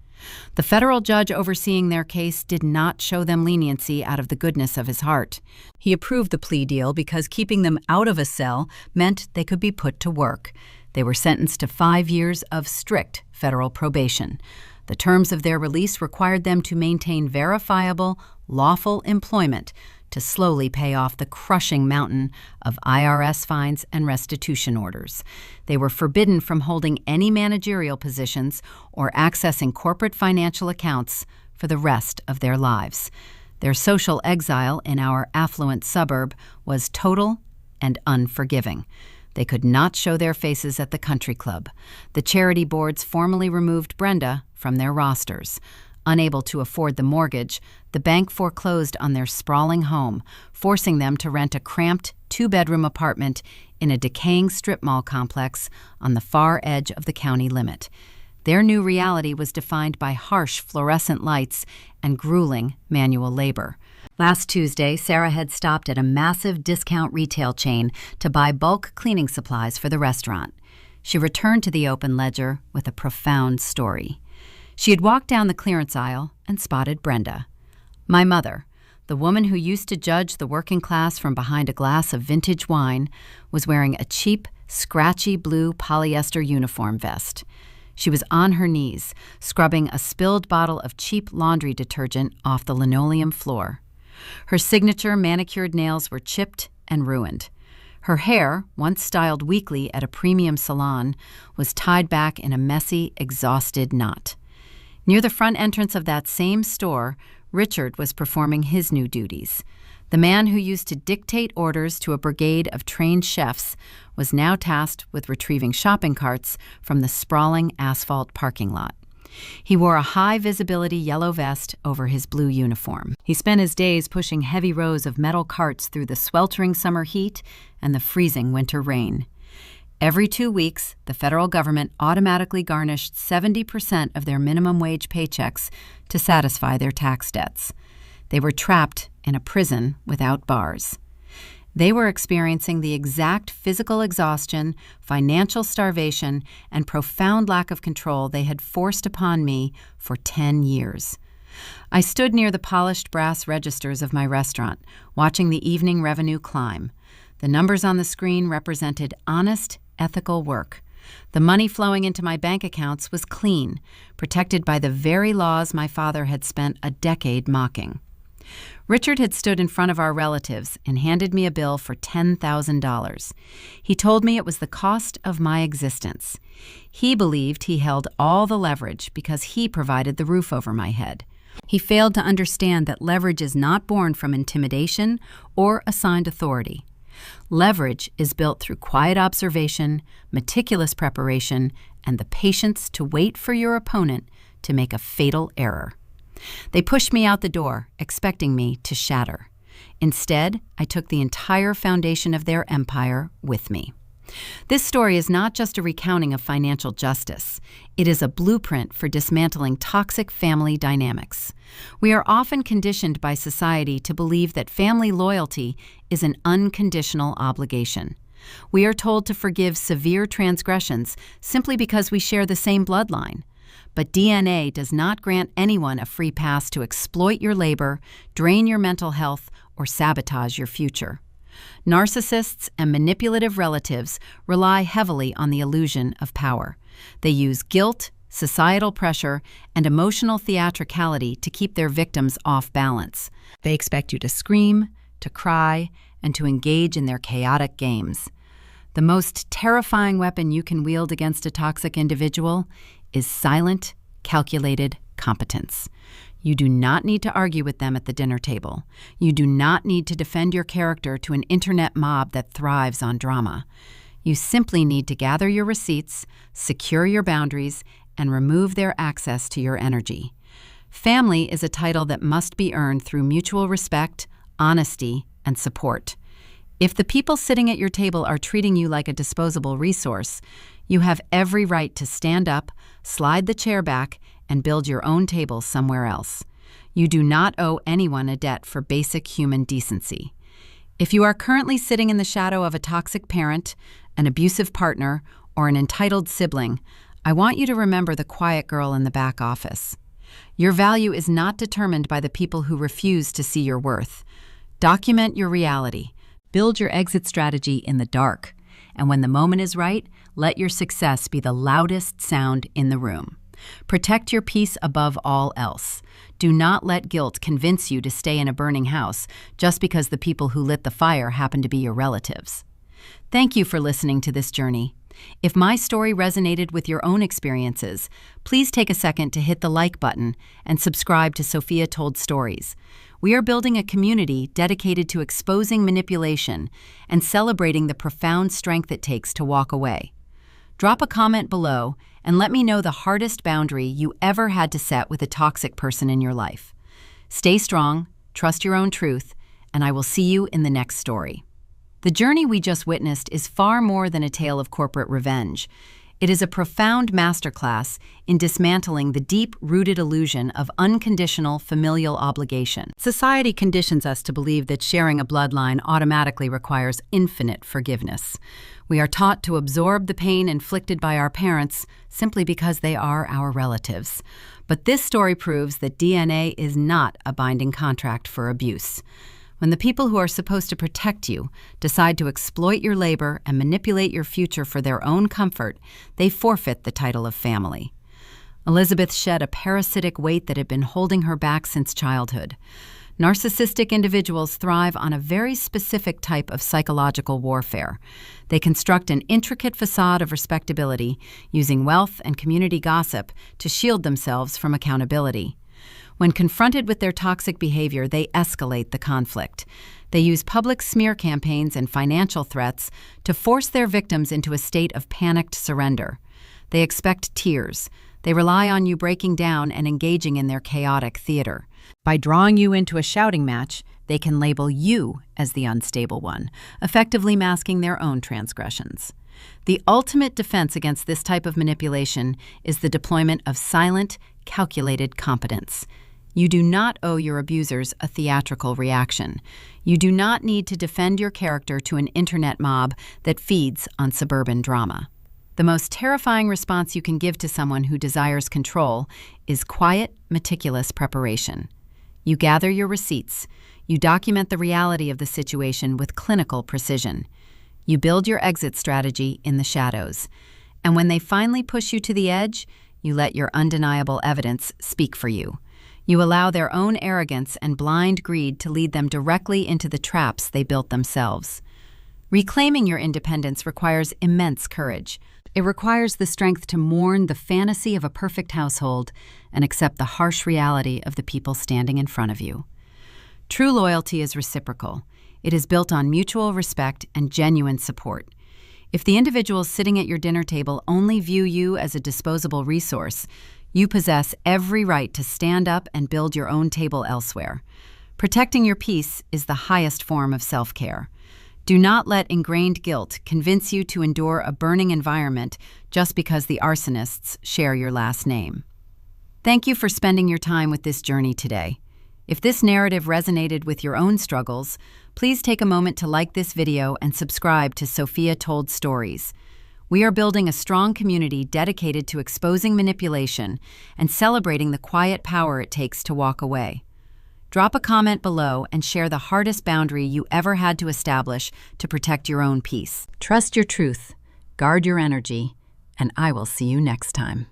[SPEAKER 1] The federal judge overseeing their case did not show them leniency out of the goodness of his heart. He approved the plea deal because keeping them out of a cell meant they could be put to work. They were sentenced to 5 years of strict federal probation. The terms of their release required them to maintain verifiable, lawful employment to slowly pay off the crushing mountain of IRS fines and restitution orders. They were forbidden from holding any managerial positions or accessing corporate financial accounts for the rest of their lives. Their social exile in our affluent suburb was total and unforgiving. They could not show their faces at the country club. The charity boards formally removed Brenda from their rosters. Unable to afford the mortgage, the bank foreclosed on their sprawling home, forcing them to rent a cramped, two-bedroom apartment in a decaying strip mall complex on the far edge of the county limit. Their new reality was defined by harsh fluorescent lights and grueling manual labor. Last Tuesday, Sarah had stopped at a massive discount retail chain to buy bulk cleaning supplies for the restaurant. She returned to the open ledger with a profound story. She had walked down the clearance aisle and spotted Brenda. My mother, the woman who used to judge the working class from behind a glass of vintage wine, was wearing a cheap, scratchy blue polyester uniform vest. She was on her knees, scrubbing a spilled bottle of cheap laundry detergent off the linoleum floor. Her signature manicured nails were chipped and ruined. Her hair, once styled weekly at a premium salon, was tied back in a messy, exhausted knot. Near the front entrance of that same store, Richard was performing his new duties. The man who used to dictate orders to a brigade of trained chefs was now tasked with retrieving shopping carts from the sprawling asphalt parking lot. He wore a high-visibility yellow vest over his blue uniform. He spent his days pushing heavy rows of metal carts through the sweltering summer heat and the freezing winter rain. Every 2 weeks, the federal government automatically garnished 70% of their minimum wage paychecks to satisfy their tax debts. They were trapped in a prison without bars. They were experiencing the exact physical exhaustion, financial starvation, and profound lack of control they had forced upon me for 10 years. I stood near the polished brass registers of my restaurant, watching the evening revenue climb. The numbers on the screen represented honest, ethical work. The money flowing into my bank accounts was clean, protected by the very laws my father had spent a decade mocking. Richard had stood in front of our relatives and handed me a bill for $10,000. He told me it was the cost of my existence. He believed he held all the leverage because he provided the roof over my head. He failed to understand that leverage is not born from intimidation or assigned authority. Leverage is built through quiet observation, meticulous preparation, and the patience to wait for your opponent to make a fatal error. They pushed me out the door, expecting me to shatter. Instead, I took the entire foundation of their empire with me. This story is not just a recounting of financial justice. It is a blueprint for dismantling toxic family dynamics. We are often conditioned by society to believe that family loyalty is an unconditional obligation. We are told to forgive severe transgressions simply because we share the same bloodline. But DNA does not grant anyone a free pass to exploit your labor, drain your mental health, or sabotage your future. Narcissists and manipulative relatives rely heavily on the illusion of power. They use guilt, societal pressure, and emotional theatricality to keep their victims off balance. They expect you to scream, to cry, and to engage in their chaotic games. The most terrifying weapon you can wield against a toxic individual is silent, calculated competence. You do not need to argue with them at the dinner table. You do not need to defend your character to an internet mob that thrives on drama. You simply need to gather your receipts, secure your boundaries, and remove their access to your energy. Family is a title that must be earned through mutual respect, honesty, and support. If the people sitting at your table are treating you like a disposable resource, you have every right to stand up, slide the chair back, and build your own table somewhere else. You do not owe anyone a debt for basic human decency. If you are currently sitting in the shadow of a toxic parent, an abusive partner, or an entitled sibling, I want you to remember the quiet girl in the back office. Your value is not determined by the people who refuse to see your worth. Document your reality. Build your exit strategy in the dark. And when the moment is right, let your success be the loudest sound in the room. Protect your peace above all else. Do not let guilt convince you to stay in a burning house just because the people who lit the fire happen to be your relatives. Thank you for listening to this journey. If my story resonated with your own experiences, please take a second to hit the like button and subscribe to Sophia Told Stories. We are building a community dedicated to exposing manipulation and celebrating the profound strength it takes to walk away. Drop a comment below and let me know the hardest boundary you ever had to set with a toxic person in your life. Stay strong, trust your own truth, and I will see you in the next story. The journey we just witnessed is far more than a tale of corporate revenge. It is a profound masterclass in dismantling the deep-rooted illusion of unconditional familial obligation. Society conditions us to believe that sharing a bloodline automatically requires infinite forgiveness. We are taught to absorb the pain inflicted by our parents simply because they are our relatives. But this story proves that DNA is not a binding contract for abuse. When the people who are supposed to protect you decide to exploit your labor and manipulate your future for their own comfort, they forfeit the title of family. Elizabeth shed a parasitic weight that had been holding her back since childhood. Narcissistic individuals thrive on a very specific type of psychological warfare. They construct an intricate facade of respectability, using wealth and community gossip to shield themselves from accountability. When confronted with their toxic behavior, they escalate the conflict. They use public smear campaigns and financial threats to force their victims into a state of panicked surrender. They expect tears. They rely on you breaking down and engaging in their chaotic theater. By drawing you into a shouting match, they can label you as the unstable one, effectively masking their own transgressions. The ultimate defense against this type of manipulation is the deployment of silent, calculated competence. You do not owe your abusers a theatrical reaction. You do not need to defend your character to an internet mob that feeds on suburban drama. The most terrifying response you can give to someone who desires control is quiet, meticulous preparation. You gather your receipts. You document the reality of the situation with clinical precision. You build your exit strategy in the shadows. And when they finally push you to the edge, you let your undeniable evidence speak for you. You allow their own arrogance and blind greed to lead them directly into the traps they built themselves. Reclaiming your independence requires immense courage. It requires the strength to mourn the fantasy of a perfect household and accept the harsh reality of the people standing in front of you. True loyalty is reciprocal. It is built on mutual respect and genuine support. If the individuals sitting at your dinner table only view you as a disposable resource, you possess every right to stand up and build your own table elsewhere. Protecting your peace is the highest form of self-care. Do not let ingrained guilt convince you to endure a burning environment just because the arsonists share your last name. Thank you for spending your time with this journey today. If this narrative resonated with your own struggles, please take a moment to like this video and subscribe to Sophia Told Stories. We are building a strong community dedicated to exposing manipulation and celebrating the quiet power it takes to walk away. Drop a comment below and share the hardest boundary you ever had to establish to protect your own peace. Trust your truth, guard your energy, and I will see you next time.